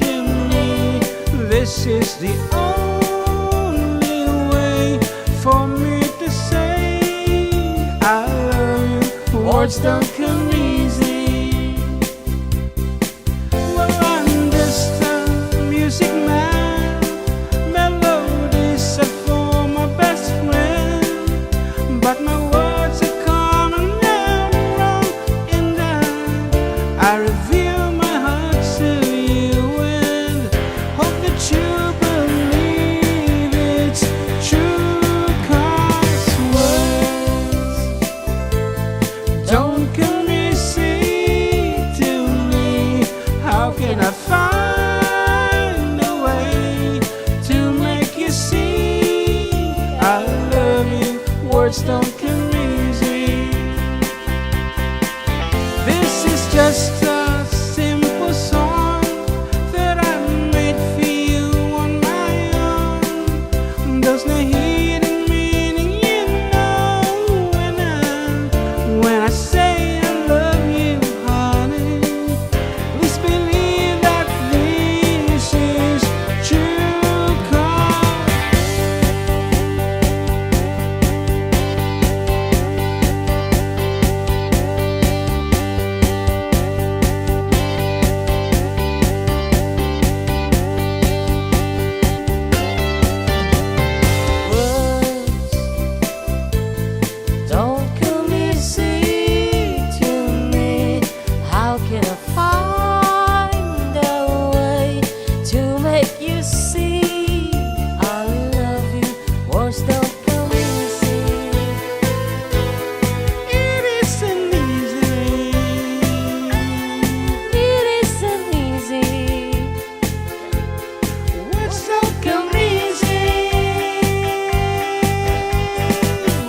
to me. This is the only way for me to say I love you. Words don't come easy. Well, I'm just a music man. Melodies are for my best friend, but my words are coming out wrong, and I reveal my heart to you and hope that you believe it's true. 'Cause words don't come easy to me. How can I find a way to make you see I love you? Words don't come easy. This is just a simple song that I made for you on my own. There's no hidden meaning, you know, when I say I love you, honey. Please believe that this is true. 'Cause Words don't come easy to me. How can I find a way to make you see I love you? Words don't come easy. it isn't easy. It isn't easy. Words don't come easy.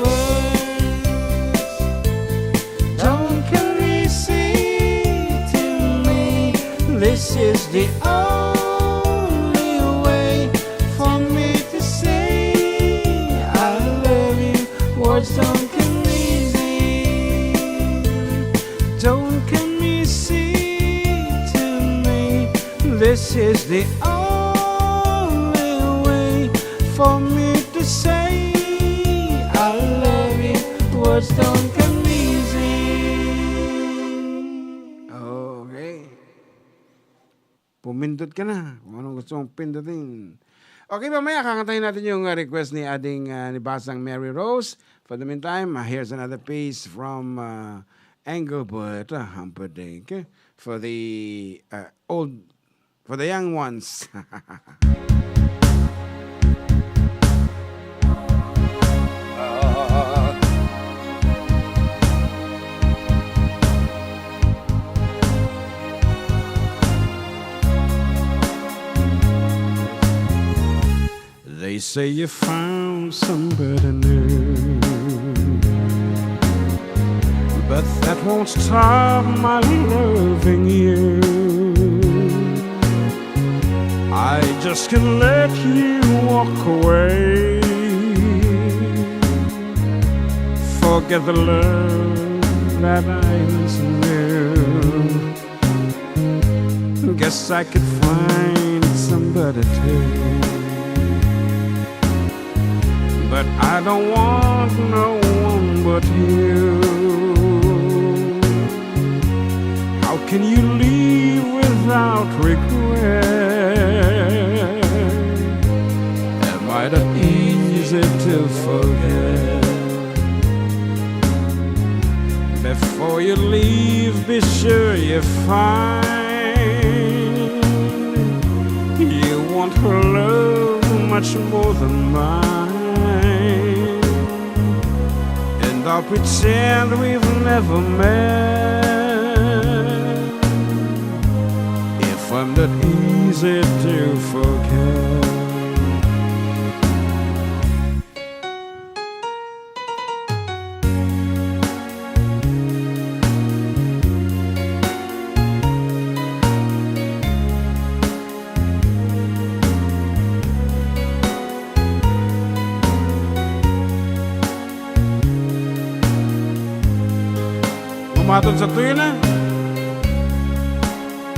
Words don't come easy to me. This is the only way for me to say I love you. Words don't come easy. Don't come easy to me. This is the only way for me to say I love you. Words don't come easy. Okay. pumindot ka na. Kung anong gusto mong pindutin. Okay, mamaya kakantahin natin yung request ni ating ni Basang Mary Rose. For the meantime, here's another piece from Engelbert Humperdinck for the for the young ones. They say you found somebody new, but that won't stop my loving you. I just can't let you walk away. Forget the love that I once knew. Guess I could find somebody too. But I don't want no one but you. How can you leave without regret? Am I that easy to forget? Before you leave, be sure you find you want her love much more than mine. And I'll pretend we've never met if I'm not easy to forget. Matod sa tuyo na.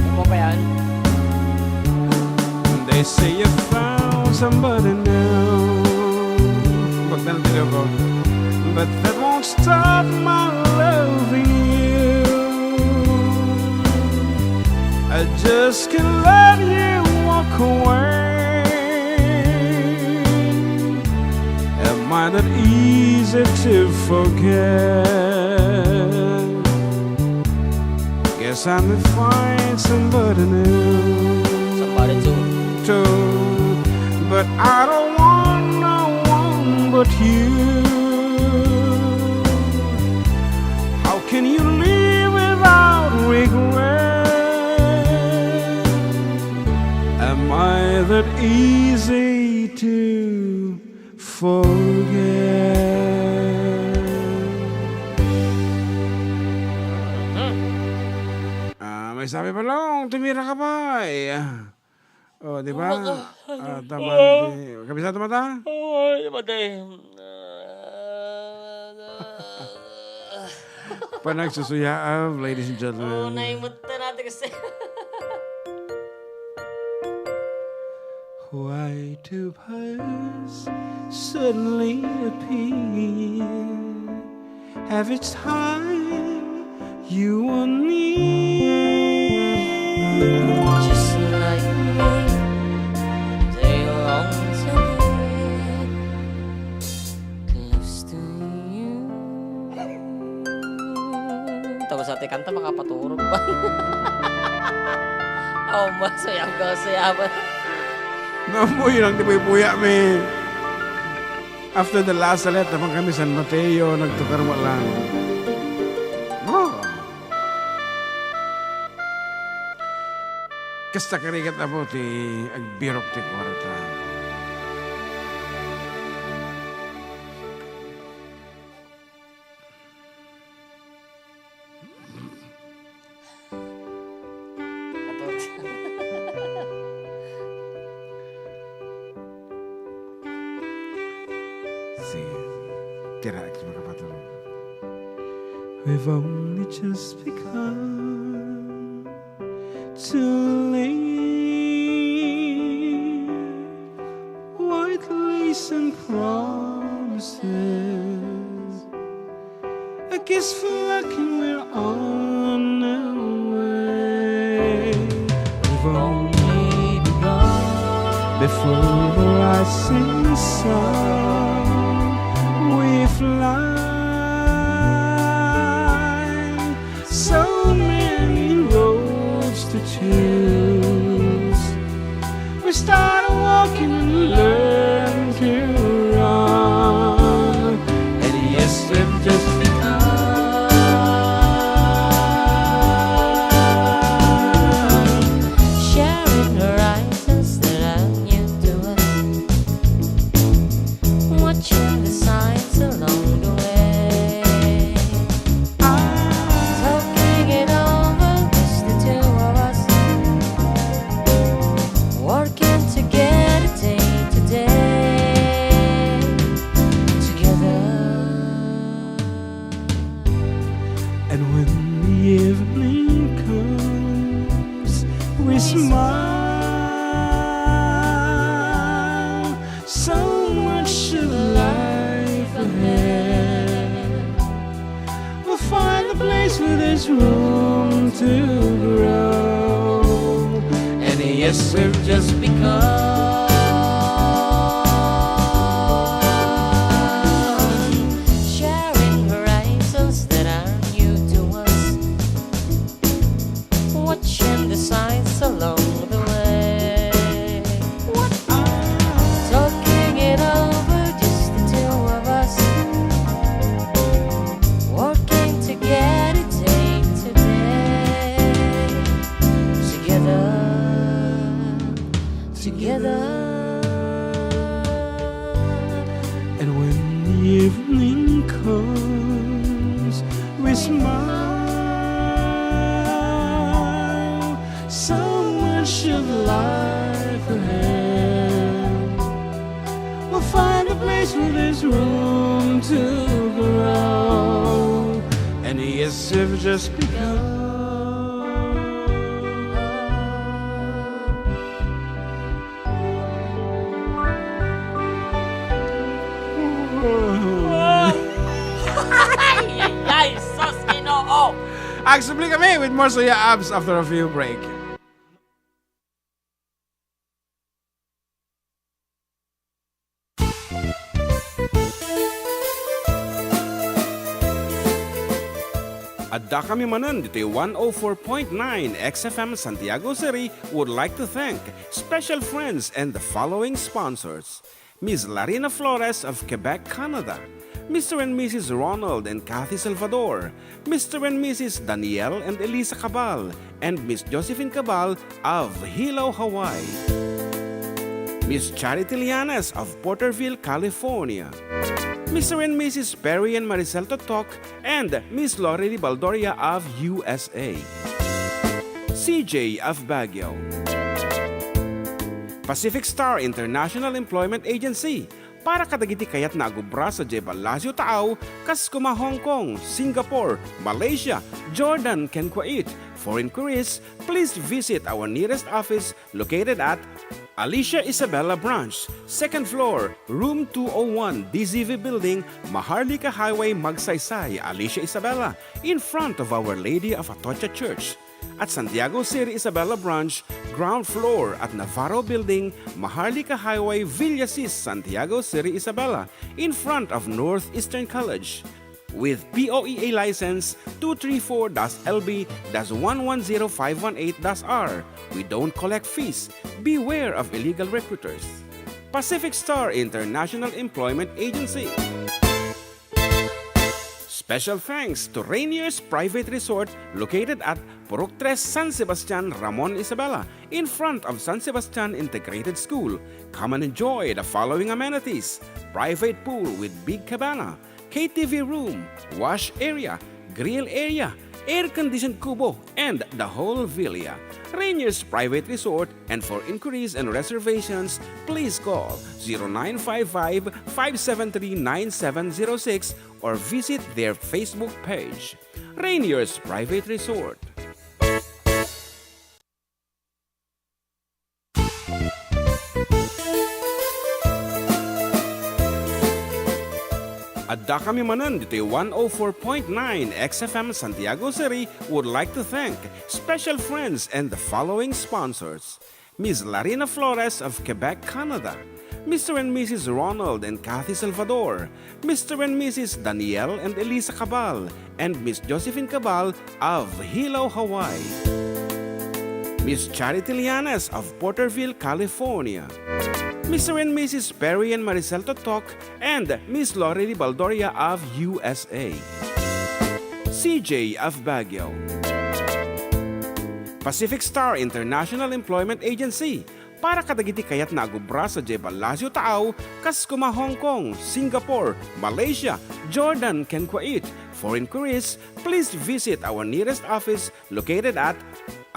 Ano mo pa yan? They say you found somebody new. Pagtanong ako. But that won't stop my loving you. I just can't let you walk away. Am I that easy to forget? Guess I may find somebody new. Somebody too. But I don't want no one but you. How can you live without regret? Am I that easy to forget? May sabi pa lang, tumira ka pa eh. Oh, di ba? Tama. Kabisado mata? Ay, matay. Panagsusuyaab, ladies and Oh, gentlemen. naimutta natin kasi. Why do birds suddenly appear every time you are near? Just like me, they long to be close to you. Tapos ate kanta makapaturog ba? Oh, masayang ka sayaban. Namoy lang, di ba ipuya me. After the last salet, naman kami San Mateo, nagtukar mo lang. Oh. Kasta karigat na po ti agbirok ti kwarta. Sige, tira ako makapatulog. We've only just begun to live, white lace and promises, a kiss for luck and we're on our way. We've only passing sun, we fly. So many roads to choose. We start walking and learn to run. And yes, we've just sharing horizons that are new to us, watching the signs along the way, talking it over, just the two of us, working together day to day, together. And when the evening comes, we smile. So much of life ahead. We'll find a place where there's room to grow. And yes, we've just begun. Sharing horizons that are new to us, watching the signs along the way, talking it over, just the two of us, working together day to day, together, together. And when the evening comes, we smile. So much of life ahead. We'll find a place where there's room to grow. And yes, we've just begun. Ay, sos Ginoo. Aksibli kami with more Soya Abs after a few break. Adda kami Manen dito 104.9 XFM Santiago City would like to thank special friends and the following sponsors. Ms. Larina Flores of Quebec, Canada. Mr. and Mrs. Ronald and Kathy Salvador. Mr. and Mrs. Danielle and Elisa Cabal. And Miss Josephine Cabal of Hilo, Hawaii. Miss Charity Lianas of Porterville, California. Mr. and Mrs. Perry and Maricel Totok and Miss Lorely Baldoria of USA. CJ of Baguio. Pacific Star International Employment Agency para kadagiti kayat na agubra sa Jebel Lazio Taaw, kas kuma Hong Kong, Singapore, Malaysia, Jordan, ken Kuwait. For inquiries, please visit our nearest office located at Alicia Isabella Branch, 2nd floor, room 201, DZV Building, Maharlika Highway, Magsaysay, Alicia Isabella, in front of Our Lady of Atocha Church. At Santiago City Isabella Branch, ground floor at Navarro Building, Maharlika Highway, Villasis, Santiago City Isabella, in front of Northeastern College. With POEA license 234-LB-110518-R. We don't collect fees. Beware of illegal recruiters. Pacific Star International Employment Agency. Special thanks to Rainier's Private Resort located at Purok 3 San Sebastian, Ramon Isabela, in front of San Sebastian Integrated School. Come and enjoy the following amenities: private pool with big cabana, KTV room, wash area, grill area, air-conditioned kubo, and the whole villa. Rainier's Private Resort, and for inquiries and reservations, please call 0955-573-9706 or visit their Facebook page. Rainier's Private Resort. Adda kami Manen dito 104.9 XFM Santiago City would like to thank special friends and the following sponsors. Ms. Larina Flores of Quebec, Canada. Mr. and Mrs. Ronald and Kathy Salvador, Mr. and Mrs. Danielle and Elisa Cabal, and Miss Josephine Cabal of Hilo, Hawaii. Miss Charity Lianas of Porterville, California. Mr. and Mrs. Perry and Maricel Totok, and Miss Lorely Baldoria of USA. CJ of Baguio. Pacific Star International Employment Agency, para kadagiti kayat na agubra sa Jebel Lasio Taaw, Kaskuma, Hong Kong, Singapore, Malaysia, Jordan, ken Kuwait. For inquiries, please visit our nearest office located at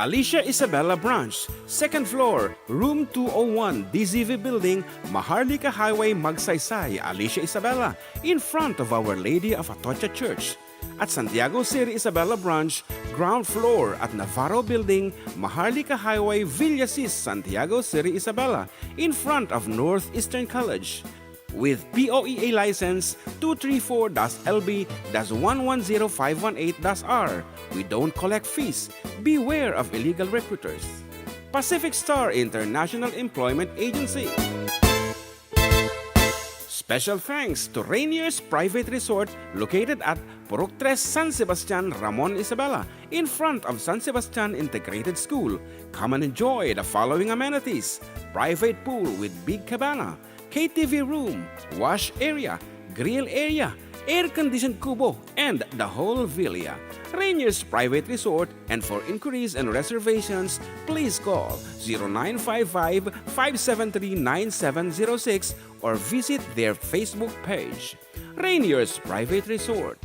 Alicia Isabella Branch, 2nd floor, room 201, DZV Building, Maharlika Highway, Magsaysay, Alicia Isabella, in front of Our Lady of Atocha Church. At Santiago City Isabella Branch, ground floor at Navarro Building, Maharlika Highway, Villasis, Santiago City Isabella, in front of Northeastern College. With POEA license 234-LB-110518-R. We don't collect fees. Beware of illegal recruiters. Pacific Star International Employment Agency. Special thanks to Rainier's Private Resort located at Purok 3, San Sebastian, Ramon Isabela, in front of San Sebastian Integrated School. Come and enjoy the following amenities: private pool with big cabana, KTV room, wash area, grill area, air-conditioned kubo, and the whole villa. Rainier's Private Resort, and for inquiries and reservations, please call 0955-573-9706 or visit their Facebook page. Rainier's Private Resort.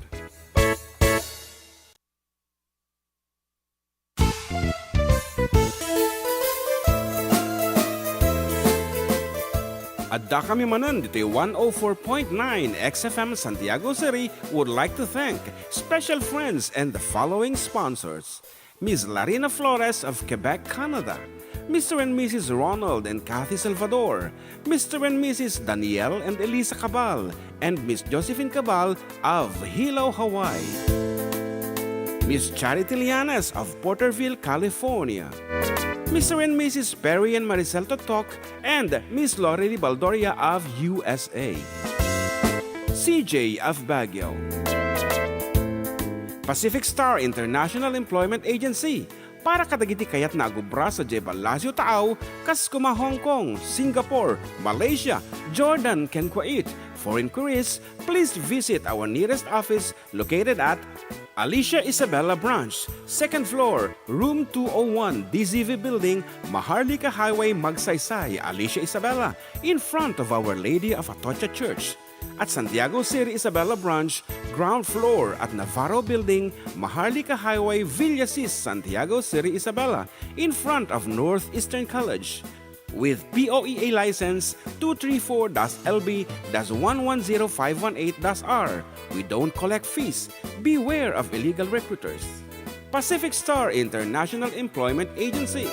Adda kami Manen dito yung 104.9 XFM Santiago City would like to thank special friends and the following sponsors: Ms. Larina Flores of Quebec, Canada, Mr. and Mrs. Ronald and Kathy Salvador, Mr. and Mrs. Danielle and Elisa Cabal, and Miss Josephine Cabal of Hilo, Hawaii, Miss Charity Lianas of Porterville, California, Mr. and Mrs. Perry and Maricel Totok, and Miss Lorely Baldoria of USA. CJ of Baguio. Pacific Star International Employment Agency, para kadagiti kayat na agubra sa Jebel Lasio Taaw, Kaskuma, Hong Kong, Singapore, Malaysia, Jordan, ken Kuwait. For inquiries, please visit our nearest office located at Alicia Isabella Branch, 2nd floor, room 201, DZV Building, Maharlika Highway, Magsaysay, Alicia Isabella, in front of Our Lady of Atocha Church. At Santiago City Isabella Branch, ground floor at Navarro Building, Maharlika Highway, Villasis, Santiago City Isabella, in front of Northeastern College. With POEA license 234-LB-110518-R. We don't collect fees. Beware of illegal recruiters. Pacific Star International Employment Agency.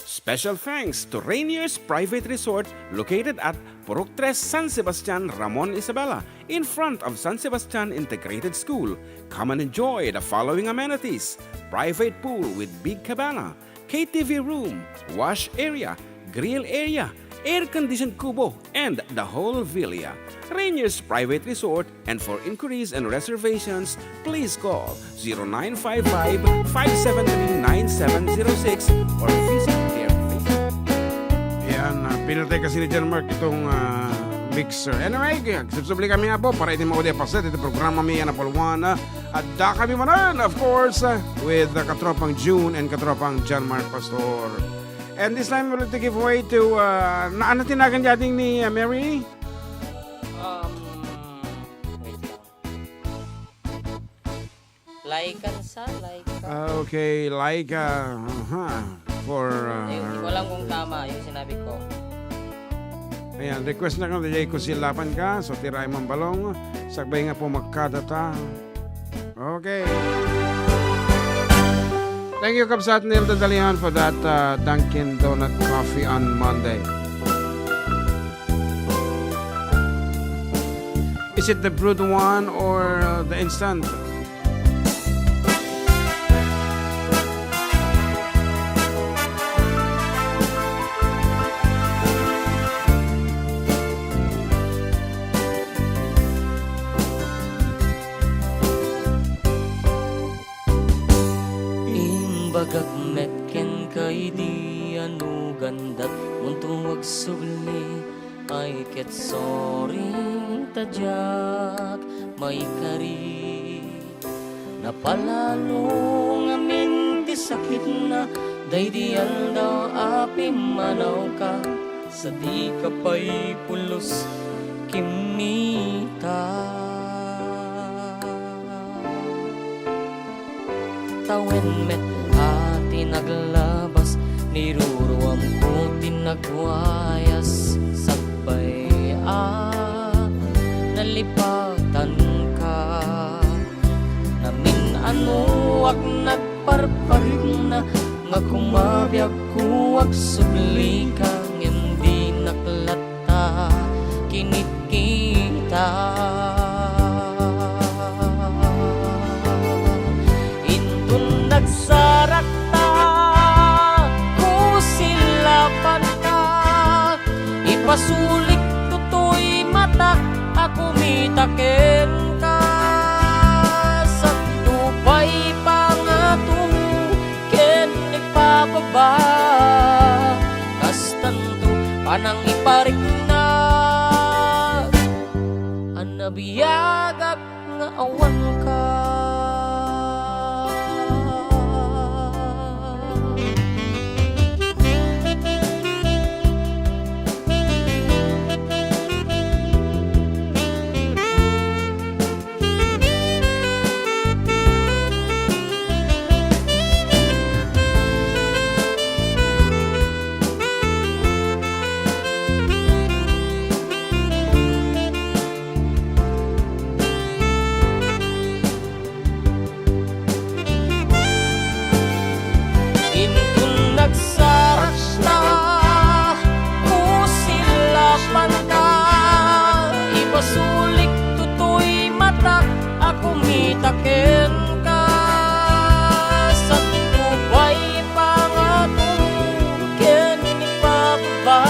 Special thanks to Rainier's Private Resort located at Purok 3, San Sebastian, Ramon Isabela, in front of San Sebastian Integrated School. Come and enjoy the following amenities: private pool with big cabana, KTV room, wash area, grill area, air-conditioned kubo, and the whole villa. Rainier's Private Resort, and for inquiries and reservations, please call 0955-573-9706 or visit their Facebook. Yan, pinatay kasi ni John Mark itong mixer. Anyway, subsubli kami nga po para iti maudia paset iti programa mi yan na Polwana. At da kami Manen, of course, with katropang June and katropang John Mark Pastor. And this time, we'll like to give way to, ano tinagan dating ni Mary? Wait lang. Laikan sa, laikan. Okay, like, for, Hindi ko alam kung tama yung sinabi ko. ayan, request na kung DJ ko silapan ka, so tiray mong balong, sagbay nga po magkadata. Okay. Thank you, Kapsat Neil Dadalian, for that Dunkin' Donut coffee on Monday. Is it the brewed one or the instant? Imbagak metken kay di ano gandat Muntuwag subli ay ket soring tadyak may kari Napalalo ngamin di sakit na Daydiyan daw api manaw ka Sa di ka pa'y pulos kimita Tawen met ati naglabas Niruruam ko tinagwayas Sabay nalipatan ka Namin ano ak nagparparin na Nga kumabiyag ko ak subli kang hindi naklata kinikita Intun nagsarakta kusilapan ka Ipasulik tutoy mata ako mitaken ka Sa tupay pangatong ken ipababa Kastanto panang iparik na Anabiyagak nga awan ka Taken ka sa tupay pangatong ken ipababa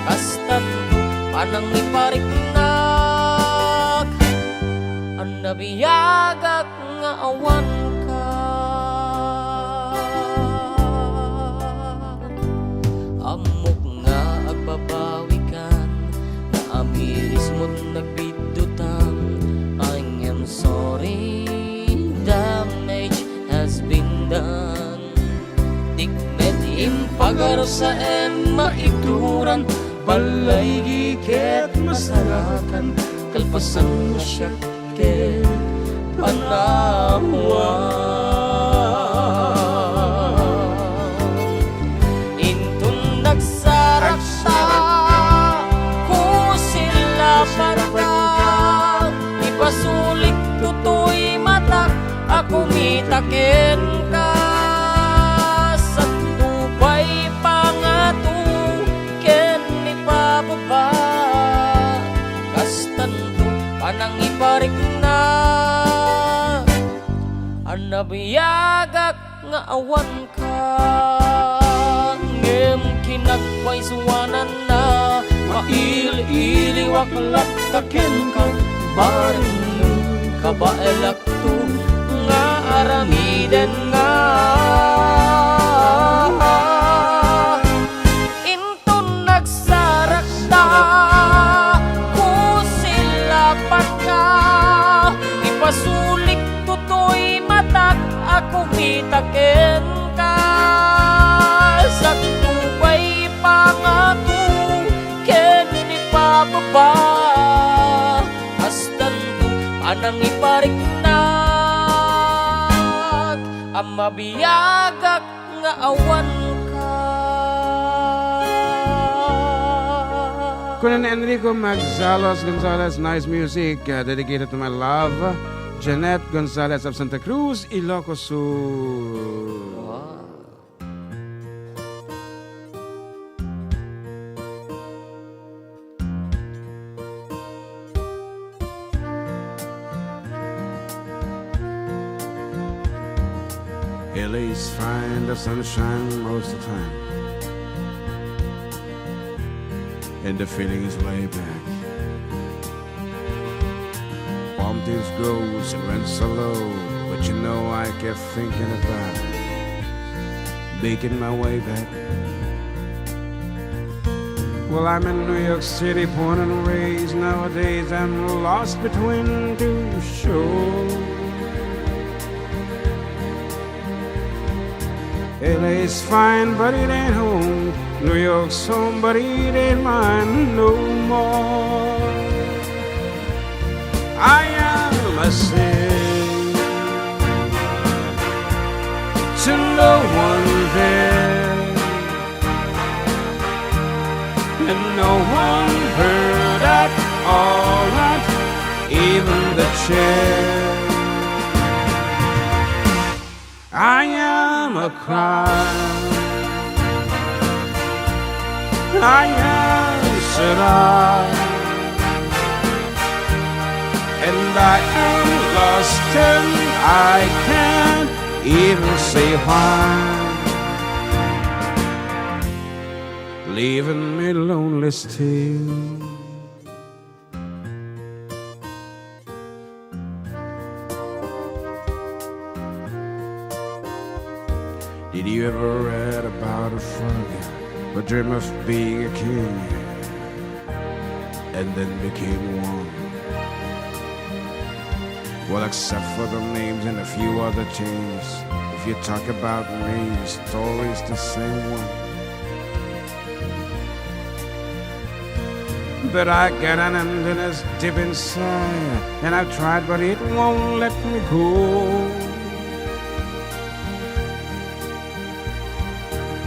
Kastan panang ipariknak Ang nabiyagak nga awan ka Amok nga agbabawikan Na amiris mo't nagbidutan I'm sorry, damage has been done Dikmet impagar sa maituran Balay giket masarakan Kalpasan masyaket panawan Intun nagsarakta kusilapan ka Ipasulik tutoy mata ako mitaken ka Sa tupay pangatong ken ipababa Kastanto panang iparik na Anabiyagak nga awan ka Ngem kinagpay suwanan na Mail-ili waklat taken ka Bareng kabaelak to nga aramiden nga Intun nagsarakta kusilapan ka Ipasulik tutoy matak ako mitaken ka Sa tupay pangatong ken ipababa Anang ipariknak Ang mabiyagak nga awan ka Kunan Enrico Magzalos Gonzalez, nice music dedicated to my love Jeanette Gonzalez of Santa Cruz, Ilocos Sur. LA's fine, the sunshine most of the time. And the feeling is way back. Palm trees grows and rents are low, but But you know, I kept thinking about making my way back. Well, I'm in New York City, born and raised. Nowadays, I'm lost between two shores. LA's fine, but it ain't home. New York's home, but it ain't mine no more. I am a sin to no one there, and no one heard at all, not even the chair. I am a crime, I am said I, and I am lost and I can't even say why, leaving me lonely still. Did you ever read about a frog who dreamed of being a king and then became one? Well, except for the names and a few other changes, if you talk about names, it's always the same one. But I got an emptiness deep inside, and I've tried, but it won't let me go.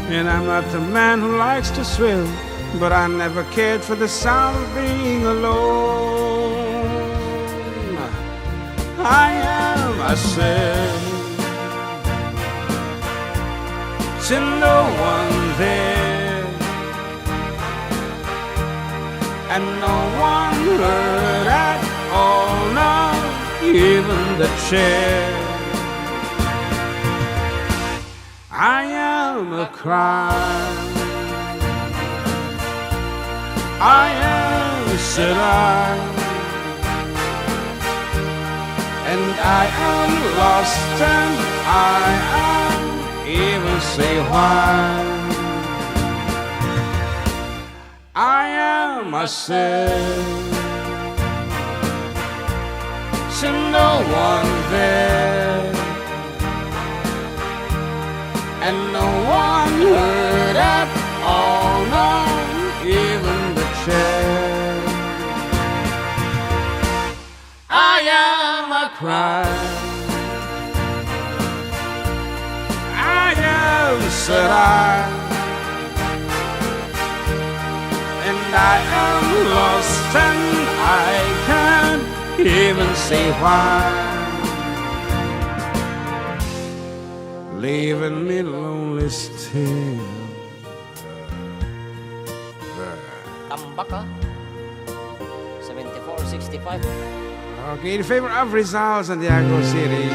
And I'm not the man who likes to swim, but I never cared for the sound of being alone. I am a sin to no one there, and no one heard at all, not even the chair. I am a crime, I am said I, and I am lost and I am even say why. I am a sin to no one there, and no one heard at all, not even the chair. I am a crime, I am said I, and I am lost and I can't even say why, leaving me lonely still. Tambaka 7465. Okay, in favor of Rizal, Santiago City.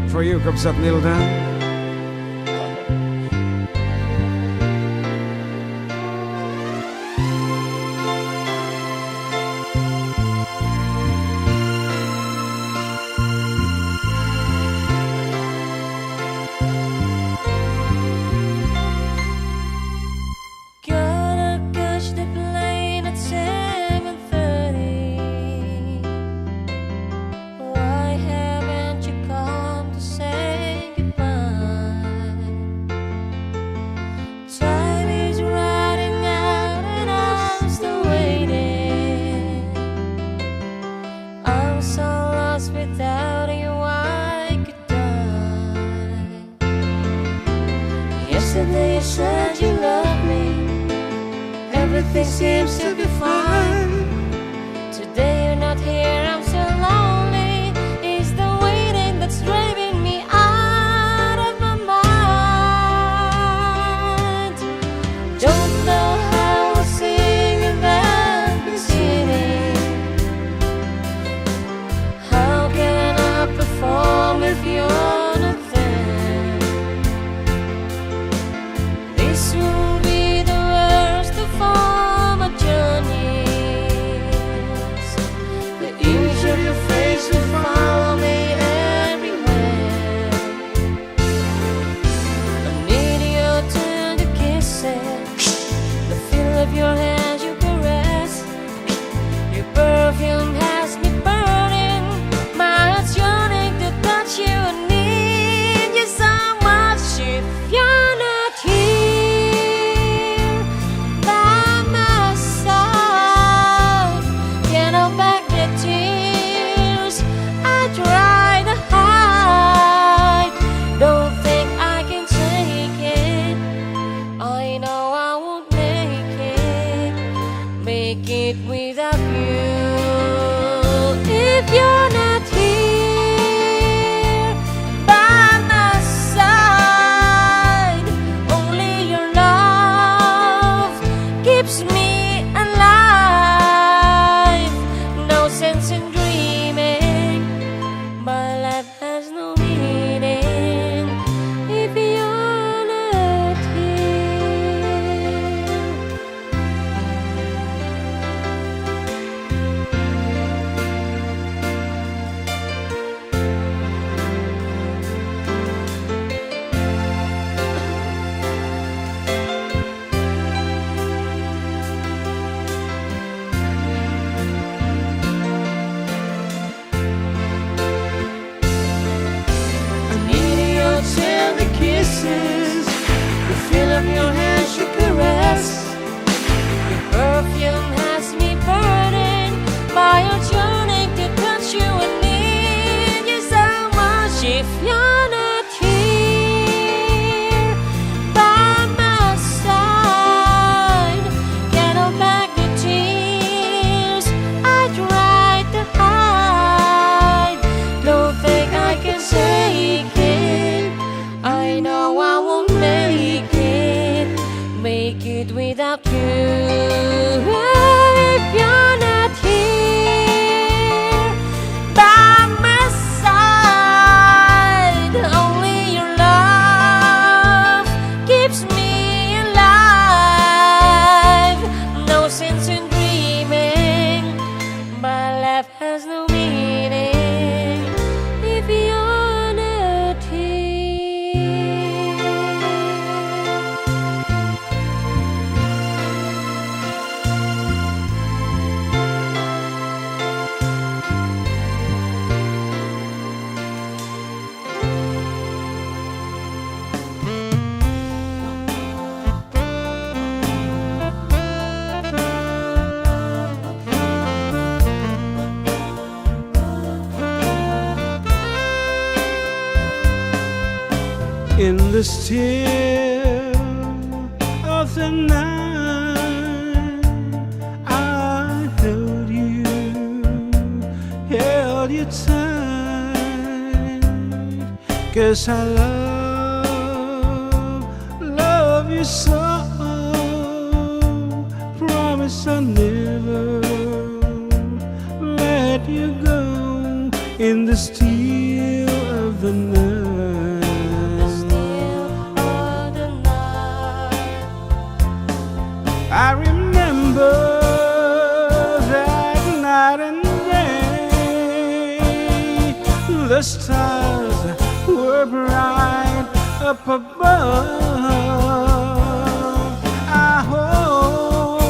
For you, Kapsat Nilda. Gotta catch the plane at 7:30. Why haven't you come to say goodbye? Time is running out and I'm still waiting. I'm so lost without you, I could die. Yesterday you said you loved me, everything seems to be fine. Today you're not here, I'm so lonely. It's the waiting that's driving me out of my mind. Don't know how I'll sing in that city. How can I perform if you're not there? This will be the worst of all my journey. the tears I try to hide. Don't think I can take it. I know I won't make it without you. If you're not here by my side, only your love keeps me alive. No sense in dreaming, my life has no meaning if you're not here. I need your tender kisses, the feel of your hands you caress. Your perfume has me burning by your yearning to touch you and need you so much. If you're not here by my side, can't hold back the tears I tried to hide. Don't think I can take it. I know I won't make it without you. If you're not here by my side, only your love keeps me alive. No sense in dreaming, my life has no meaning if you're not here. In the still of the night, I held you tight, 'cause I love you so. Promise I'll never let you go. In the still of the night, I remember that night and day. The stars were bright up above. I hope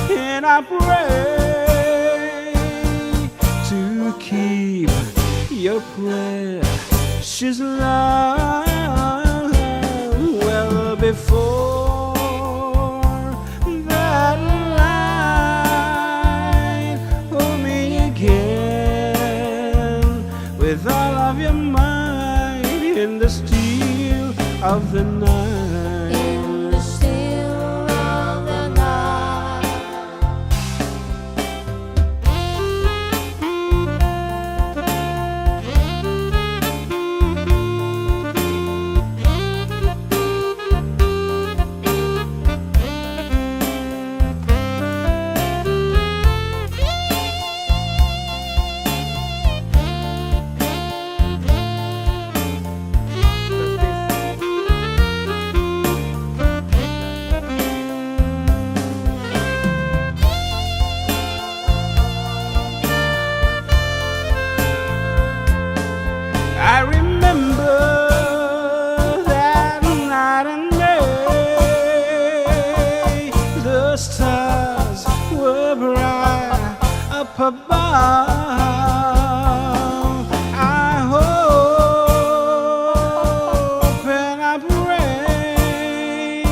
and I pray to keep your precious love well before with all of your might in the still of the night. In the still of the night. I remember that night and day. The stars were bright up above. I hope and I pray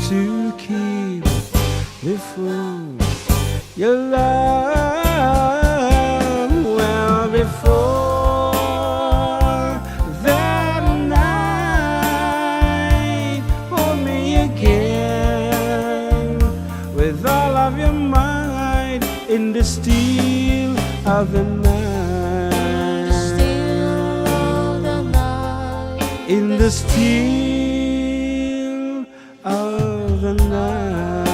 to keep before your love the still of the night. Still of the night. In the still of the night.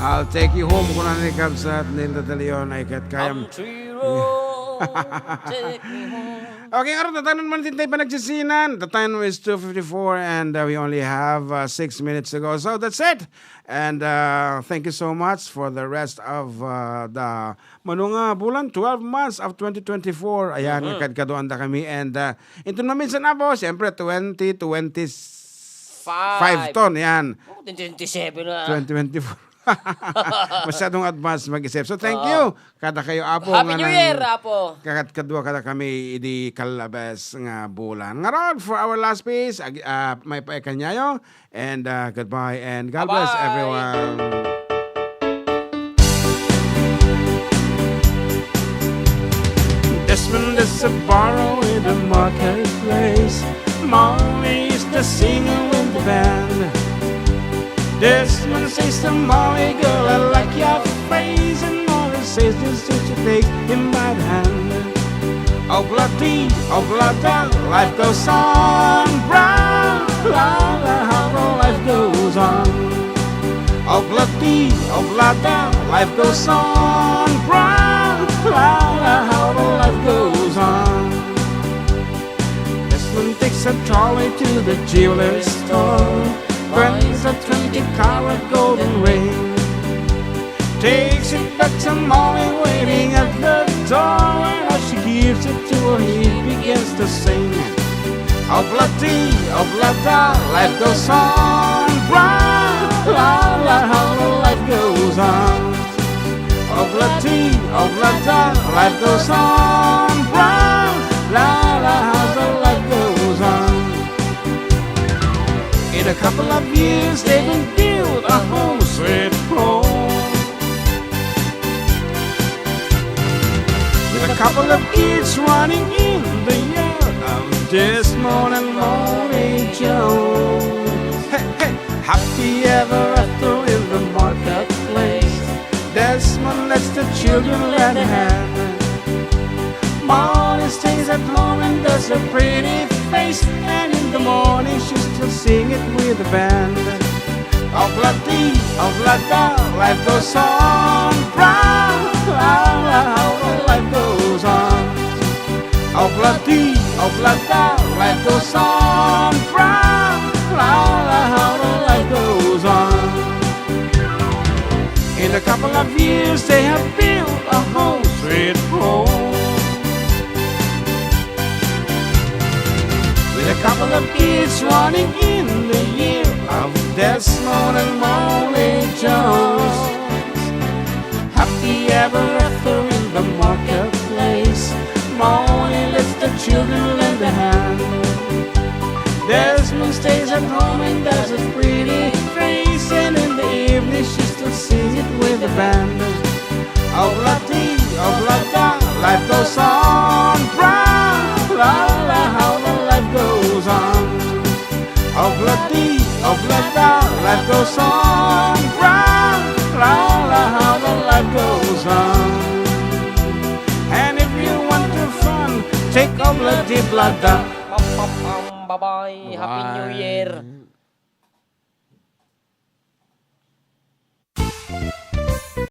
I'll take you home kung ano sa Nilda de Leon ay kat kayam. Country road, take me home. Okay, ngayon, tatanon man din tayo pa nagsisinan. The time is 2:54 and we only have 6 minutes to go. So that's it. And thank you so much for the rest of the manunga bulan, 12 months of 2024. Ayan, kadkadoan da kami. And ito namin sa nabo, siyempre 2025 ton. Yan, Oh, 27 na. 2024. Masyadong advance mag-isip. So thank you. Kada kayo apo. Happy nga New ng- Year, Apo. Kadwa kada kami idi kalabas nga bulan. Ngaron, for our last piece, may paekanyayo. And goodbye and God bless Bye-bye. everyone. Desmond is a borrow in the marketplace. Molly is the singer in the band. Desmond says to Molly, girl, I like your face. And Molly says, this is to take in my hand. Oh, bloody, life goes on. Brown, la, la, how the life goes on. Oh, bloody, life goes on. Brown, la, la, how the life goes on. Desmond takes a trolley to the jeweler's store. Brings a 20-carat golden ring. Takes it back to Molly waiting at the door. And as she gives it to her, he begins to sing. Oh, bloody, life goes on. Brown, la, la, how the life goes on. Oh, bloody, life goes on. Brown, la, la, how the life goes on. In a couple of years, they will build a home sweet home. With a couple of kids running in the yard of Desmond and Molly Jones. Hey, hey, happy ever after in the marketplace. Desmond lets the children lend a hand. Molly stays at home and does a pretty face. And in the morning she's still sing it with the band. Oh, bloody, life goes on. Brown, la, la, how the life goes on. Oh, bloody, life goes on. Brown, la, la, how the life goes on. In a couple of years they have built a home sweet home. With a couple of kids running in the year of Desmond and Molly Jones. Happy ever after in the marketplace. Molly lets the children lend a hand. Desmond stays at home and does a pretty face. And in the evening she still sings it with the band. Oh, bloody, life goes on. Brown, la, la, how the life goes on. Oh, bloody, life goes on. Brown, la, la, how the life goes on. And if you want to fun, take a bloody, Bye-bye. Happy New Year.